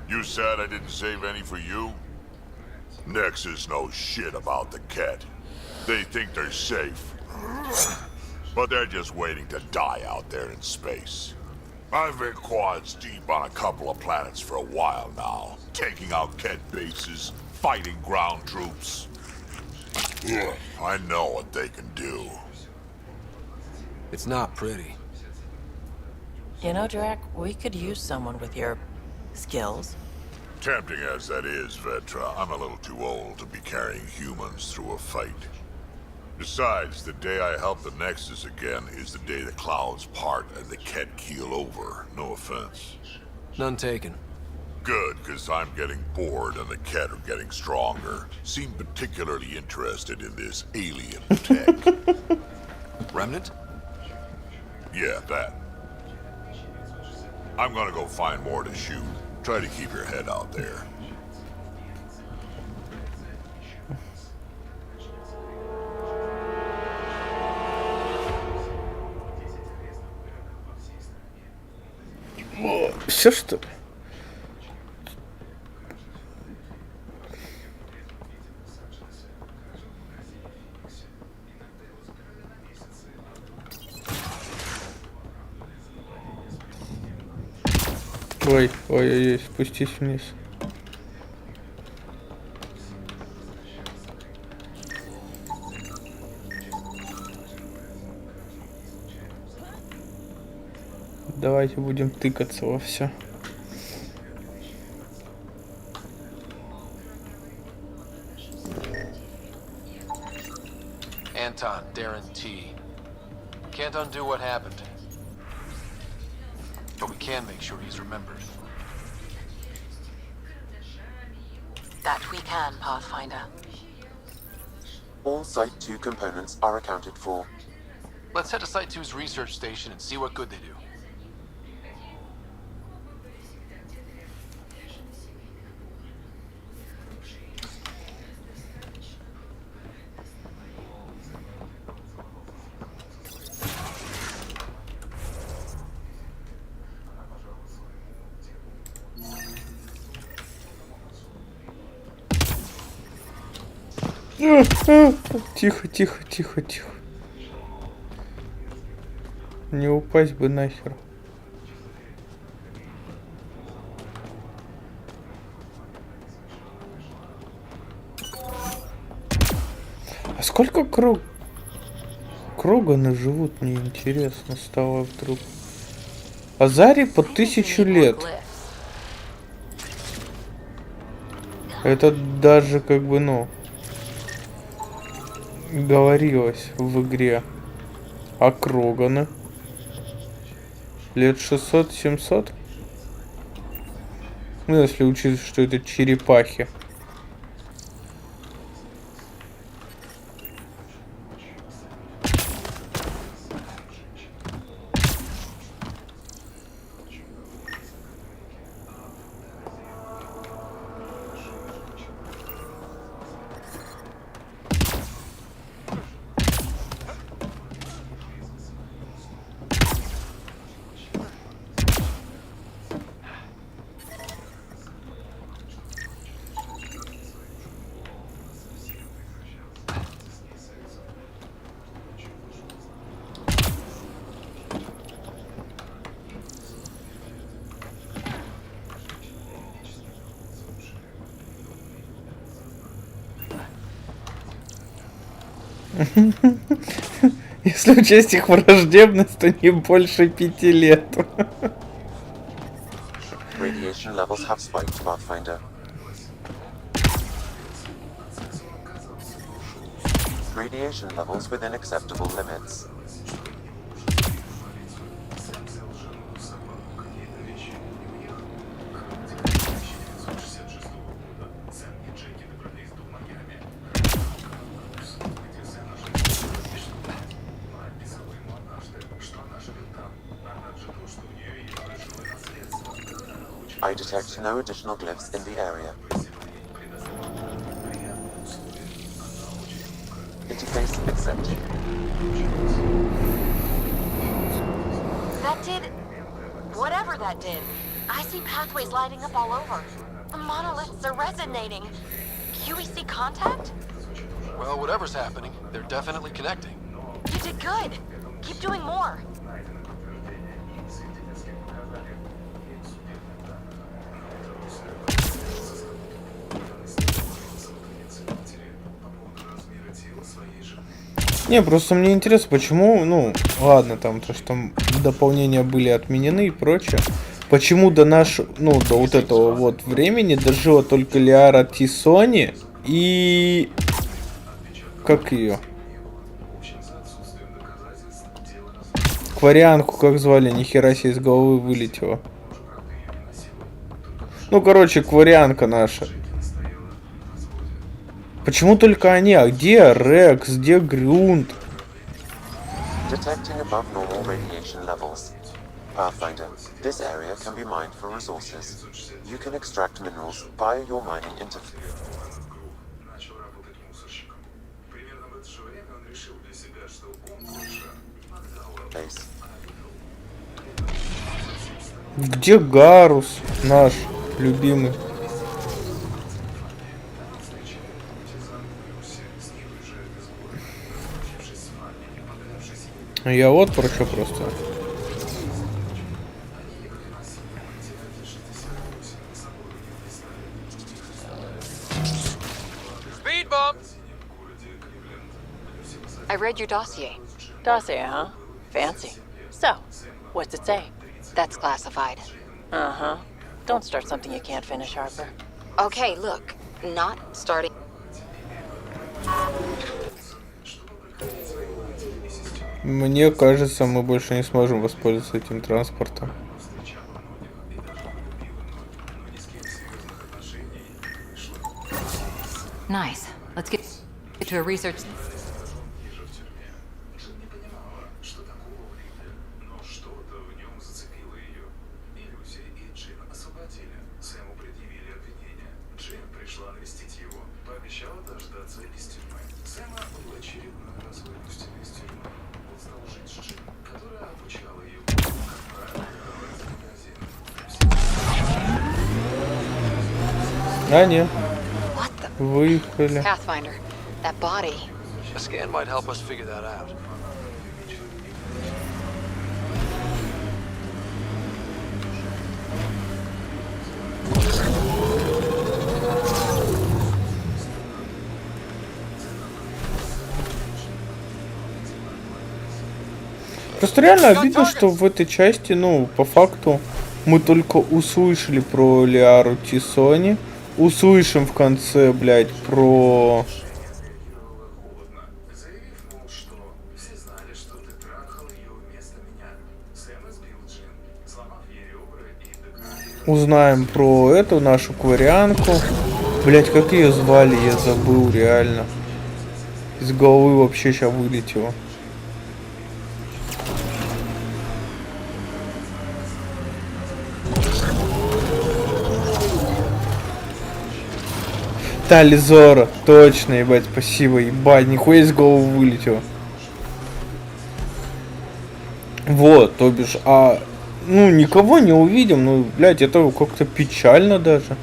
Speaker 14: You said I didn't save any for you? Nexus knows shit about the cat. They think they're safe. But they're just waiting to die out there in space. I've been quads deep on a couple of planets for a while now. Taking out Ket bases, fighting ground troops. I know what they can do.
Speaker 13: It's not pretty.
Speaker 18: You know, Drac, we could use someone with your skills.
Speaker 14: Tempting as that is, Vetra, I'm a little too old to be carrying humans through a fight. Besides, the day I help the Nexus again is the day the clouds part and the Ket keel over. No offense.
Speaker 13: None taken.
Speaker 14: Good, because I'm getting bored and the Ket are getting stronger. Seem particularly interested in this alien tech.
Speaker 13: Remnant?
Speaker 14: Yeah, that. I'm gonna go find more to shoot. Try to keep your head out there.
Speaker 1: Все что ли? Ой-ой-ой, спустись вниз. Давайте будем тыкаться во все.
Speaker 5: Anton, Darren T. Can't undo what happened. But we can make sure he's remembered.
Speaker 23: That we can, Pathfinder.
Speaker 6: All Site 2 components are accounted for.
Speaker 5: Let's head to Site 2's research station and see what good they do.
Speaker 1: Тихо, тихо, тихо, тихо. Не упасть бы нахер. А сколько Кроганы живут, мне интересно стало вдруг. Азари по 1000 лет. Это даже как бы, ну, говорилось в игре. А Кроганы? Лет 600-700? Ну, если учесть, что это черепахи. Если учесть их враждебность, то не больше 5 лет.
Speaker 6: Radiation levels have spiked, Pathfinder. Radiation levels within acceptable limits. I detect no additional glyphs in the area. Interface accepted.
Speaker 20: That did... whatever that did. I see pathways lighting up all over. The monoliths are resonating. QEC contact?
Speaker 5: Well, whatever's happening, they're definitely connecting.
Speaker 20: You did good. Keep doing more.
Speaker 1: Не, просто мне интересно, почему, ну, ладно, там, то, что там дополнения были отменены и прочее. Почему до нашего, ну, до вот этого вот времени дожила только Лиара Тисони и... Как ее? Кварианку, как звали, нихера себе из головы вылетело. Ну, короче, кварианка наша. Почему только они? А где Рекс? Где Грюнд?
Speaker 6: Detecting above normal radiation levels. Pathfinder, this area can be mined for resources. You can extract minerals via your mining interface.
Speaker 1: Где Гарус, наш любимый? Я вот про что просто.
Speaker 3: Speed bump! I read your dossier.
Speaker 18: Dossier, huh? Fancy. So, what's it say?
Speaker 3: That's classified.
Speaker 18: Uh-huh. Don't start something you can't finish, Harper.
Speaker 3: Okay, look. Not starting...
Speaker 1: Мне кажется, мы больше не сможем воспользоваться этим транспортом.
Speaker 3: Nice. Let's get to a research...
Speaker 1: А, нет. Выехали.
Speaker 3: Pathfinder, that body.
Speaker 5: A scan might help us figure that out.
Speaker 1: Просто реально обидно, что в этой части, ну, по факту, мы только услышали про Лиару Тисони. Услышим в конце, блядь, про... Узнаем про эту нашу кварианку. Блядь, как ее звали, я забыл, реально. Из головы вообще сейчас вылетело. Тализора, точно, ебать, спасибо, ебать, нихуя из головы вылетело. Вот, то бишь, ну, никого не увидим, ну, блядь, это как-то печально даже.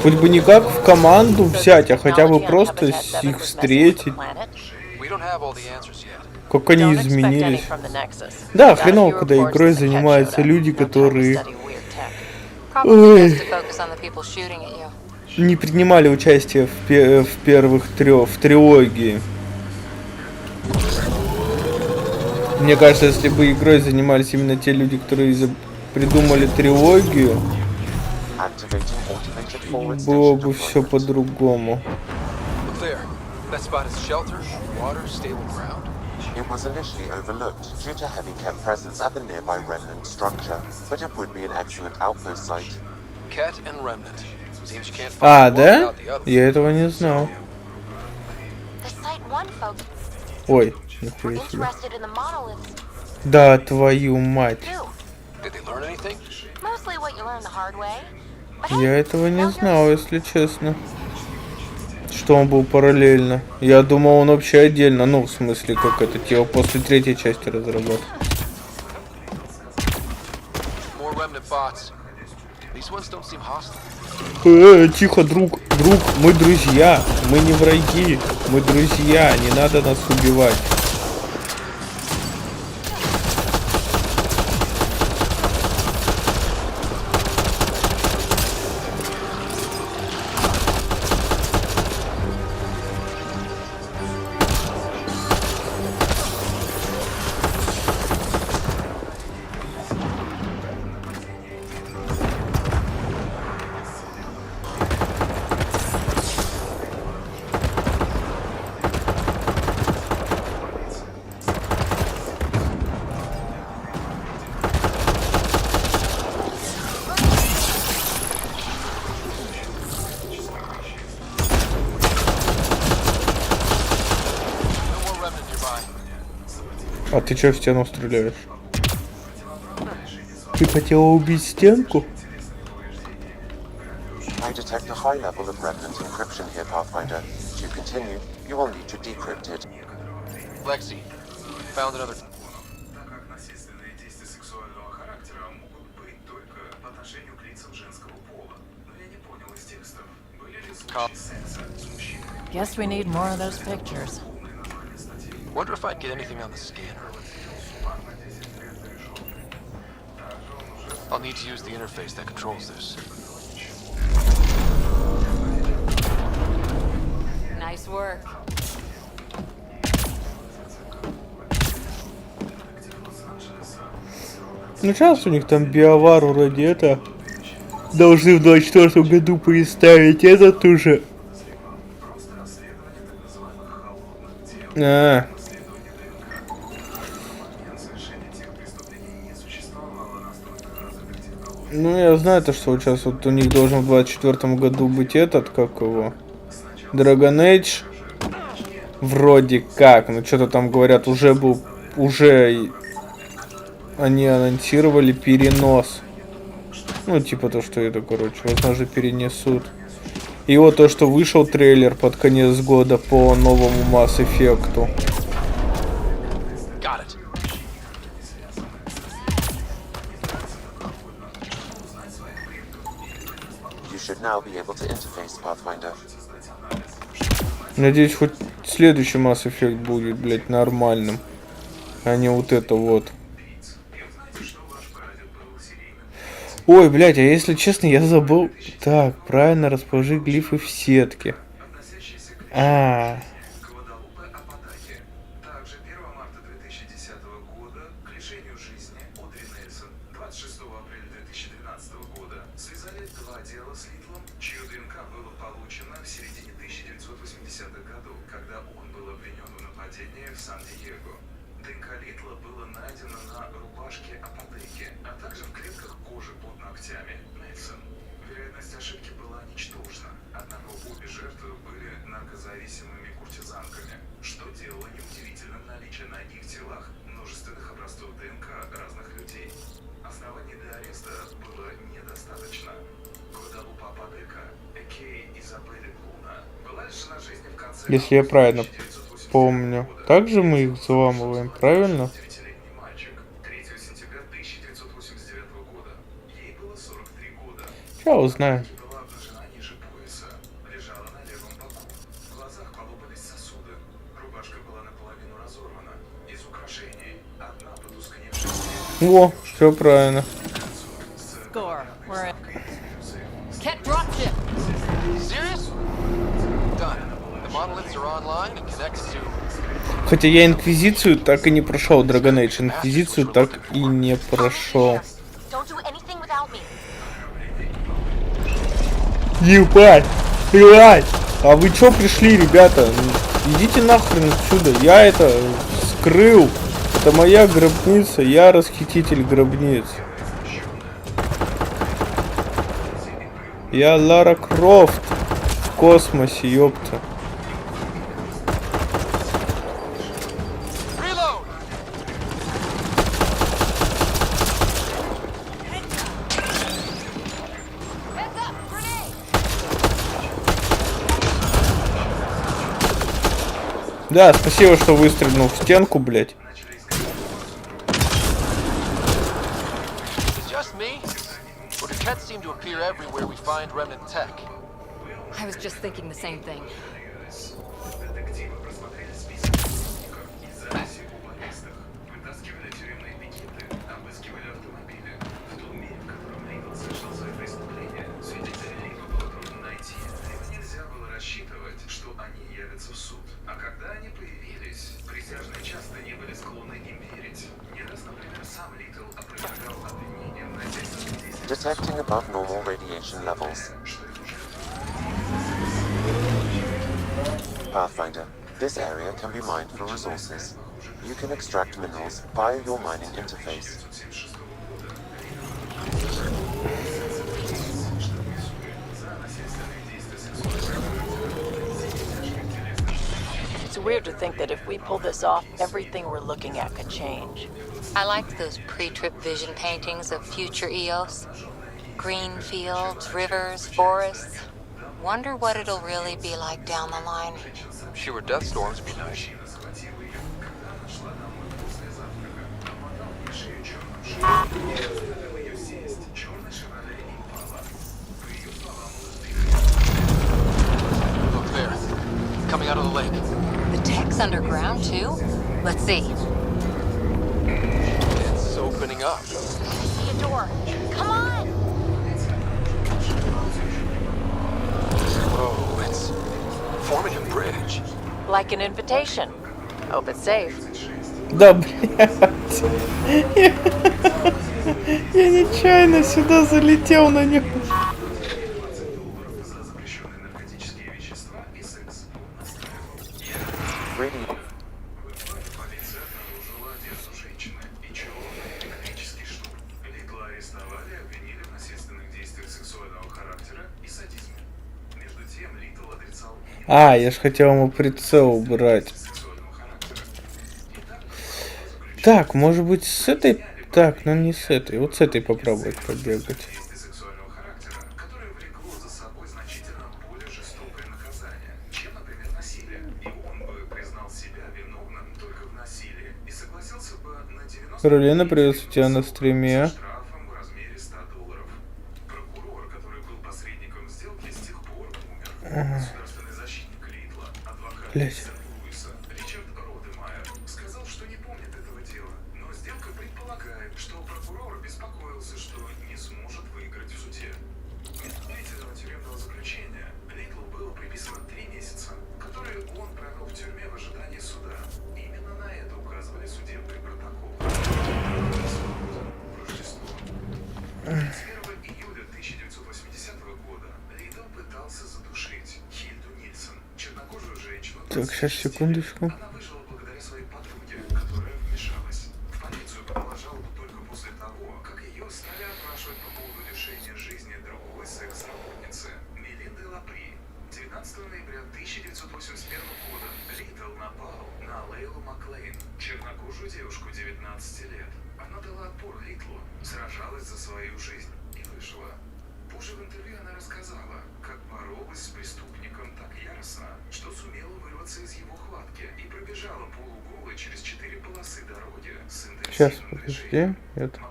Speaker 1: Хоть бы не как в команду взять, а хотя бы просто их встретить. Как они изменились. Да, хреново, когда игрой занимаются люди, которые не принимали участие в первых в трилогии. Мне кажется, если бы игрой занимались именно те люди, которые придумали трилогию, было бы все по-другому.
Speaker 6: It was initially overlooked due to heavy Ket presence at the nearby Remnant structure, but it would be an excellent outpost site.
Speaker 5: Ket and Remnant. Seems you can't
Speaker 1: А,
Speaker 5: find one
Speaker 1: да?
Speaker 5: without the other.
Speaker 1: Я этого не знал.
Speaker 20: The site one folks
Speaker 1: Ой,
Speaker 20: were
Speaker 1: нихуя себе.
Speaker 20: interested in the monoliths.
Speaker 1: Да, твою мать.
Speaker 5: Did they learn anything?
Speaker 20: Mostly what you learn the hard way.
Speaker 1: Я этого не знал, если честно. Что он был параллельно. Я думал, он вообще отдельно. Ну, в смысле, как это типа после третьей части разработал.
Speaker 5: More Remnant bots. These ones don't seem hostile.
Speaker 1: Тихо, друг, мы друзья, мы не враги, мы друзья, не надо нас убивать. А ты чё в стену стреляешь? Ты хотела убить стенку?
Speaker 6: I detect a high level of Remnant encryption here, Pathfinder. To continue, you will need to decrypt it.
Speaker 5: Lexi, found another.
Speaker 18: Guess we need more of those pictures.
Speaker 5: Wonder if I'd get anything on the scanner. I'll need to use the interface that controls this.
Speaker 3: Nice work.
Speaker 1: Ну сейчас у них там биовар вроде это должны в 24 году представить этот уже. Ну, я знаю то, что вот сейчас вот у них должен в 24 году быть этот, как его, Dragon Age. Вроде как, ну что-то там говорят, уже они анонсировали перенос. Ну, типа то, что это, короче, возможно, перенесут. И вот то, что вышел трейлер под конец года по новому Масс Эффекту. Надеюсь, хоть следующий Масс Эффект будет, блять, нормальным. А не вот это вот. Ой, блядь, а если честно, я забыл. Так, правильно расположи глифы в сетке. Если я правильно помню. Также мы их взламываем, правильно? Сейчас узнаем. Во, все правильно.
Speaker 18: Score. We're in.
Speaker 3: Cat dropship.
Speaker 5: Serious? Done. The monoliths are online and connected to...
Speaker 1: Хотя я Инквизицию так и не прошел, Dragon Age. Инквизицию так и не прошел.
Speaker 20: Don't do anything without me.
Speaker 1: Ебать! Ебать! А вы чё пришли, ребята? Идите нахрен отсюда. Я это скрыл. Это моя гробница. Я расхититель гробниц. Я Лара Крофт в космосе, ёпта. Да, спасибо, что выстрелил в стенку, блядь.
Speaker 3: I was just thinking the same thing.
Speaker 6: Detecting above normal radiation levels. Pathfinder, this area can be mined for resources. You can extract minerals via your mining interface.
Speaker 18: It's weird to think that if we pull this off, everything we're looking at could change.
Speaker 3: I liked those pre-trip vision paintings of future Eos. Green fields, rivers, forests. Wonder what it'll really be like down the line.
Speaker 5: Fewer death storms would be nice. Look there. Coming out of the lake.
Speaker 3: The tech's underground too? Let's see.
Speaker 5: It's opening up.
Speaker 20: See a door. Come on!
Speaker 5: Whoa, it's forming a bridge.
Speaker 18: Like an invitation. Hope it's safe.
Speaker 1: Да, блядь. Я нечаянно сюда залетел на него. А, я ж хотел ему прицел убрать. Так, может быть с этой... Так, ну не с этой. Вот с этой попробовать побегать. Каролина, приветствую тебя на стриме. Ага. Блять. Так, сейчас, секундочку. Сейчас, подожди, этот.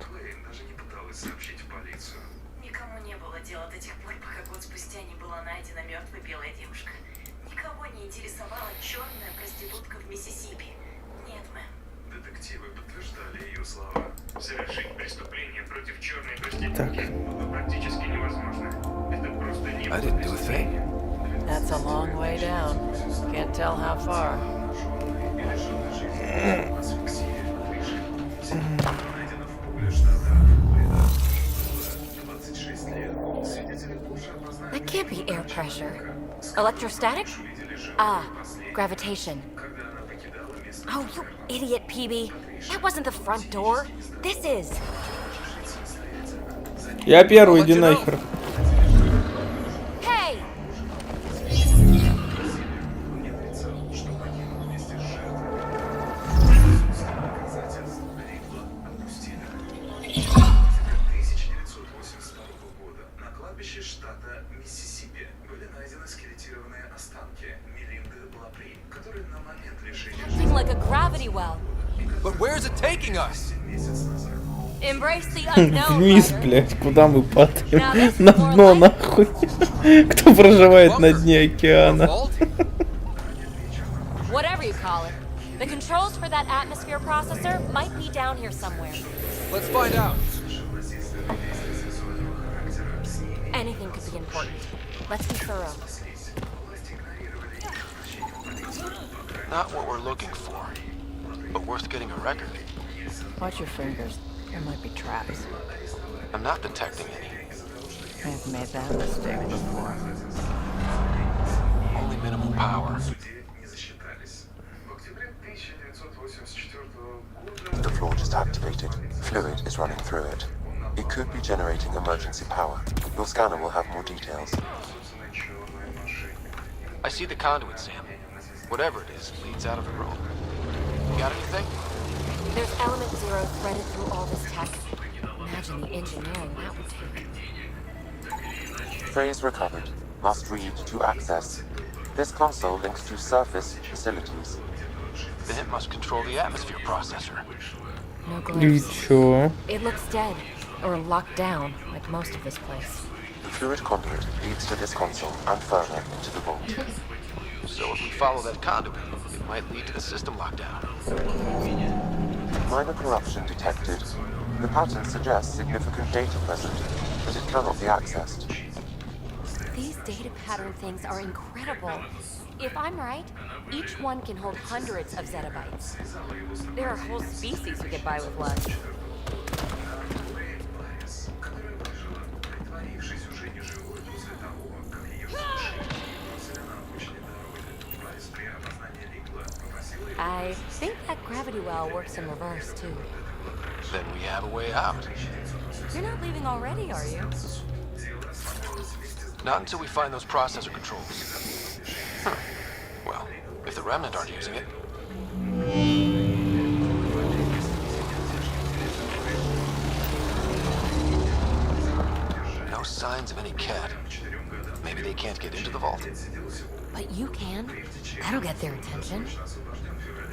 Speaker 22: Никому не было дела до тех пор, пока год спустя не была найдена мертвой белая девушка. Никого не интересовала черная проститутка в Миссисипи. Нет, мэм.
Speaker 1: Так.
Speaker 13: I didn't do a thing.
Speaker 18: That's a long way down. Can't tell how far.
Speaker 20: That can't be air pressure. Electrostatic? Ah, gravitation. Oh, you idiot, PB. That wasn't the front door. This is.
Speaker 1: Я первый, иди нахер.
Speaker 20: Hey! Something like a gravity well.
Speaker 13: But where's it taking us?
Speaker 20: Embrace the unknown.
Speaker 1: Вниз, блядь, куда мы падаем? На дно, нахуй. Кто проживает на дне океана?
Speaker 20: Whatever you call it. The controls for that atmosphere processor might be down here somewhere.
Speaker 13: Let's find out.
Speaker 20: Anything could be important. Let's be thorough.
Speaker 5: Not what we're looking for, but worth getting a record.
Speaker 18: Watch your fingers. There might be traps.
Speaker 5: I'm not detecting any.
Speaker 18: I've made that mistake before.
Speaker 5: Only minimal power.
Speaker 6: The floor just activated. Fluid is running through it. It could be generating emergency power. Your scanner will have more details.
Speaker 5: I see the conduit, Sam. Whatever it is, leads out of the room. You got anything?
Speaker 20: There's element 0 threaded through all this tech. Imagine the engineering that would take.
Speaker 6: Phrase recovered. Must read to access. This console links to surface facilities.
Speaker 5: Then it must control the atmosphere processor.
Speaker 20: No
Speaker 1: И
Speaker 20: glimpse.
Speaker 1: чё?
Speaker 20: It looks dead, or locked down, like most of this place.
Speaker 6: The fluid conduit leads to this console and further into the vault.
Speaker 5: So if we follow that conduit, it might lead to the system lockdown.
Speaker 6: Minor corruption detected. The pattern suggests significant data present, but it cannot be accessed.
Speaker 20: These data pattern things are incredible. If I'm right, each one can hold hundreds of zettabytes. There are whole species who get by with less. I think that gravity well works in reverse, too.
Speaker 5: Then we have a way out.
Speaker 20: You're not leaving already, are you?
Speaker 5: Not until we find those processor controls. Well, if the Remnant aren't using it. No signs of any cat. Maybe they can't get into the vault.
Speaker 20: But you can. That'll get their attention.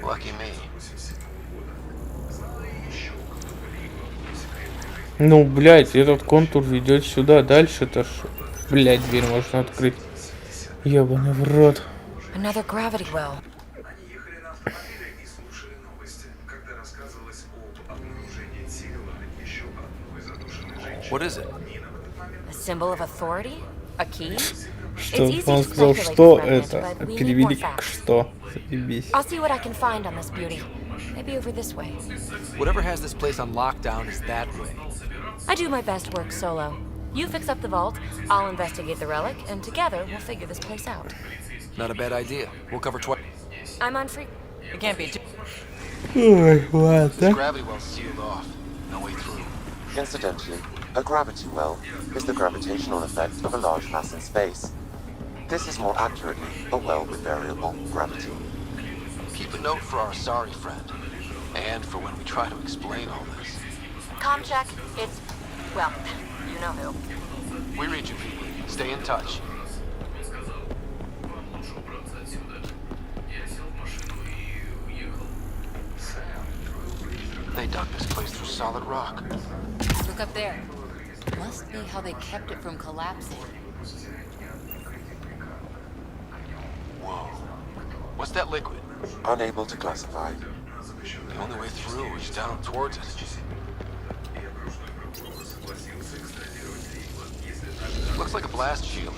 Speaker 5: Lucky me.
Speaker 1: Ну, блядь, этот контур ведет сюда. Дальше-то что? Блядь, дверь можно открыть. Ёбаный в рот.
Speaker 20: Another gravity well.
Speaker 13: What is it?
Speaker 20: A symbol of authority? A key?
Speaker 1: Что? Он сказал, что это? Перевели как что? Заебись.
Speaker 20: I'll see what I can find on this beauty. Maybe over this way.
Speaker 13: Whatever has this place on lockdown is that way.
Speaker 20: I do my best work solo. You fix up the vault, I'll investigate the relic, and together we'll figure this place out.
Speaker 13: Not a bad idea. We'll cover twice.
Speaker 20: I'm on free.
Speaker 18: It can't be too.
Speaker 1: Ой, ладно.
Speaker 5: This gravity well's sealed off. No way through.
Speaker 6: Incidentally, a gravity well is the gravitational effect of a large mass in space. This is more accurately a well with variable gravity.
Speaker 5: Keep a note for our sorry friend. And for when we try to explain all this.
Speaker 20: Comm check. It's, well, you know who.
Speaker 5: We read you, people. Stay in touch. They dug this place through solid rock.
Speaker 3: Look up there. Must be how they kept it from collapsing.
Speaker 5: Whoa. What's that liquid?
Speaker 6: Unable to classify.
Speaker 5: The only way through is down towards it. Looks like a blast shield.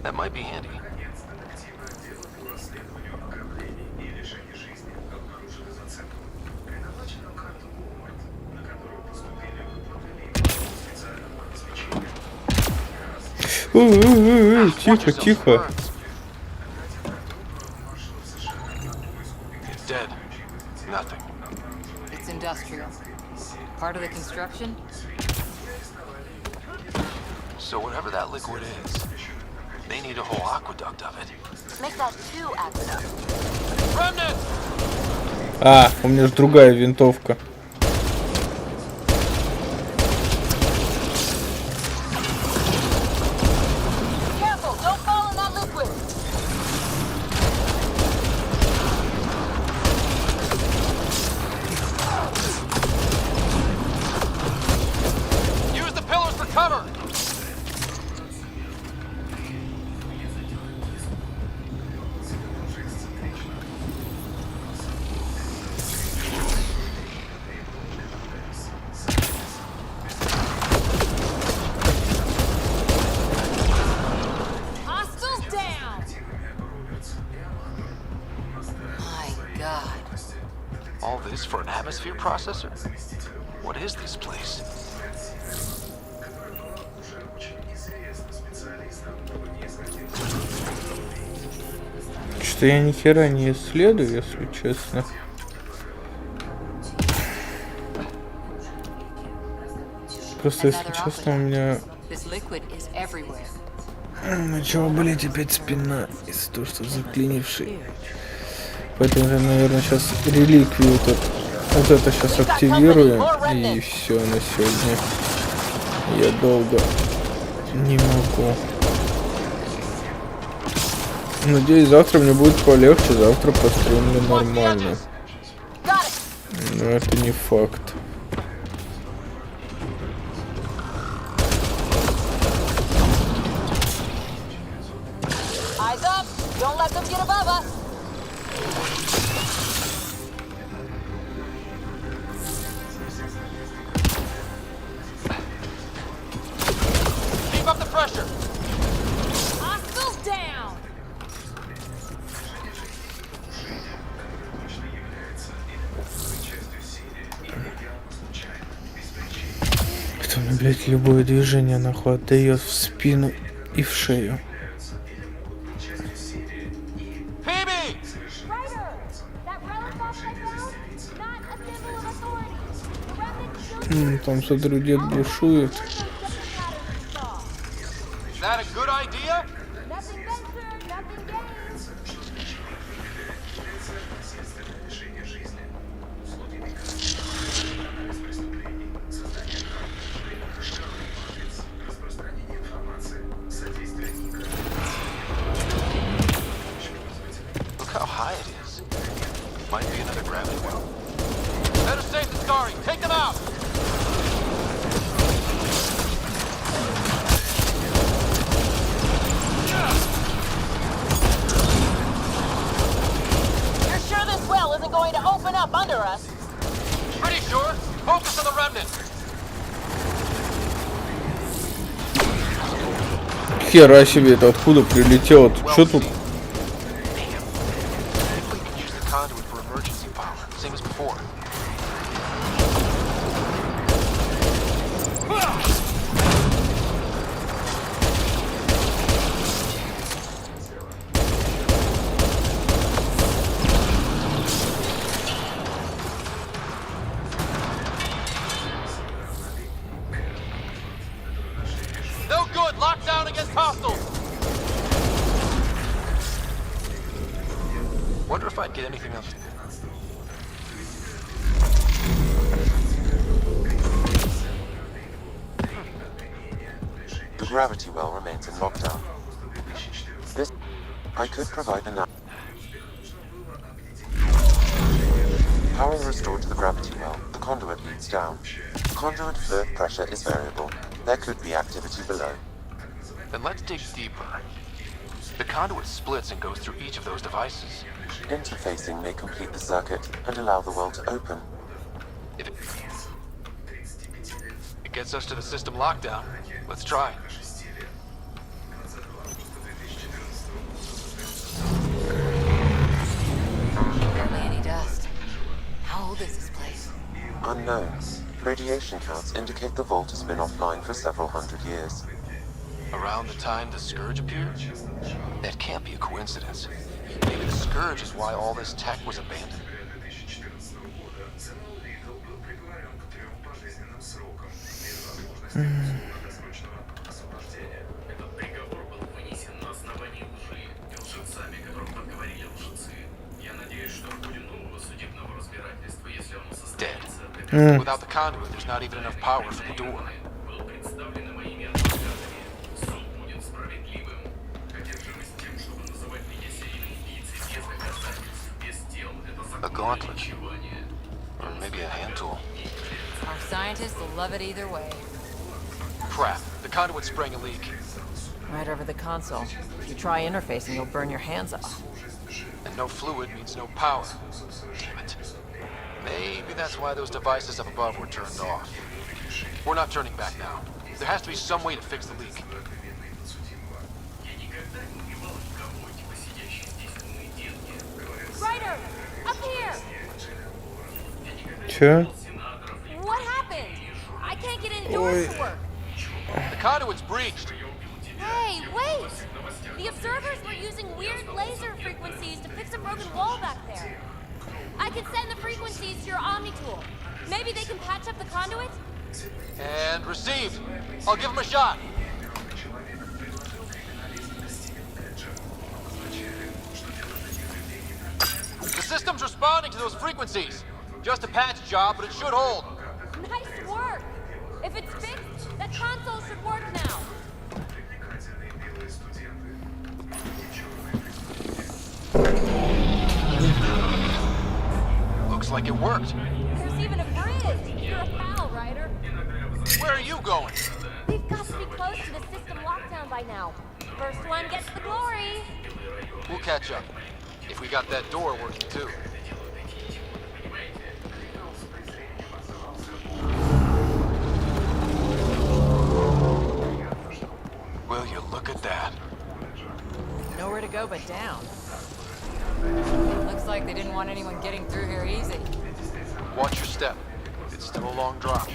Speaker 5: That might be handy.
Speaker 1: Тихо, тихо.
Speaker 5: Dead. Nothing.
Speaker 3: It's industrial. Part of the construction?
Speaker 5: So whatever that liquid is, they need a whole aqueduct of it.
Speaker 20: Make that 2 aqueducts.
Speaker 5: Remnant!
Speaker 1: А, у меня же другая винтовка.
Speaker 20: Careful, don't fall in that liquid.
Speaker 5: Use the pillars for cover!
Speaker 20: Hostiles down.
Speaker 3: My God.
Speaker 5: All this for an atmosphere processor? What is this place?
Speaker 1: Что я ни хера не исследую, если честно. Просто, если честно, у меня
Speaker 3: This liquid is everywhere.
Speaker 1: начала болеть опять спина из-за того, что заклинивший. Поэтому я, наверное, сейчас реликвию вот это сейчас активирую, и все на сегодня. Я долго не могу. Надеюсь, завтра мне будет полегче, завтра постримлю нормально. Но это не факт.
Speaker 20: Eyes up. Don't let them get above us.
Speaker 5: Keep up the pressure!
Speaker 20: Hostiles down.
Speaker 1: Кто мне, блядь, любое движение нахуй отдает в спину и в шею. Там, смотрю, дед бушует.
Speaker 5: Is that a good idea? Look how high it is. Might be another gravity well. Better save the scarring. Take them out!
Speaker 20: You're sure this well isn't going to open up under us?
Speaker 5: Pretty sure. Focus on the remnant.
Speaker 1: Хера себе, это откуда прилетело? Что тут?
Speaker 5: Use the conduit for emergency power, same as before. No good. Locked down against hostiles. Wonder if I'd get anything else.
Speaker 6: The gravity well remains in lockdown. This... I could provide an... Power restored to the gravity well. The conduit leads down. The conduit fluid pressure is variable. There could be activity below.
Speaker 5: Then let's dig deeper. The conduit splits and goes through each of those devices.
Speaker 6: Interfacing may complete the circuit and allow the well to open.
Speaker 5: If it gets us to the system lockdown, let's try.
Speaker 3: Barely any dust. How old is this place?
Speaker 6: Unknown. Radiation counts indicate the vault has been offline for several hundred years.
Speaker 5: Around the time the Scourge appeared? That can't be a coincidence. Maybe the Scourge is why all this tech was abandoned. Dead. Without the conduit, there's not even enough power for the door. A gauntlet. Or maybe a hand tool.
Speaker 3: Our scientists will love it either way.
Speaker 5: Crap. The conduit sprang a leak.
Speaker 18: Right over the console. If you try interfacing, you'll burn your hands off.
Speaker 5: And no fluid means no power. Damn it. Maybe that's why those devices up above were turned off. We're not turning back now. There has to be some way to fix the leak.
Speaker 20: Ryder! Up here!
Speaker 1: Чё?
Speaker 20: What happened? I can't get indoors to work.
Speaker 5: The conduit's breached.
Speaker 20: Hey, wait! The observers were using weird laser frequencies to fix a broken wall back there. I can send the frequencies to your Omni tool. Maybe they can patch up the conduit?
Speaker 5: And received. I'll give him a shot. The system's responding to those frequencies. Just a patch job, but it should hold.
Speaker 20: Nice work! If it's fixed, that console should work now.
Speaker 5: Looks like it worked.
Speaker 20: There's even a bridge! You're a pal, Ryder.
Speaker 5: Where are you going?
Speaker 20: We've got to be close to the system lockdown by now. First one gets the glory.
Speaker 5: We'll catch up. If we got that door working too. Will you look at that?
Speaker 18: Nowhere to go but down.
Speaker 3: Looks like they didn't want anyone getting through here easy.
Speaker 5: Watch your step. It's still a long drop.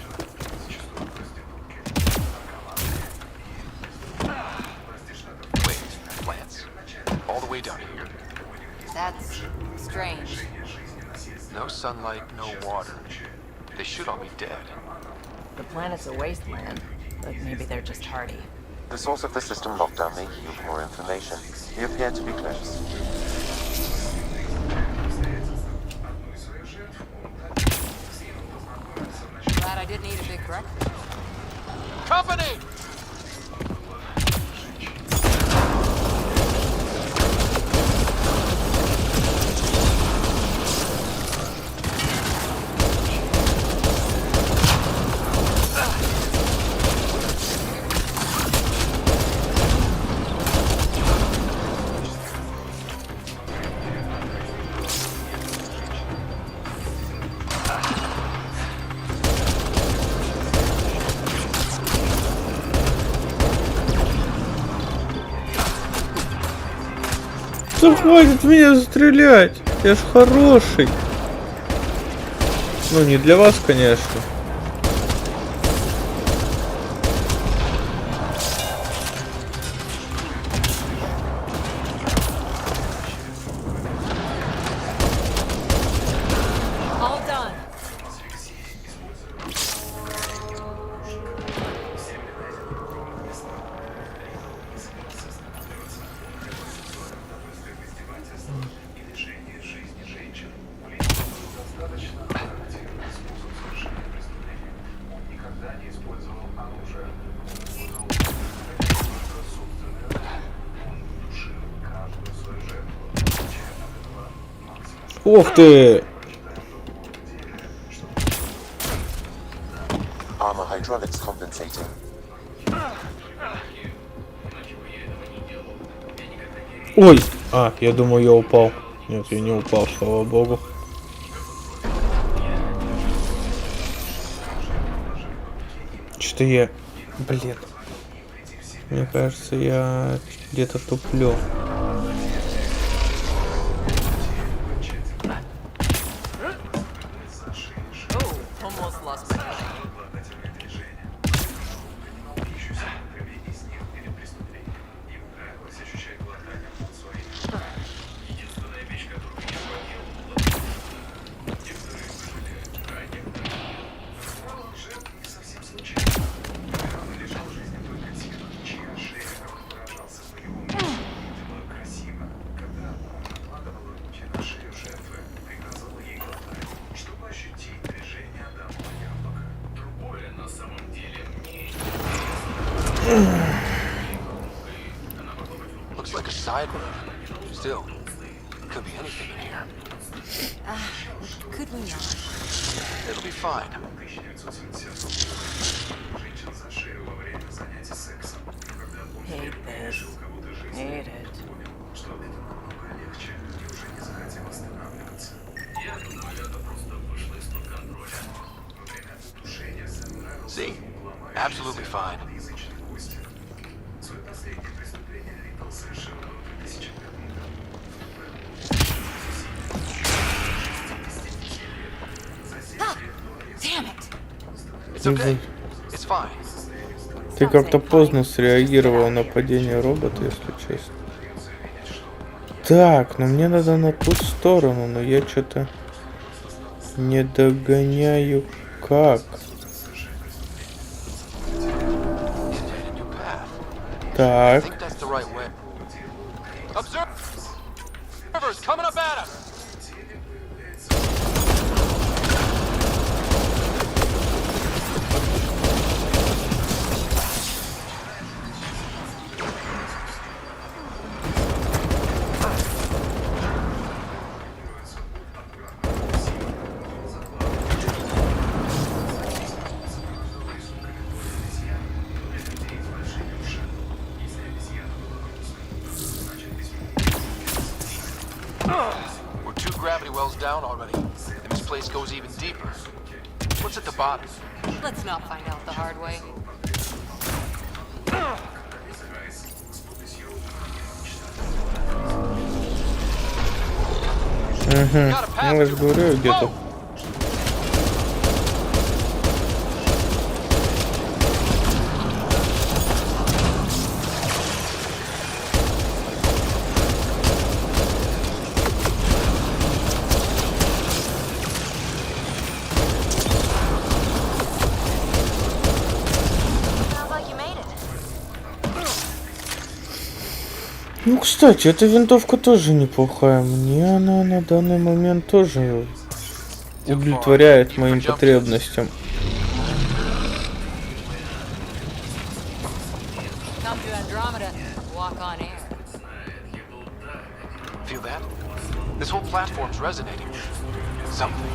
Speaker 5: Wait, plants. All the way down here.
Speaker 3: That's strange.
Speaker 5: No sunlight, no water. They should all be dead.
Speaker 18: The planet's a wasteland, but maybe they're just hardy.
Speaker 6: The source of the system lockdown may yield more information. We appear to be close.
Speaker 3: Glad I didn't eat a big breakfast.
Speaker 5: Company!
Speaker 1: Да хватит меня стрелять! Я ж хороший! Ну, не для вас, конечно.
Speaker 18: All done.
Speaker 1: Ух ты!
Speaker 6: Armor hydraulics compensating.
Speaker 1: Ой! А, я думаю, я упал. Нет, я не упал, слава богу. Что я... Блин. Мне кажется, я где-то туплю.
Speaker 5: Looks like a side road. Still, could be anything in here.
Speaker 3: Could we not?
Speaker 5: It'll be fine.
Speaker 18: Hate this. Hate it.
Speaker 5: See? Absolutely fine.
Speaker 3: Damn it!
Speaker 5: It's okay. It's fine.
Speaker 1: Ты как-то поздно среагировал на падение робота, если честно. Так, но мне надо на ту сторону, но я что-то не догоняю как. Так.
Speaker 5: Observers coming up at us. We're 2 gravity wells down already, and this place goes even deeper. What's at the bottom?
Speaker 3: Let's not find out the hard way.
Speaker 1: Ну, я же говорю, где-то. Ну, кстати, эта винтовка тоже неплохая. Мне она на данный момент тоже удовлетворяет моим потребностям.
Speaker 3: Come to Andromeda, walk on air.
Speaker 5: Feel that? This whole platform's resonating with something.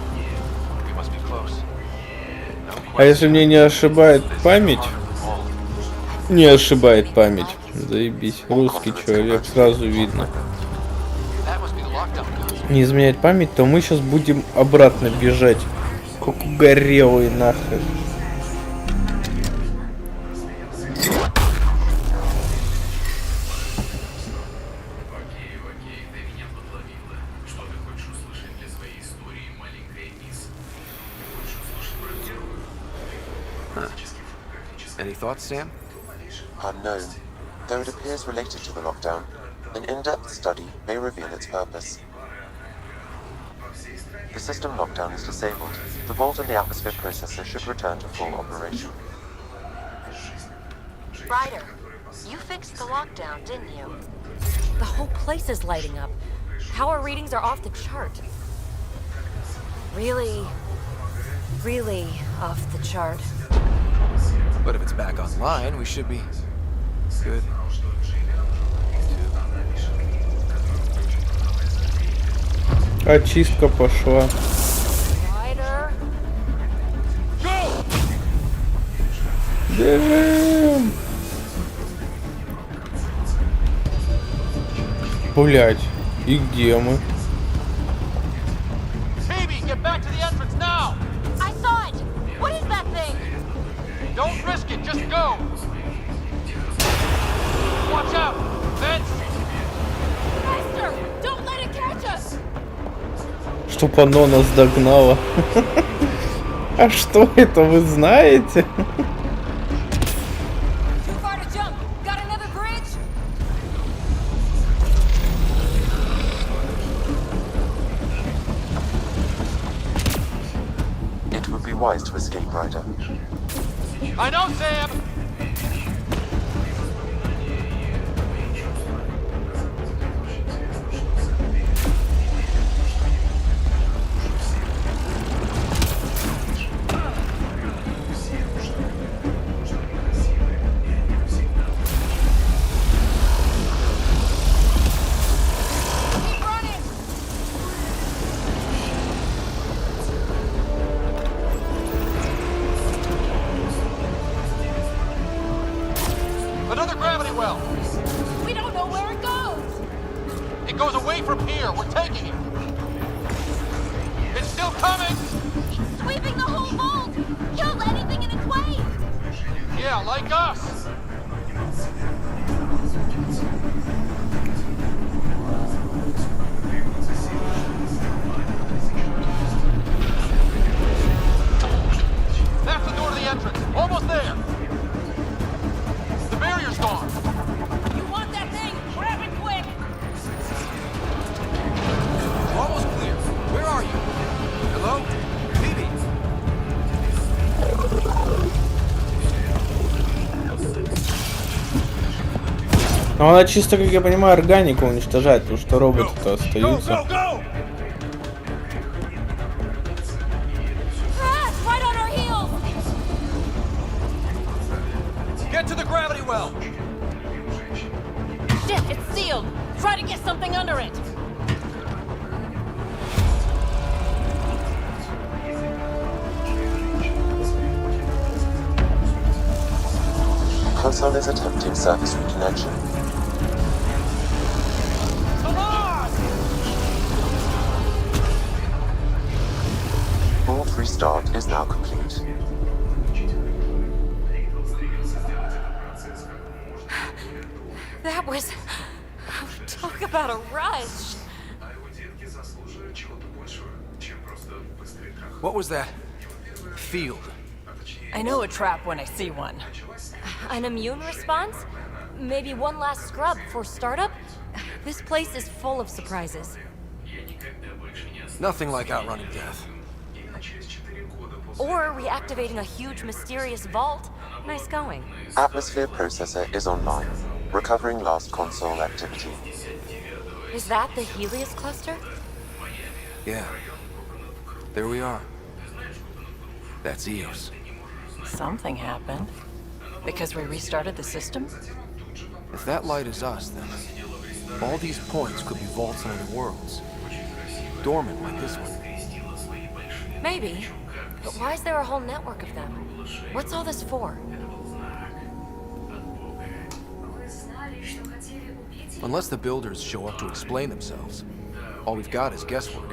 Speaker 5: We must be close.
Speaker 1: А если мне не ошибает память? Не ошибает память. Заебись. Русский человек, сразу видно. Не изменять память, то мы сейчас будем обратно бежать. Как угорелый нахрен.
Speaker 5: Any thoughts, Sam?
Speaker 6: Unknown. Though it appears related to the lockdown, an in-depth study may reveal its purpose. The system lockdown is disabled. The vault and the atmosphere processor should return to full operation.
Speaker 20: Ryder, you fixed the lockdown, didn't you? The whole place is lighting up. Power readings are off the chart. Really off the chart.
Speaker 5: But if it's back online, we should be good.
Speaker 1: Очистка пошла. Бежим! Блять, и где мы?
Speaker 5: Phoebe, get back to the entrance now!
Speaker 20: I saw it! What is that thing?
Speaker 5: Don't risk it, just go! Watch out! Vince!
Speaker 20: Faster! Don't let it catch us!
Speaker 1: Чтоб оно нас догнало. А что это, вы знаете?
Speaker 20: Too far to jump. Got another bridge?
Speaker 6: It would be wise to escape, Ryder.
Speaker 5: I know, Sam! Another gravity well!
Speaker 20: We don't know where it goes!
Speaker 5: It goes away from here. We're taking it. It's still coming!
Speaker 20: Sweeping the whole vault! Killed anything in its way!
Speaker 5: Yeah, like us! That's the door to the entrance. Almost there. The barrier's gone.
Speaker 20: You want that thing? Grab it quick!
Speaker 13: We're almost clear. Where are you? Hello? Phoebe?
Speaker 1: Но она чисто, как я понимаю, органику уничтожает, потому что роботы-то остаются.
Speaker 20: Ah, it's right on our heels!
Speaker 5: Get to the gravity well.
Speaker 20: Shit, it's sealed! Try to get something under it!
Speaker 6: Console is attempting service reconnection.
Speaker 5: Come on!
Speaker 6: Vault restart is now complete.
Speaker 20: That was... Talk about a rush!
Speaker 13: What was that? Field.
Speaker 18: I know a trap when I see one.
Speaker 20: An immune response? Maybe one last scrub for startup? This place is full of surprises.
Speaker 13: Nothing like outrunning death.
Speaker 20: Or reactivating a huge mysterious vault. Nice going.
Speaker 6: Atmosphere processor is online. Recovering last console activity.
Speaker 20: Is that the Helios cluster?
Speaker 13: Yeah. There we are. That's Eos.
Speaker 18: Something happened. Because we restarted the system?
Speaker 13: If that light is us, then all these points could be vaults in other worlds. Dormant like this one.
Speaker 20: Maybe. But why is there a whole network of them? What's all this for?
Speaker 13: Unless the builders show up to explain themselves, all we've got is guesswork.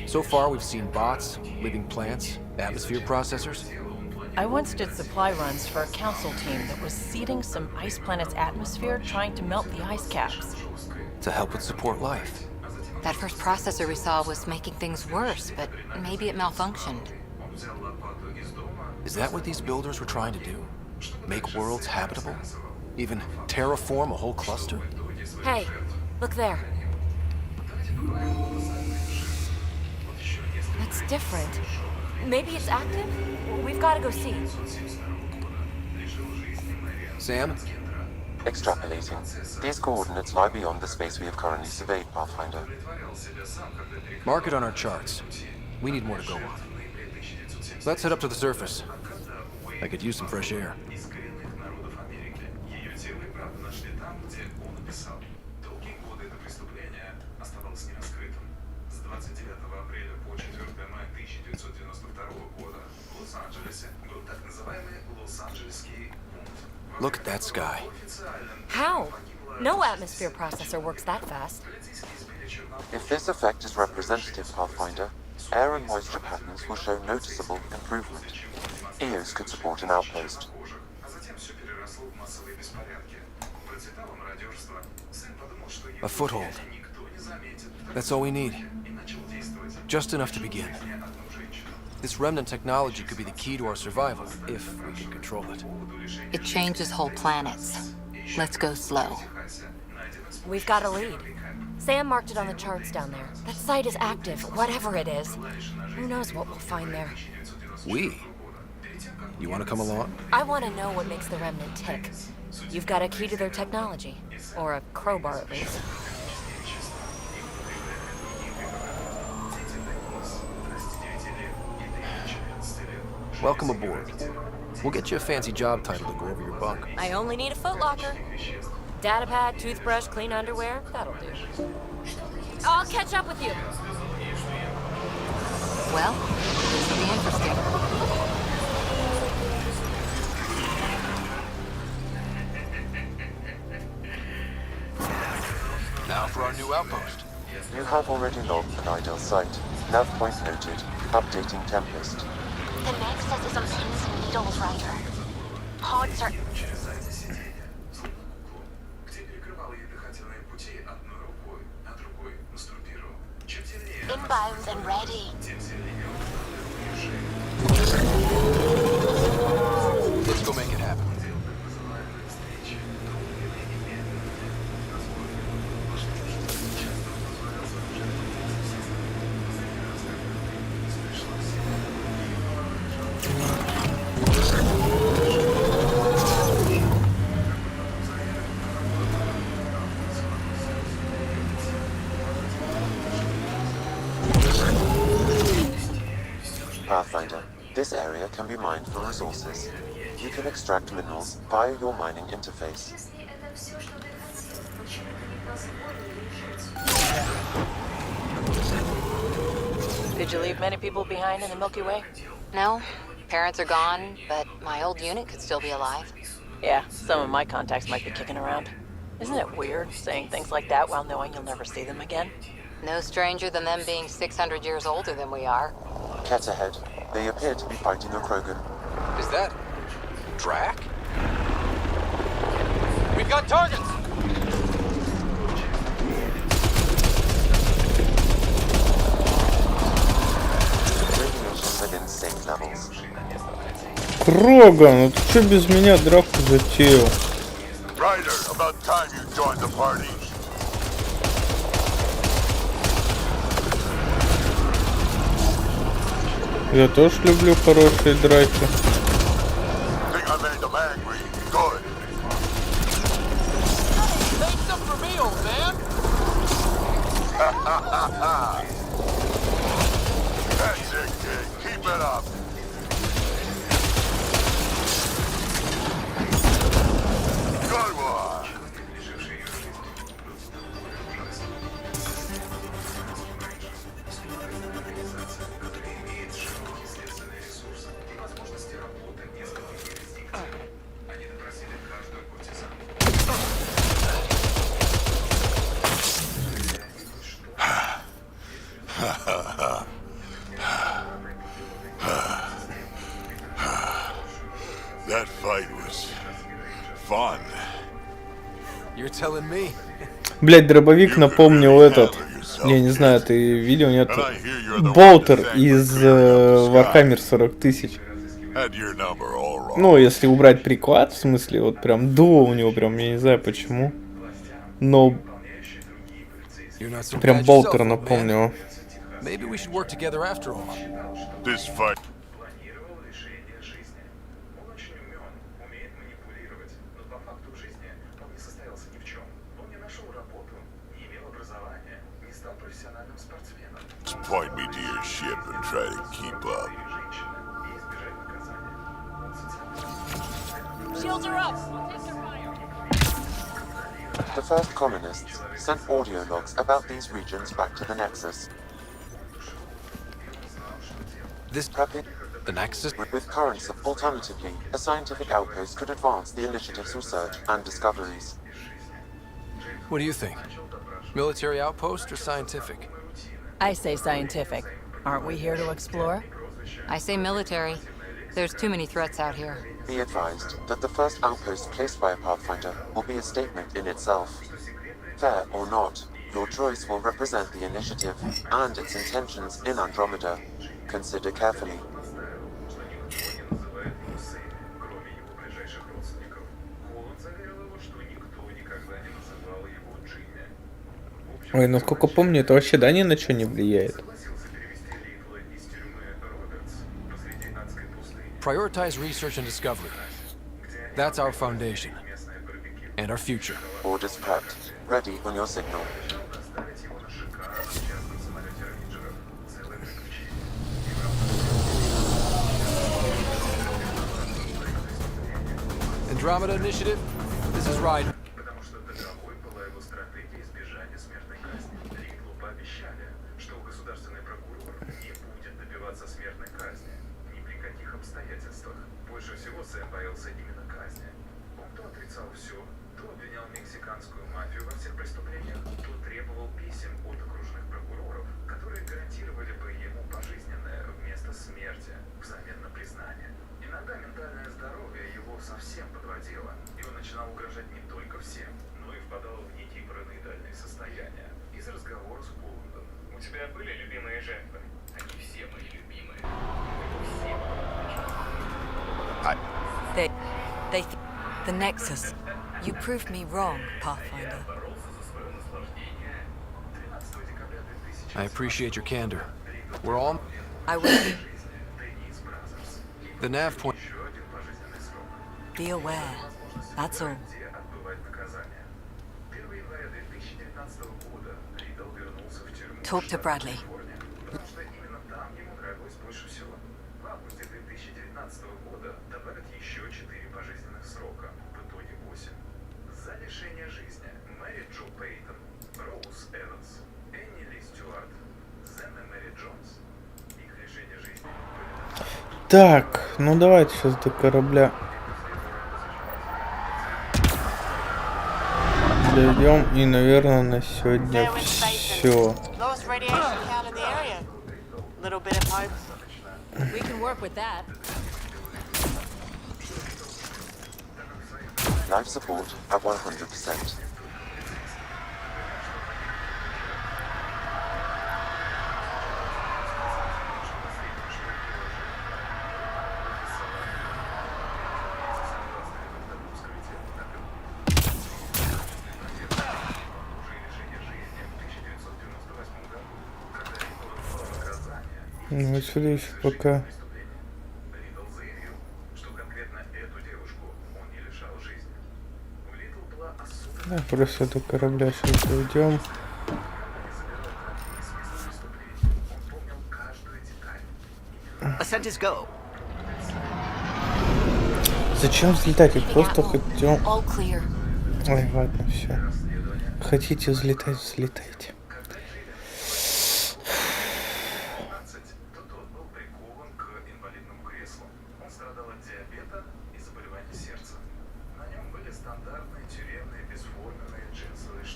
Speaker 13: So far, we've seen bots, living plants, atmosphere processors.
Speaker 18: I once did supply runs for a council team that was seeding some ice planet's atmosphere, trying to melt the ice caps.
Speaker 13: To help it support life.
Speaker 3: That first processor we saw was making things worse, but maybe it malfunctioned.
Speaker 13: Is that what these builders were trying to do? Make worlds habitable? Even terraform a whole cluster?
Speaker 20: Hey, look there. That's different. Maybe it's active? We've got to go see.
Speaker 13: Sam?
Speaker 6: Extrapolating. These coordinates lie beyond the space we have currently surveyed, Pathfinder.
Speaker 13: Mark it on our charts. We need more to go on. Let's head up to the surface. I could use some fresh air.
Speaker 5: Look at that sky.
Speaker 20: How? No atmosphere processor works that fast.
Speaker 6: If this effect is representative, Pathfinder, air and moisture patterns will show noticeable improvement. EOS could support an outpost.
Speaker 13: A foothold. That's all we need. Just enough to begin. This remnant technology could be the key to our survival, if we can control it.
Speaker 3: It changes whole planets. Let's go slow.
Speaker 20: We've got a lead. Sam marked it on the charts down there. That site is active, whatever it is. Who knows what we'll find there.
Speaker 13: We? You want to come along?
Speaker 20: I want to know what makes the Remnant tick. You've got a key to their technology. Or a crowbar, at least.
Speaker 13: Welcome aboard. We'll get you a fancy job title to go over your bunk.
Speaker 20: I only need a footlocker. Datapad, toothbrush, clean underwear, that'll do. I'll catch up with you.
Speaker 3: Well, this will be interesting.
Speaker 13: Now for our new outpost.
Speaker 6: You have already logged an ideal site. Nav point noted. Updating Tempest.
Speaker 20: The Nexus is on pins and needles, Ryder. Pods are... inbound and ready.
Speaker 13: Let's go make it happen.
Speaker 6: Pathfinder, this area can be mined for resources. You can extract minerals via your mining interface.
Speaker 18: Did you leave many people behind in the Milky Way?
Speaker 3: No, parents are gone, but my old unit could still be alive.
Speaker 18: Yeah, some of my contacts might be kicking around. Isn't it weird saying things like that while knowing you'll never see them again?
Speaker 3: No stranger than them being 600 years older than we are.
Speaker 6: Cat ahead. They appear to be fighting a Krogan.
Speaker 13: Is that... Drac? We've got targets!
Speaker 6: Radiation within safe levels.
Speaker 1: Кроган, ну ты что без меня драку затеял?
Speaker 14: Ryder, about time you joined the party.
Speaker 1: Я тоже люблю хорошие драки.
Speaker 14: Think I made them angry. Good.
Speaker 13: Make some for me, old man!
Speaker 14: That's it, kid. Keep it up. Good one. That fight was fun.
Speaker 13: You're telling me?
Speaker 1: Блять, дробовик напомнил этот. Я не знаю, ты видел, нет? Болтер из Warhammer 40 тысяч. Ну, если убрать приклад, в смысле, вот прям дуо у него прям, я не знаю почему. Но прям болтер напомнил.
Speaker 13: Maybe we should work together after all.
Speaker 14: This fight. Just point me to your ship and try to keep up.
Speaker 20: Shields are up!
Speaker 6: The first colonists sent audio logs about these regions back to the Nexus.
Speaker 13: This... the Nexus?
Speaker 6: With currents of alternatively, a scientific outpost could advance the initiative's research and discoveries.
Speaker 13: What do you think? Military outpost or scientific?
Speaker 18: I say scientific. Aren't we here to explore?
Speaker 3: I say military. There's too many threats out here.
Speaker 6: Be advised that the first outpost placed by a Pathfinder will be a statement in itself. Fair or not, your choice will represent the initiative and its intentions in Andromeda. Consider carefully.
Speaker 1: Ой, насколько помню, это вообще, да, ни на что не влияет.
Speaker 13: Prioritize research and discovery. That's our foundation. And our future.
Speaker 6: Orders prepped. Ready on your signal.
Speaker 13: Andromeda Initiative, this is Ryder.
Speaker 3: The Nexus. You proved me wrong, Pathfinder.
Speaker 13: I appreciate your candor. We're all...
Speaker 3: I will.
Speaker 13: The nav point...
Speaker 3: Be aware. That's all. Talk to Bradley.
Speaker 1: Так, ну давайте сейчас до корабля дойдем, и, наверное, на сегодня все.
Speaker 18: We can work with that.
Speaker 6: Life support at 100%.
Speaker 1: Ну, отсюда еще пока. Да, просто до корабля сейчас дойдем.
Speaker 11: Ascent is go.
Speaker 1: Зачем взлетать? Я просто хотел...
Speaker 3: All clear.
Speaker 1: Ой, ладно, все. Хотите взлетать, взлетайте.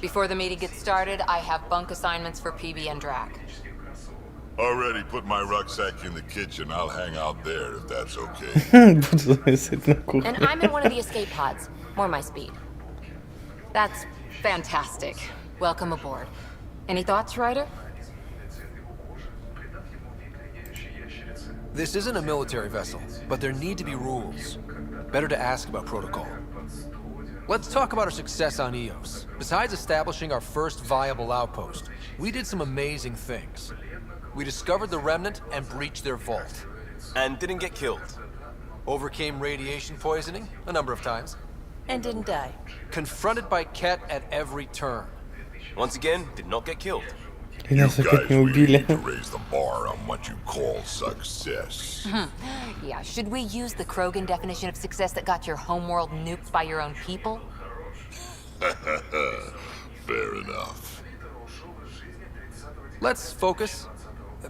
Speaker 3: Before the meeting gets started, I have bunk assignments for PB and Drac.
Speaker 14: Already put my rucksack in the kitchen. I'll hang out there if that's okay.
Speaker 23: And I'm in one of the escape pods. More my speed.
Speaker 3: That's fantastic. Welcome aboard. Any thoughts, Ryder?
Speaker 13: This isn't a military vessel, but there need to be rules. Better to ask about protocol. Let's talk about our success on Eos. Besides establishing our first viable outpost, we did some amazing things. We discovered the Remnant and breached their vault.
Speaker 9: And didn't get killed.
Speaker 13: Overcame radiation poisoning a number of times.
Speaker 18: And didn't die.
Speaker 13: Confronted by Ket at every turn.
Speaker 9: Once again, did not get killed.
Speaker 14: You guys really need to raise the bar on what you call success.
Speaker 3: Yeah, should we use the Krogan definition of success that got your homeworld nuked by your own people?
Speaker 14: Fair enough.
Speaker 13: Let's focus.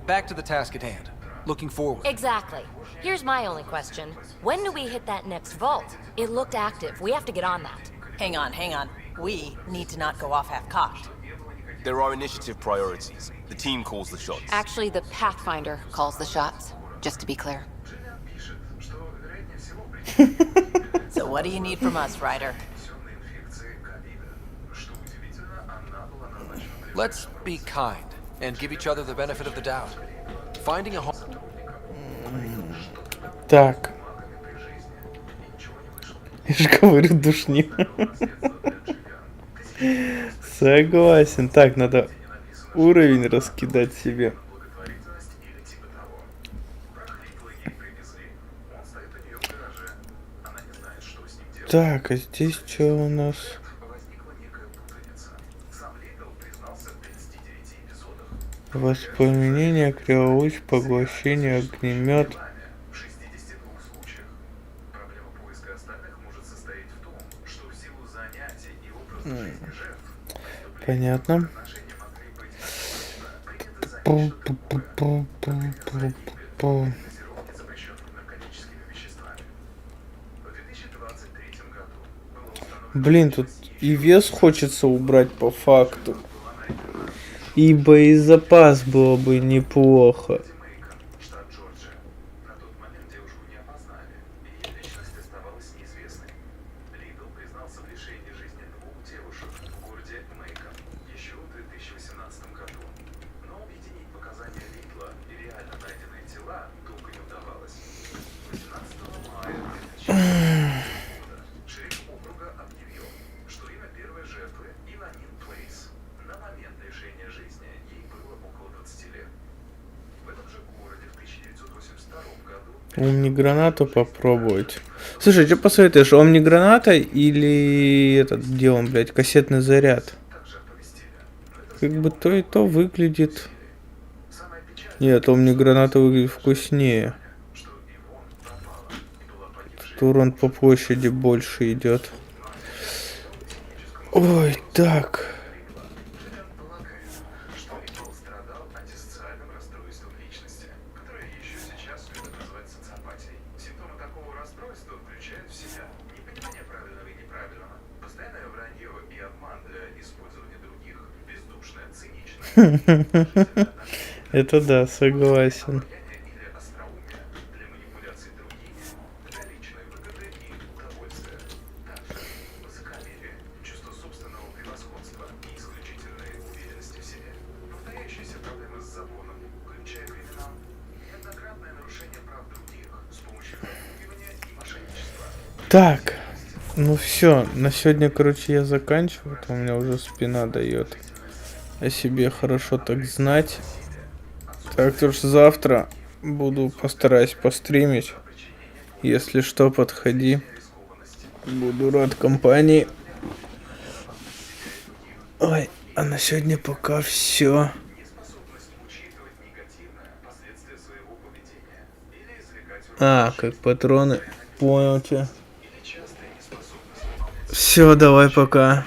Speaker 13: Back to the task at hand. Looking forward.
Speaker 23: Exactly. Here's my only question. When do we hit that next vault? It looked active. We have to get on that.
Speaker 18: Hang on, hang on. We need to not go off half-cocked.
Speaker 5: There are initiative priorities. The team calls the shots.
Speaker 3: Actually, the Pathfinder calls the shots, just to be clear.
Speaker 18: So what do you need from us, Ryder?
Speaker 13: Let's be kind and give each other the benefit of the doubt. Finding a home.
Speaker 1: Так. Я же говорю, душнил. Согласен. Так, надо уровень раскидать себе. Так, а здесь что у нас? Воспламенение, криволуч, поглощение, огнемет. Понятно. Блин, тут и вес хочется убрать по факту. И боезапас было бы неплохо. Омни-гранату попробовать. Слушай, что посоветуешь, омни-граната или этот, где он, блядь, кассетный заряд? Как бы то и то выглядит... Нет, омни-граната выглядит вкуснее. Тут урон по площади больше идет. Ой, так... Это да, согласен. Так, ну все, на сегодня, короче, я заканчиваю, у меня уже спина дает о себе хорошо так знать. Так, то что завтра постараюсь постримить. Если что, подходи. Буду рад компании. Ой, а на сегодня пока все. А, как патроны. Понял тебя. Все, давай пока.